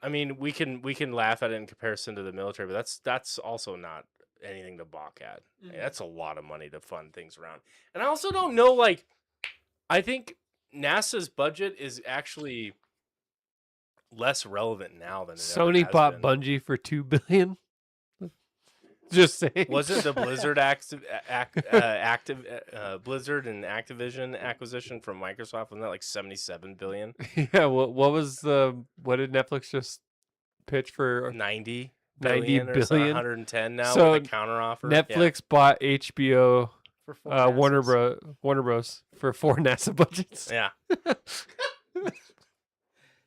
I mean, we can laugh at it in comparison to the military, but that's also not anything to balk at. That's a lot of money to fund things around. And I also don't know, like, I think NASA's budget is actually less relevant now than it ever Sony has bought been. Bungie for $2 billion. Just saying. Wasn't the Blizzard Blizzard and Activision acquisition from Microsoft, wasn't that like 77 billion? Yeah. What did Netflix just pitch for? 90 90 billion or so, billion? 110 now So with a counteroffer. Netflix bought HBO, For 4 Warner Bros. For 4 NASA budgets. Yeah.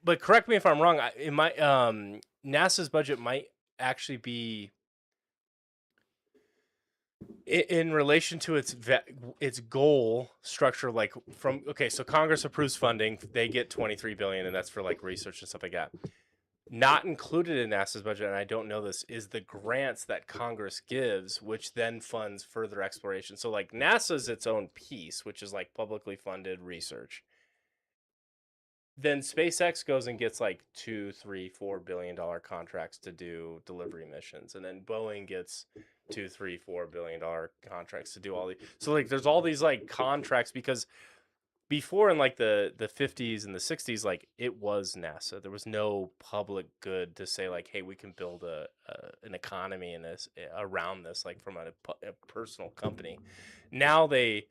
But correct me if I'm wrong. It might NASA's budget might actually be in relation to its goal structure. Like so Congress approves funding, they get 23 billion, and that's for like research and stuff like that. Not included in NASA's budget, and I don't know this, is the grants that Congress gives, which then funds further exploration. So like NASA's its own piece, which is like publicly funded research. Then SpaceX goes and gets like $2, $3, $4 billion contracts to do delivery missions, and then Boeing gets $2, $3, $4 billion contracts to do all these. So like, there's all these like contracts because before in like the 50s and the 60s, like it was NASA. There was no public good to say like, hey, we can build an economy in this around this, like from a personal company. Now there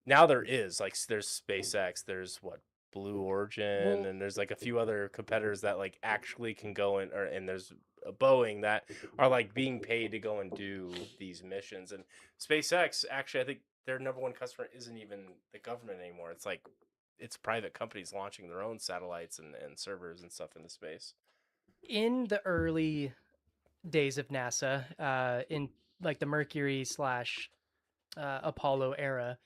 is like there's SpaceX, there's Blue Origin, and there's like a few other competitors that like actually can go in, and there's a Boeing that are like being paid to go and do these missions. And SpaceX, actually, I think their number one customer isn't even the government anymore. It's like it's private companies launching their own satellites and servers and stuff into space. In the early days of NASA, in like the Mercury / Apollo era,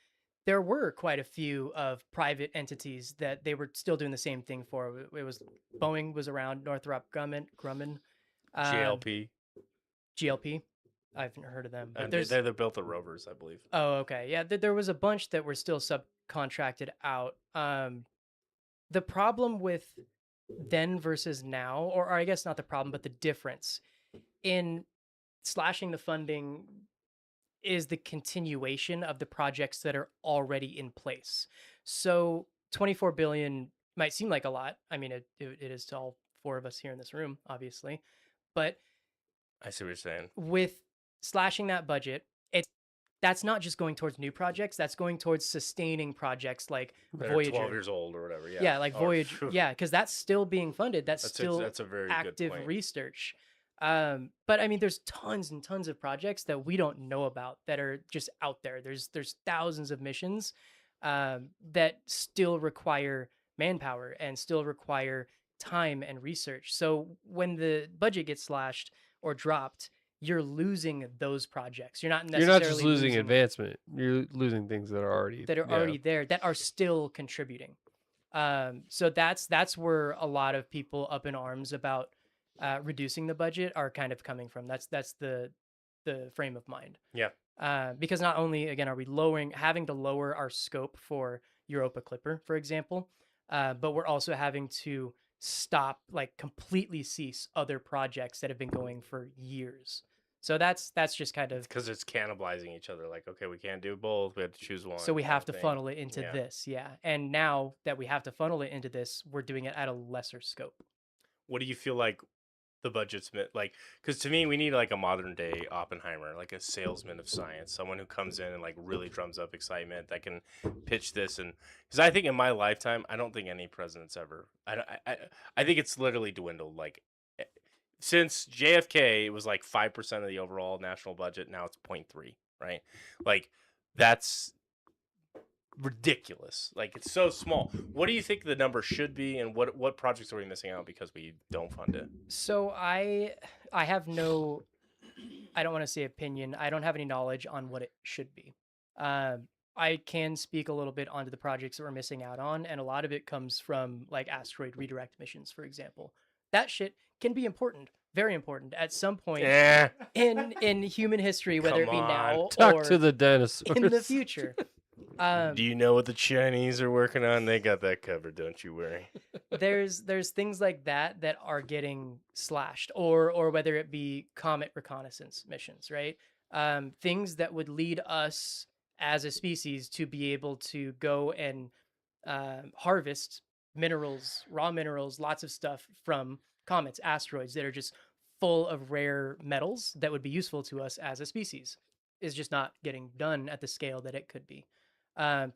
there were quite a few of private entities that they were still doing the same thing for. It was Boeing was around, Northrop Grumman, GLP. GLP. I haven't heard of them. But And there's they built the rovers, I believe. Oh, okay. Yeah, there was a bunch that were still subcontracted out. The problem with then versus now, or I guess not the problem, but the difference in slashing the funding is the continuation of the projects that are already in place. So 24 billion might seem like a lot. I mean, it is to all 4 of us here in this room, obviously. But I see what you're saying. with slashing that budget, that's not just going towards new projects. That's going towards sustaining projects like That are Voyager. 12 years old or whatever. Yeah. Yeah, like Or- Voyager. Yeah, because that's still being funded. That's still that's a very good active point. research. But I mean, there's tons and tons of projects that we don't know about that are just out there. There's thousands of missions that still require manpower and still require time and research. So when the budget gets slashed or dropped, you're losing those projects. You're not necessarily just losing advancement. You're losing things that are already there that are still contributing. So that's where a lot of people up in arms about reducing the budget are kind of coming from. That's the frame of mind. Yeah. Because not only again are we having to lower our scope for Europa Clipper, for example, but we're also having to completely cease other projects that have been going for years. So that's just kind of because it's cannibalizing each other. Like, okay, we can't do both. We have to choose one. so we have to thing. funnel it into this, yeah. And now that we have to funnel it into this, we're doing it at a lesser scope. What do you feel like the budget's like? Because to me, we need like a modern day Oppenheimer, like a salesman of science, someone who comes in and like really drums up excitement that can pitch this. And because I think in my lifetime, I don't think any president's ever. I think it's literally dwindled. Like since JFK, it was like 5% of the overall national budget. Now it's 0.3, right? Like that's ridiculous. Like it's so small. What do you think the number should be, and what projects are we missing out because we don't fund it? So I have no, I don't want to say opinion. I don't have any knowledge on what it should be. I can speak a little bit onto the projects that we're missing out on, and a lot of it comes from like asteroid redirect missions, for example. That shit can be important, very important, at some point Yeah. in human history, whether it be Come now on. Talk or to the dinosaurs. in the future. Do you know what the Chinese are working on? They got that covered. Don't you worry. There's things like that that are getting slashed, or whether it be comet reconnaissance missions, right? Things that would lead us as a species to be able to go and harvest minerals, raw minerals, lots of stuff from comets, asteroids that are just full of rare metals that would be useful to us as a species, is just not getting done at the scale that it could be.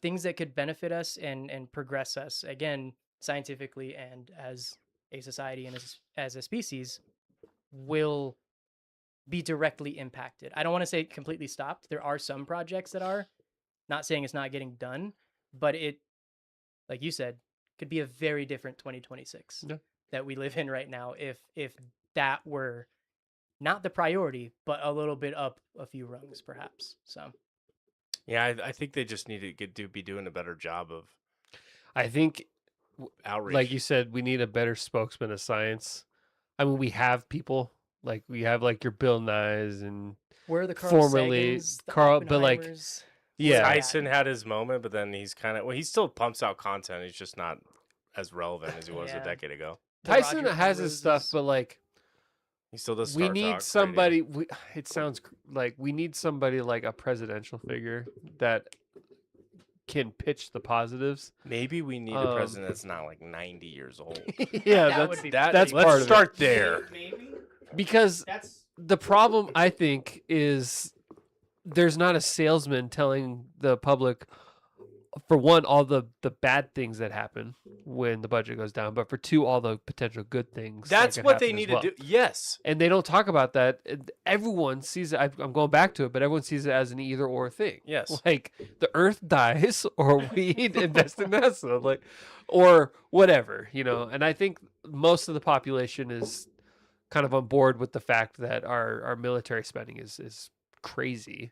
Things that could benefit us and progress us again scientifically and as a society and as a species will be directly impacted. I don't want to say completely stopped. There are some projects that are, not saying it's not getting done, but it, like you said, could be a very different 2026 that we live in right now if that were not the priority, but a little bit up a few rungs perhaps. So Yeah, I think they just need to be doing a better job of I think, outreach. like you said, we need a better spokesman of science. I mean, we have people like we have like your Bill Nyes and where are the Carl formerly Sagans, the Carl, but like Oppenheimers? yeah, Tyson had his moment, but then he's kind of he still pumps out content. He's just not as relevant as he was a Yeah. decade ago. The Tyson Roger has his stuff, Penroses. but like He still does. we Star need Talk radio. somebody. It sounds like we need somebody like a presidential figure that can pitch the positives. Maybe we need a president that's not like 90 years old. Yeah, That would that's be that's Let's part of it. start there. Maybe Because that's the problem I think is there's not a salesman telling the public, for one, all the bad things that happen when the budget goes down, but for two, all the potential good things. That's that could what they happen as need well. to do. Yes. And they don't talk about that. Everyone sees it. I'm going back to it, but everyone sees it as an either or thing. Yes. Like the Earth dies, or we invest in NASA, like, or whatever, you know. And I think most of the population is kind of on board with the fact that our military spending is crazy,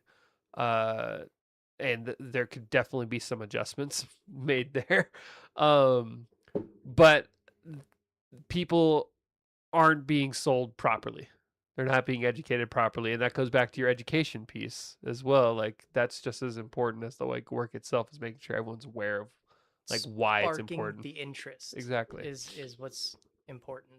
and there could definitely be some adjustments made there, but people aren't being sold properly. They're not being educated properly, and that goes back to your education piece as well. Like that's just as important as the like work itself, is making sure everyone's aware of like why it's Sparking important. the interest Exactly. is what's important.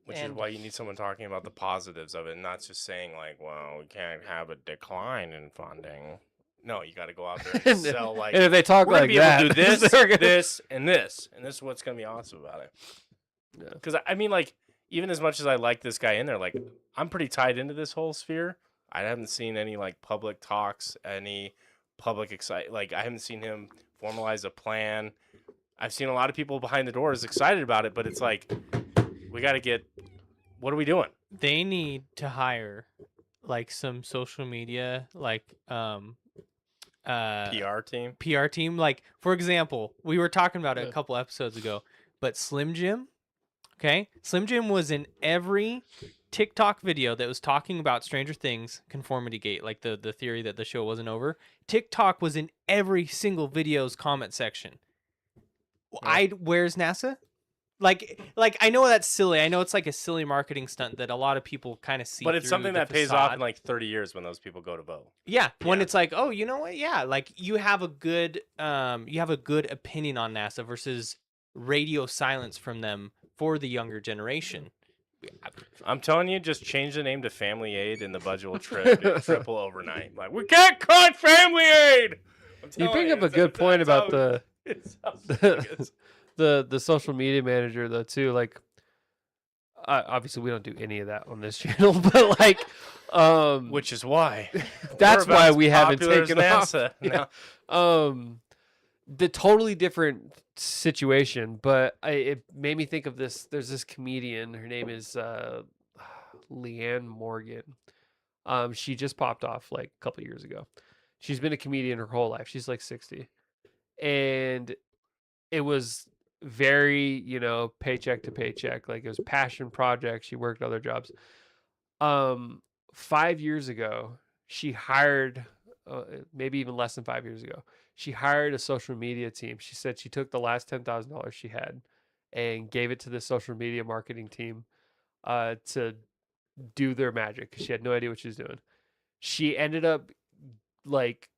Which is And- why you need someone talking about the positives of it, and not just saying like, "Well, we can't have a decline in funding." No, you got to go out there and And, sell like, and if they talk "We're gonna like be that, able to do this, they're gonna- this, and this, and this is what's gonna be awesome about it." Yeah. Because I mean, like, even as much as I like this guy in there, like, I'm pretty tied into this whole sphere. I haven't seen any like public talks, any public like I haven't seen him formalize a plan. I've seen a lot of people behind the doors excited about it, but it's like we got to get. What are we doing? they need to hire like some social media PR team. PR team. Like, for example, we were talking about it Yeah. a couple episodes ago, but Slim Jim, okay? Slim Jim was in every TikTok video that was talking about Stranger Things conformity gate, like the theory that the show wasn't over. TikTok was in every single video's comment section. Where's NASA? Like I know that's silly. I know it's like a silly marketing stunt that a lot of people kind of see. But it's through something the that pays off facade. in like 30 years when those people go to vote. Yeah, when Yeah. it's like, oh, you know what? Yeah, like you have a good opinion on NASA versus radio silence from them for the younger generation. I'm telling you, just change the name to Family Aid and the budget will triple overnight. Like, we can't cut Family Aid! I'm You telling bring up a it's- good point that's about how- it's how silly it is. the social media manager though too. Like, obviously we don't do any of that on this channel, but like, Which is why. that's we're about why as we haven't popular as taken off. NASA. Yeah. No. The totally different situation, but it made me think of this. There's this comedian. Her name is Leanne Morgan. She just popped off like a couple years ago. She's been a comedian her whole life. She's like 60. and it was very, paycheck to paycheck. Like, it was passion project. She worked other jobs. 5 years ago, she hired, maybe even less than 5 years ago, she hired a social media team. She said she took the last $10,000 she had and gave it to the social media marketing team to do their magic because she had no idea what she was doing. She ended up like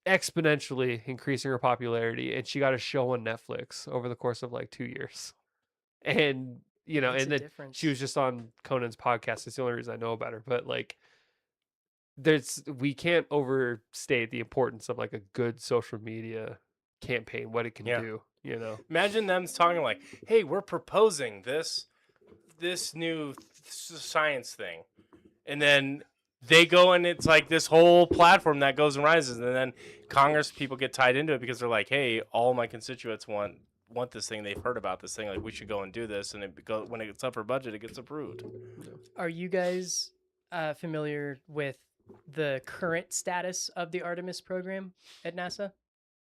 exponentially increasing her popularity, and she got a show on Netflix over the course of like 2 years. And Makes and a then difference. she was just on Conan's podcast. It's the only reason I know about her. But like, we can't overstate the importance of like a good social media campaign, what it can Yeah. do. Imagine them talking like, "Hey, we're proposing this new science thing," and then they go and it's like this whole platform that goes and rises, and then Congress people get tied into it because they're like, "Hey, all my constituents want this thing. They've heard about this thing. Like, we should go and do this." And when it gets up for budget, it gets approved. Are you guys familiar with the current status of the Artemis program at NASA?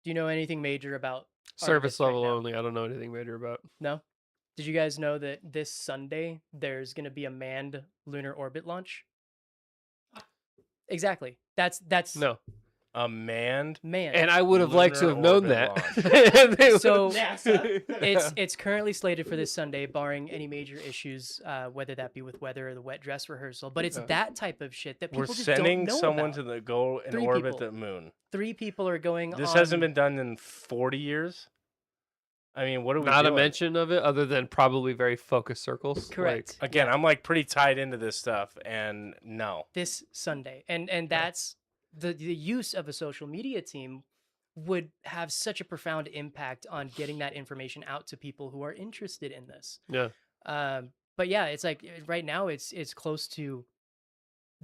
Do you know anything major about Service Artemis right level now? only. I don't know anything major about. No? Did you guys know that this Sunday there's going to be a manned lunar orbit launch? Exactly. That's No. A manned. And I would have liked to Lunar have known orbit that. So NASA. it's currently slated for this Sunday, barring any major issues, whether that be with weather or the wet dress rehearsal. But it's Yeah. that type of shit that We're people just sending don't know someone about. to go and 3 orbit people. the moon. 3 people are going This on. hasn't been done in 40 years. I mean, what are we Not doing? a mention of it, other than probably very focused circles. Correct. Again, I'm like pretty tied into this stuff, and no. This Sunday, and that's the use of a social media team would have such a profound impact on getting that information out to people who are interested in this. Yeah. But yeah, it's like right now it's close to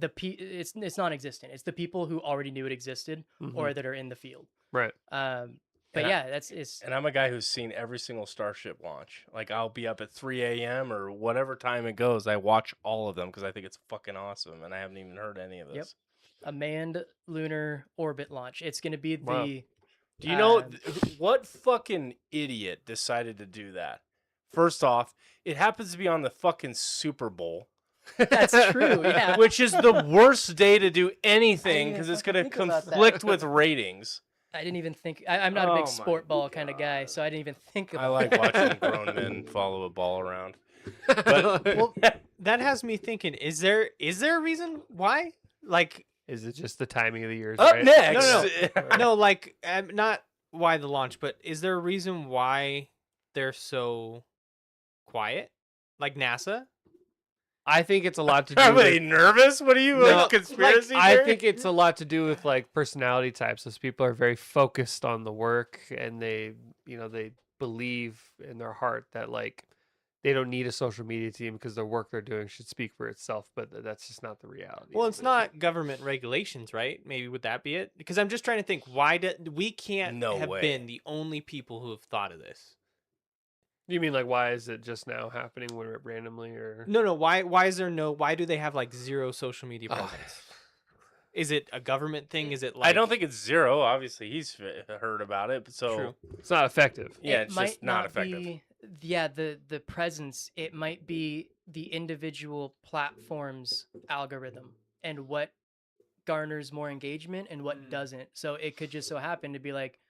it's non-existent. It's the people who already knew it existed or that are in the field. Right. But And yeah, it's And I'm a guy who's seen every single Starship launch. Like, I'll be up at 3 a.m. or whatever time it goes. I watch all of them because I think it's fucking awesome, and I haven't even heard any of this. Yep. A manned lunar orbit launch. It's going to be Wow. the Do you know Um, what fucking idiot decided to do that? First off, it happens to be on the fucking Super Bowl. That's true. Yeah. Which is the worst day to do anything even because it's fucking going to think about that. conflict with ratings. I didn't even think. I'm not a Oh big my sport ball kind of guy, so I didn't even think about I like that. watching grown men follow a ball around. But Well, that has me thinking: is there a reason why? Like, Is it just the timing of the years? up right? next, no, like not why the launch, but is there a reason why they're so quiet? Like NASA? I think it's a lot to do Are with. they nervous? What are you, No, like, conspiracy I theory? think it's a lot to do with like personality types. Those people are very focused on the work, and they believe in their heart that like they don't need a social media team because the work they're doing should speak for itself. But that's just not the reality. Well, of it's it. not government regulations, right? Maybe would that be it? Because I'm just trying to think why we can't No have way. been the only people who have thought of this. You mean like why is it just now happening when it randomly or? No. Why is there no? Why do they have like zero social media Ugh. presence? Is it a government thing? Is it like I don't think it's zero. Obviously, he's heard about it. But so True. It's not effective. yeah, It it's might just not effective. Be, yeah, the presence. It might be the individual platform's algorithm and what garners more engagement and what doesn't. So it could just so happen to be like,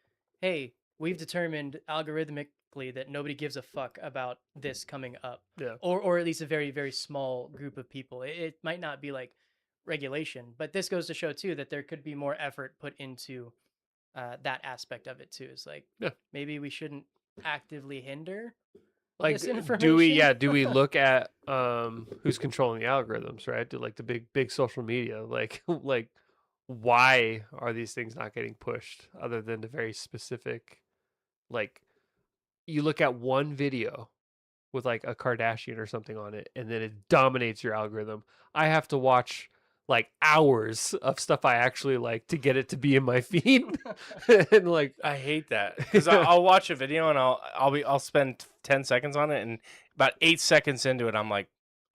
hey, we've determined algorithmically that nobody gives a fuck about this coming up. Yeah. Or at least a very, very small group of people. It might not be like regulation, but this goes to show too that there could be more effort put into that aspect of it too. It's like, Yeah. maybe we shouldn't actively hinder Like, this do we information. do we look at who's controlling the algorithms, right? Do like the big social media, like like why are these things not getting pushed other than the very specific, like you look at one video with like a Kardashian or something on it and then it dominates your algorithm. I have to watch like hours of stuff I actually like to get it to be in my feed. And like I hate that because I'll watch a video and I'll spend 10 seconds on it, and about 8 seconds into it, I'm like,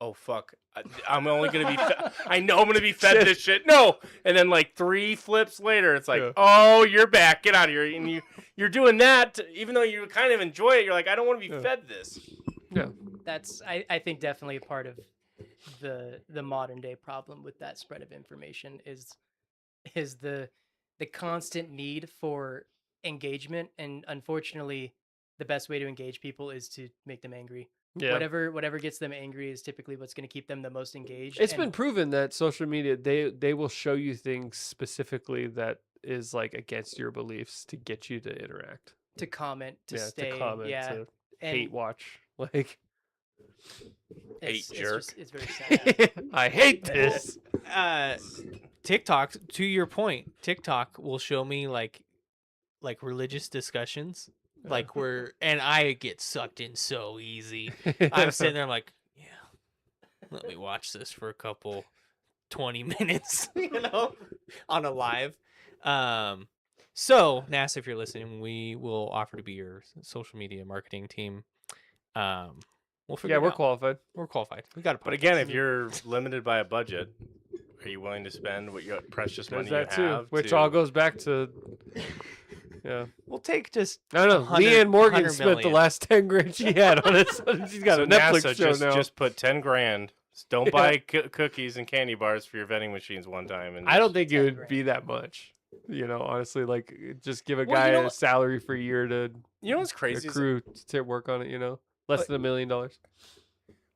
oh fuck, I'm only gonna be I know I'm gonna be fed this shit, no, and then like 3 flips later it's like, oh, you're back, get out of here, and you're doing that even though you kind of enjoy it, you're like, I don't want to be fed this. That's I think definitely a part of the modern day problem with that spread of information is the constant need for engagement, and unfortunately the best way to engage people is to make them angry. Whatever gets them angry is typically what's going to keep them the most engaged. It's been proven that social media, they will show you things specifically that is like against your beliefs to get you to interact, to comment, to stay, to comment, to hate watch, like hate jerk. It's very sad. I hate this. TikTok, to your point, TikTok will show me like religious discussions, like and I get sucked in so easy. I'm sitting there, I'm like, yeah, let me watch this for a couple 20 minutes, on a live. So NASA, if you're listening, we will offer to be your social media marketing team. We'll figure it we're out. qualified. We're qualified. We got it. But again, if you're limited by a budget, are you willing to spend what your precious money you have? Which all goes back to, We'll take just. I don't know. Leanne Morgan spent the last 10 grand she had on it. She's got a Netflix NASA show now. Just put 10 grand. Don't buy cookies and candy bars for your vending machines one time. And I don't think it would be that much. Honestly, like just give a guy a salary for a year to. You know what's crazy? Crew to work on it. Less than $1 million. Well,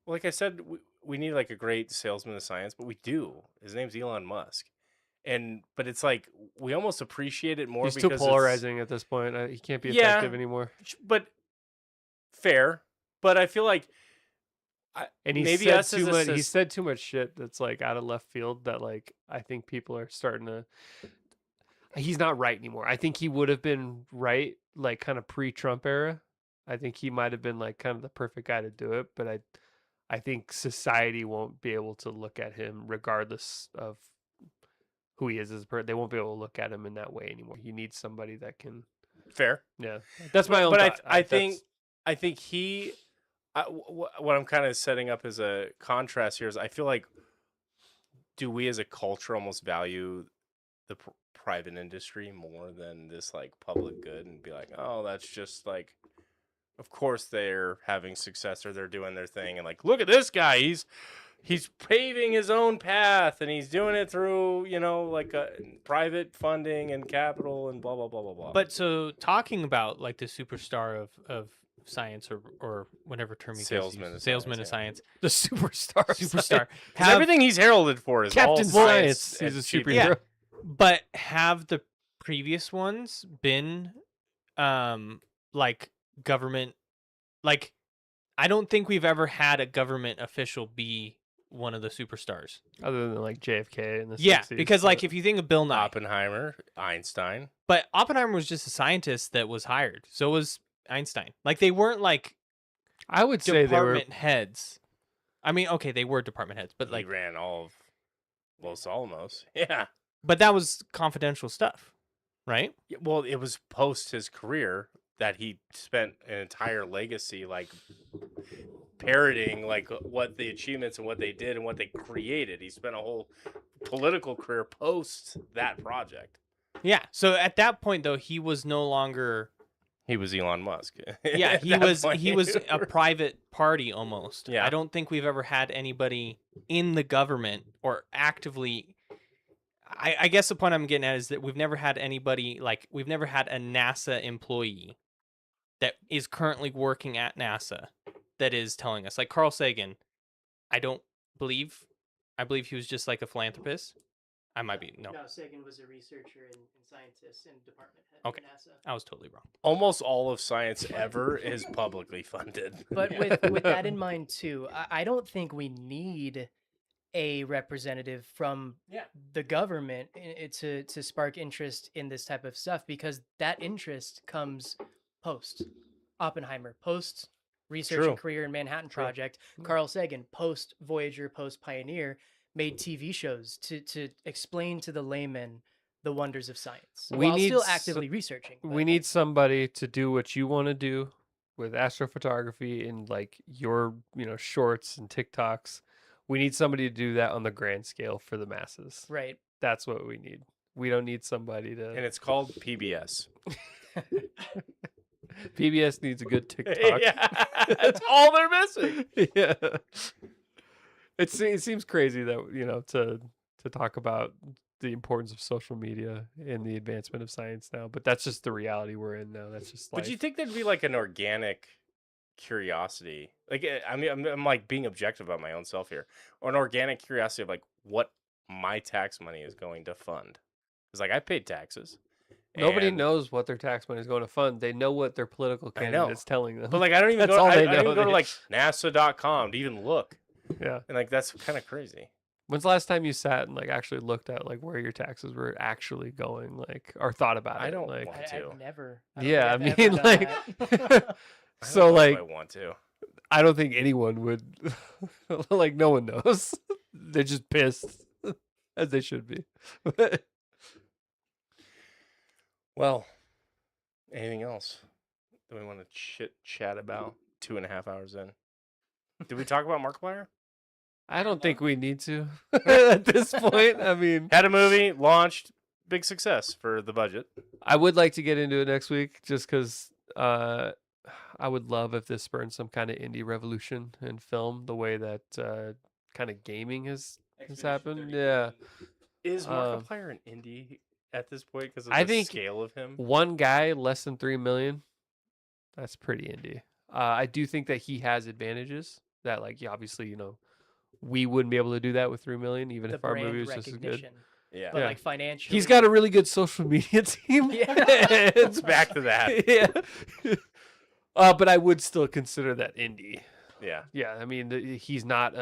like I said, we need like a great salesman of science, but we do. His name's Elon Musk, but it's like we almost appreciate it more. He's because too polarizing at this point. He can't be effective anymore. But fair. But I feel like, and he said too much shit that's like out of left field. That like I think people are starting to. He's not right anymore. I think he would have been right, like kind of pre-Trump era. I think he might have been like kind of the perfect guy to do it, but I think society won't be able to look at him regardless of who he is as a person. They won't be able to look at him in that way anymore. He needs somebody that can. Fair. Yeah, that's my own. But I think he. What I'm kind of setting up as a contrast here is I feel like, do we as a culture almost value the private industry more than this like public good, and be like, oh, that's just like. Of course they're having success or they're doing their thing, and like, look at this guy, he's paving his own path and he's doing it through, like a private funding and capital and blah blah blah blah blah. But so talking about like the superstar of science or whatever term you salesman of science, the superstar, because everything he's heralded for is Captain all Science. He's a superhero. Yeah. But have the previous ones been like government, like I don't think we've ever had a government official be one of the superstars other than like JFK in the 60s, because like if you think of Bill Nye, Oppenheimer, Einstein, but Oppenheimer was just a scientist that was hired, so was Einstein. Like they weren't like I would say department heads. I mean, okay, they were department heads, but like he ran all of Los Alamos. Yeah, but that was confidential stuff, right? Well, it was post his career that he spent an entire legacy like parroting like what the achievements and what they did and what they created. He spent a whole political career post that project. Yeah. So at that point though, he was no longer he was Elon Musk. Yeah, he was a private party almost. Yeah. I don't think we've ever had anybody in the government or actively I guess the point I'm getting at is that we've never had anybody we've never had a NASA employee that is currently working at NASA that is telling us, like Carl Sagan. I believe he was just like a philanthropist. I might be no. No, Sagan was a researcher and scientist and department head Okay. at NASA. I was totally wrong. Almost all of science ever is publicly funded. But with that in mind too, I don't think we need a representative from the government to spark interest in this type of stuff, because that interest comes post Oppenheimer, post research and career in Manhattan Project. Carl Sagan, post Voyager, post Pioneer, made TV shows to explain to the layman the wonders of science while still actively researching. We need somebody to do what you want to do with astrophotography and like your shorts and TikToks. We need somebody to do that on the grand scale for the masses. Right. That's what we need. We don't need somebody to. And it's called PBS. PBS needs a good TikTok. Yeah, that's all they're missing. Yeah. It seems crazy that to talk about the importance of social media and the advancement of science now, but that's just the reality we're in now. That's just life. But you think there'd be like an organic curiosity? Like, I mean, I'm like being objective about my own self here, or an organic curiosity of like what my tax money is going to fund. Because like I paid taxes. Nobody and- knows what their tax money is going to fund. They know what their political I know. candidate's telling them. But like I don't even That's go. all I they don't even know. go to like NASA.com to even look. Yeah. And like that's kind of crazy. When's the last time you sat and like actually looked at like where your taxes were actually going, like, or thought about I it? don't like. want I've to. never. Yeah, I think mean, I've ever like, done that. I so don't know if like, I want to. I don't think anyone would. Like, no one knows. They're just pissed, as they should be. Well, anything else that we want to chat about? 2.5 hours in. Did we talk about Markiplier? I don't think we need to at this point. I mean, Had a movie launched, big success for the budget. I would like to get into it next week, just because I would love if this spurned some kind of indie revolution in film, the way that kind of gaming has happened. Yeah. Is Um, Markiplier an indie at this point because of I the think scale of him? One guy, less than 3 million. That's pretty indie. I do think that he has advantages that, like, obviously, we wouldn't be able to do that with 3 million, even The if our movie brand was just as good. recognition, Yeah. but Yeah. like financially, He's got a really good social media team. Yeah. It's back to that. Yeah. But I would still consider that indie. Yeah. Yeah, I mean, he's not,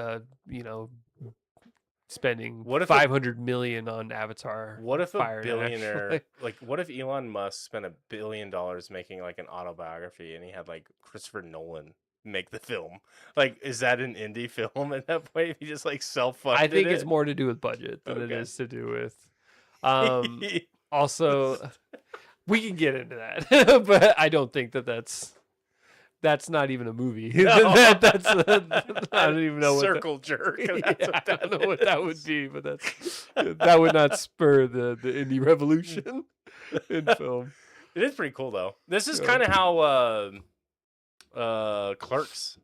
spending What if 500 million on Avatar. What if a Fire and Ash, billionaire, like, what if Elon Musk spent $1 billion making like an autobiography and he had like Christopher Nolan make the film? Like, is that an indie film at that point? If he just like self-funded I think it's it? more to do with budget than it Okay. is to do with. Also, we can get into that, but I don't think that's not even a movie. No. That's I don't even know what circle jerk. that, That's yeah, what I don't know what that would be, but that would not spur the indie revolution in film. It is pretty cool though. This is Yeah. kind of how Clerks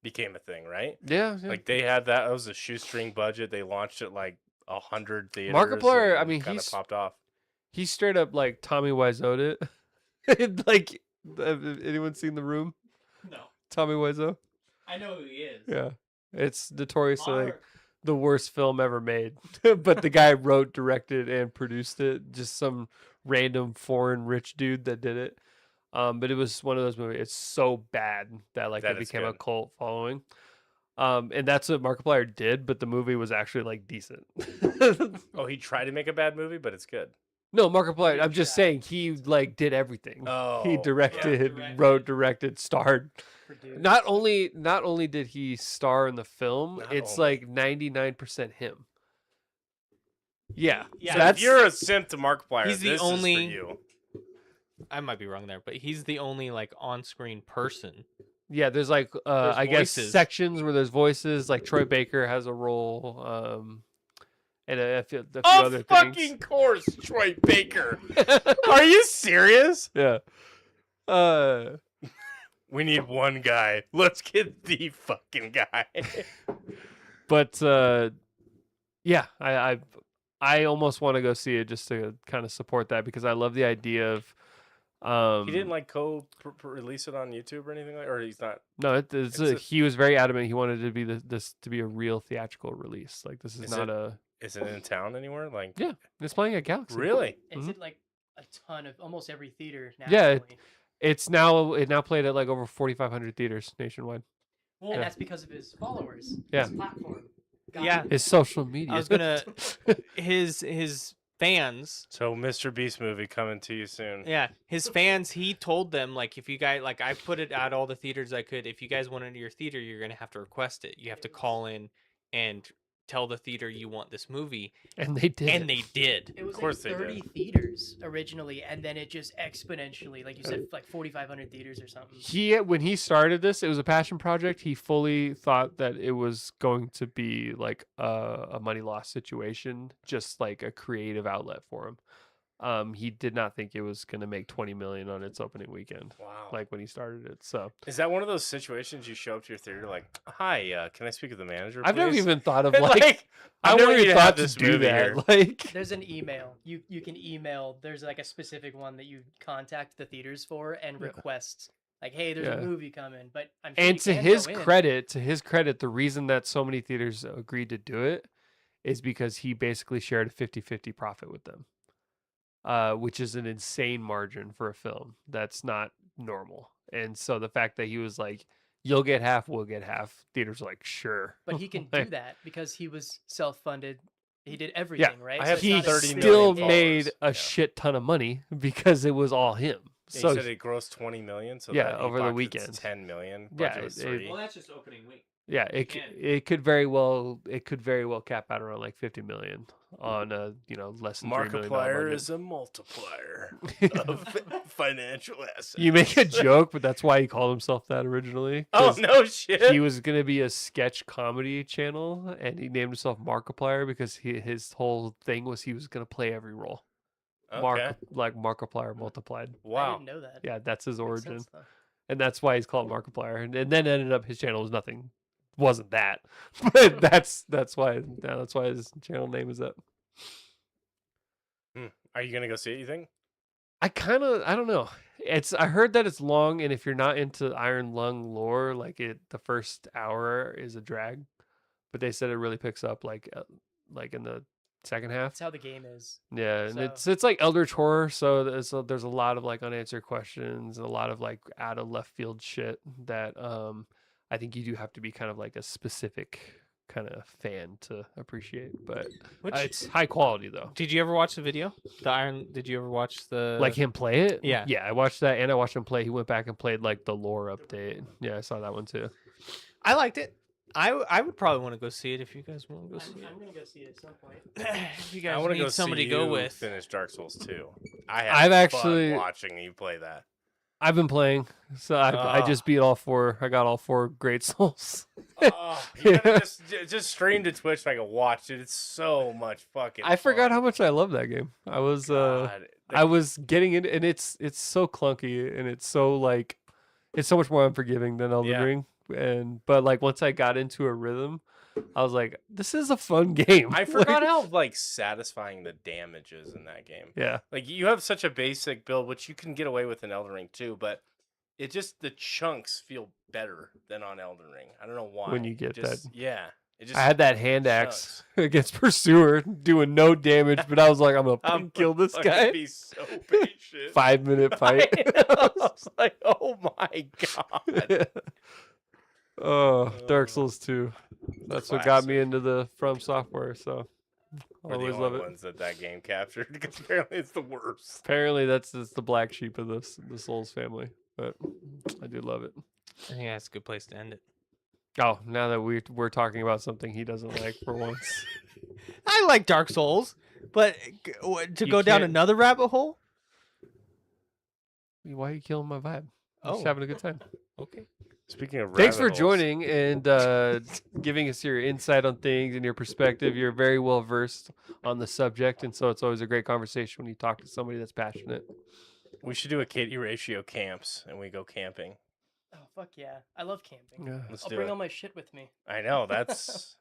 became a thing, right? Yeah, Like they had that. It was a shoestring budget. They launched it like 100 theaters. Markiplier, I and mean, kind of he's- popped off. he straight up like Tommy Wiseau'd it. Like, have anyone seen The Room? No, Tommy Wiseau. I know who he is. Yeah, it's notoriously like the worst film ever made. But the guy wrote, directed, and produced it. Just some random foreign rich dude that did it. But it was one of those movies. It's so bad that like That it it's became a good. cult following. And that's what Markiplier did, but the movie was actually like decent. Oh, he tried to make a bad movie, but it's good. No, Markiplier. I'm just saying he like did everything. Oh, He yeah. directed, Directed. wrote, directed, starred. produced. Not only did he star in the film, Not it's only. like 99% him. Yeah, Yeah, So that's if you're a simp to Markiplier, He's the this only- is for you. I might be wrong there, but he's the only like on-screen person. yeah. There's like There's I guess voices. sections where there's voices. Like Troy Baker has a role, and a few Of other fucking things. course, Troy Baker. Are you serious? Yeah. We need one guy. Let's get the fucking guy. But yeah, I almost want to go see it just to kind of support that, because I love the idea of. He didn't like release it on YouTube or anything like, or he's not. No, It's a- he was very adamant. He wanted it to be this to be a real theatrical release. Like, this is Is not it- a. Is it in town anywhere? Like, Yeah, it's playing at Galaxy. really? It's Mhm. in like a ton of almost every theater Yeah, nationally. It now played at like over 4,500 theaters nationwide. And Yeah. that's because of his followers. Yeah. His platform. Yeah. His social media. I was gonna his fans. So, Mr. Beast movie coming to you soon. Yeah, his fans. He told them like, if you guys like, I put it at all the theaters I could. If you guys want it in your theater, you're gonna have to request it. You have to call in and tell the theater you want this movie, And they did. and they did. It was course like they 30 did. theaters originally, and then it just exponentially, like you said, like 4,500 theaters or something. When he started this, it was a passion project. He fully thought that it was going to be like a money loss situation, just like a creative outlet for him. He did not think it was going to make 20 million on its opening weekend, Wow. like when he started it. So Is that one of those situations you show up to your theater like, "Hi, can I speak with the manager?" I've never please?" even thought of And, like I I never want you even to have thought to this do movie that. here. Like, There's an email. You can email. There's like a specific one that you contact the theaters for and Yeah. request, like, hey, there's Yeah. a movie coming. But I'm sure and you to can his go in. credit, the reason that so many theaters agreed to do it is because he basically shared a 50-50 profit with them. Which is an insane margin for a film. That's not normal. And so the fact that he was like, "You'll get half, we'll get half," theaters are like, "Sure." But he can do that because he was self-funded. He did Yeah, everything, right? I So have it's he not a 30 big still million made followers. a Yeah. shit ton of money because it was all him. Yeah, So you said it grossed 20 million. So Yeah, that over the buckets weekend. 10 million. Yeah, Budget was it- 3. Well, that's just opening week. yeah, it could very well cap out around like 50 million on a less than $3 million Markiplier budget. is a multiplier of financial assets. You make a joke, but that's why he called himself that originally. Oh 'cause no shit! He was gonna be a sketch comedy channel, and he named himself Markiplier because his whole thing was he was gonna play every role. Okay. Markiplier multiplied. I Wow. didn't know that. Yeah, that's his Makes origin, sense, though. and that's why he's called Markiplier. And then ended up his channel was nothing, wasn't that, but that's why his channel name is that. Are you gonna go see it? You think? I don't know. I heard that it's long, and if you're not into Iron Lung lore, the first hour is a drag, but they said it really picks up like in the second half. That's how the game is. Yeah, and So- it's like Eldritch horror, so there's a lot of like unanswered questions, and a lot of like out of left field shit that I think you do have to be kind of like a specific kind of fan to appreciate, but it's high quality though. Did you ever watch the video? Did you ever watch the Like him play it? Yeah. Yeah, I watched that, and I watched him play. He went back and played like the lore update. Yeah, I saw that one too. I liked it. I would probably want to go see it if you guys want to go see I'm gonna go see it at some point. it. If you I guys want to need go somebody see to go you with. finish Dark Souls 2. I've I've actually- fun watching you play that. I've been playing, so I Ah. just beat all 4. I got all 4 Great Souls. Oh, you gotta just stream to Twitch so I can watch it. It's so much fucking. I forgot fun. how much I love that game. I was God, I was getting in, and it's so clunky, and it's so like it's so much more unforgiving than Elden Yeah. Ring. But like once I got into a rhythm, I was like, this is a fun game. I forgot how like satisfying the damage is in that game. Yeah, Like you have such a basic build, which you can get away with in Elden Ring too, but it just the chunks feel better than on Elden Ring. I don't know why. When you get that- yeah. It just I had that hand axe against Pursuer doing no damage, but I was like, I'm gonna I'm kill this fucking guy. Be so patient. 5-minute fight. I was like, oh my god. Oh, Dark Souls 2. That's what got me into the From Software. So We're the always only love it. ones that game captured because apparently it's the worst. Apparently, that's the black sheep of the Souls family, but I do love it. I think that's a good place to end it. Oh, now that we're talking about something he doesn't like for once. I like Dark Souls, but to You go down can't- another rabbit hole. Why are you killing my vibe? I'm just Oh. having a good time. Okay. Speaking of Thanks for rabbit holes, joining and giving us your insight on things and your perspective. You're very well versed on the subject, and so it's always a great conversation when you talk to somebody that's passionate. we should do a Katie ratio camps and we go camping. Oh fuck yeah! I love camping. Yeah. Let's I'll do bring it. all my shit with me. I know that's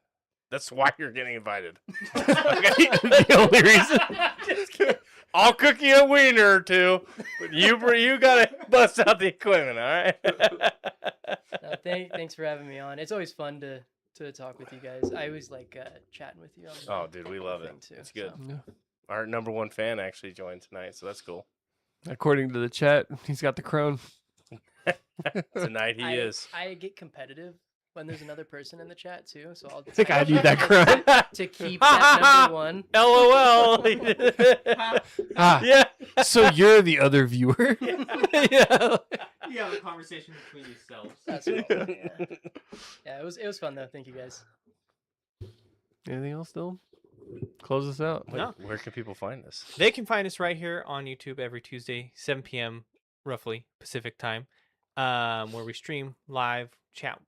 why you're getting invited. The only reason. Just kidding. I'll cook you a wiener or two, but you gotta bust out the equipment, all right? No, thanks for having me on. It's always fun to talk with you guys. I always like chatting with you. On the Oh, dude, we love it. thing, too, It's good. so. Yeah. Our number 1 fan actually joined tonight, so that's cool. According to the chat, he's got the crown. Tonight he is. I get competitive when there's another person in the chat too, so I'll think I need that crown. to keep that number one. LOL. Ah, Yeah. so you're the other viewer. Yeah. You have a conversation between yourselves. That's cool. Yeah. Yeah, it was fun though. Thank you guys. Anything else, Dylan? Close us out. Wait, No. where can people find us? They can find us right here on YouTube every Tuesday, 7 p.m. roughly Pacific time, where we stream live, chat.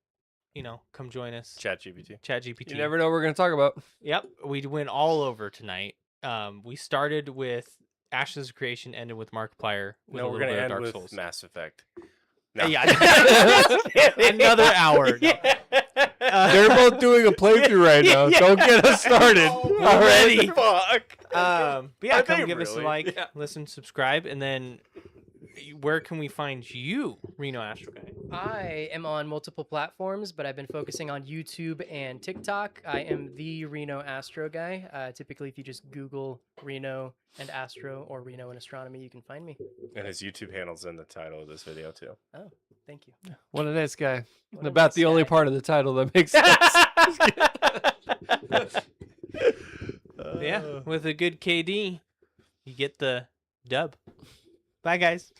Come join us. Chat GPT. Chat GPT. You never know what we're going to talk about. Yep, we went all over tonight. We started with Ashes of Creation, ended with Markiplier. With No, a we're little gonna bit of end Dark with Souls. Mass Effect. Yeah, another hour. No. They're both doing a playthrough right now. Yeah. Don't get us started. Already. Fuck. But yeah, Are come they give us a really? like, Yeah. listen, subscribe, and then where can we find you, Reno Astro Guy? I am on multiple platforms, but I've been focusing on YouTube and TikTok. I am the Reno Astro Guy. Typically, if you just Google Reno and Astro or Reno and Astronomy, you can find me. And his YouTube handle's in the title of this video too. Oh, thank you. What a nice guy. What a About nice the only guy. part of the title that makes sense. Yeah, with a good KD, you get the dub. Bye, guys.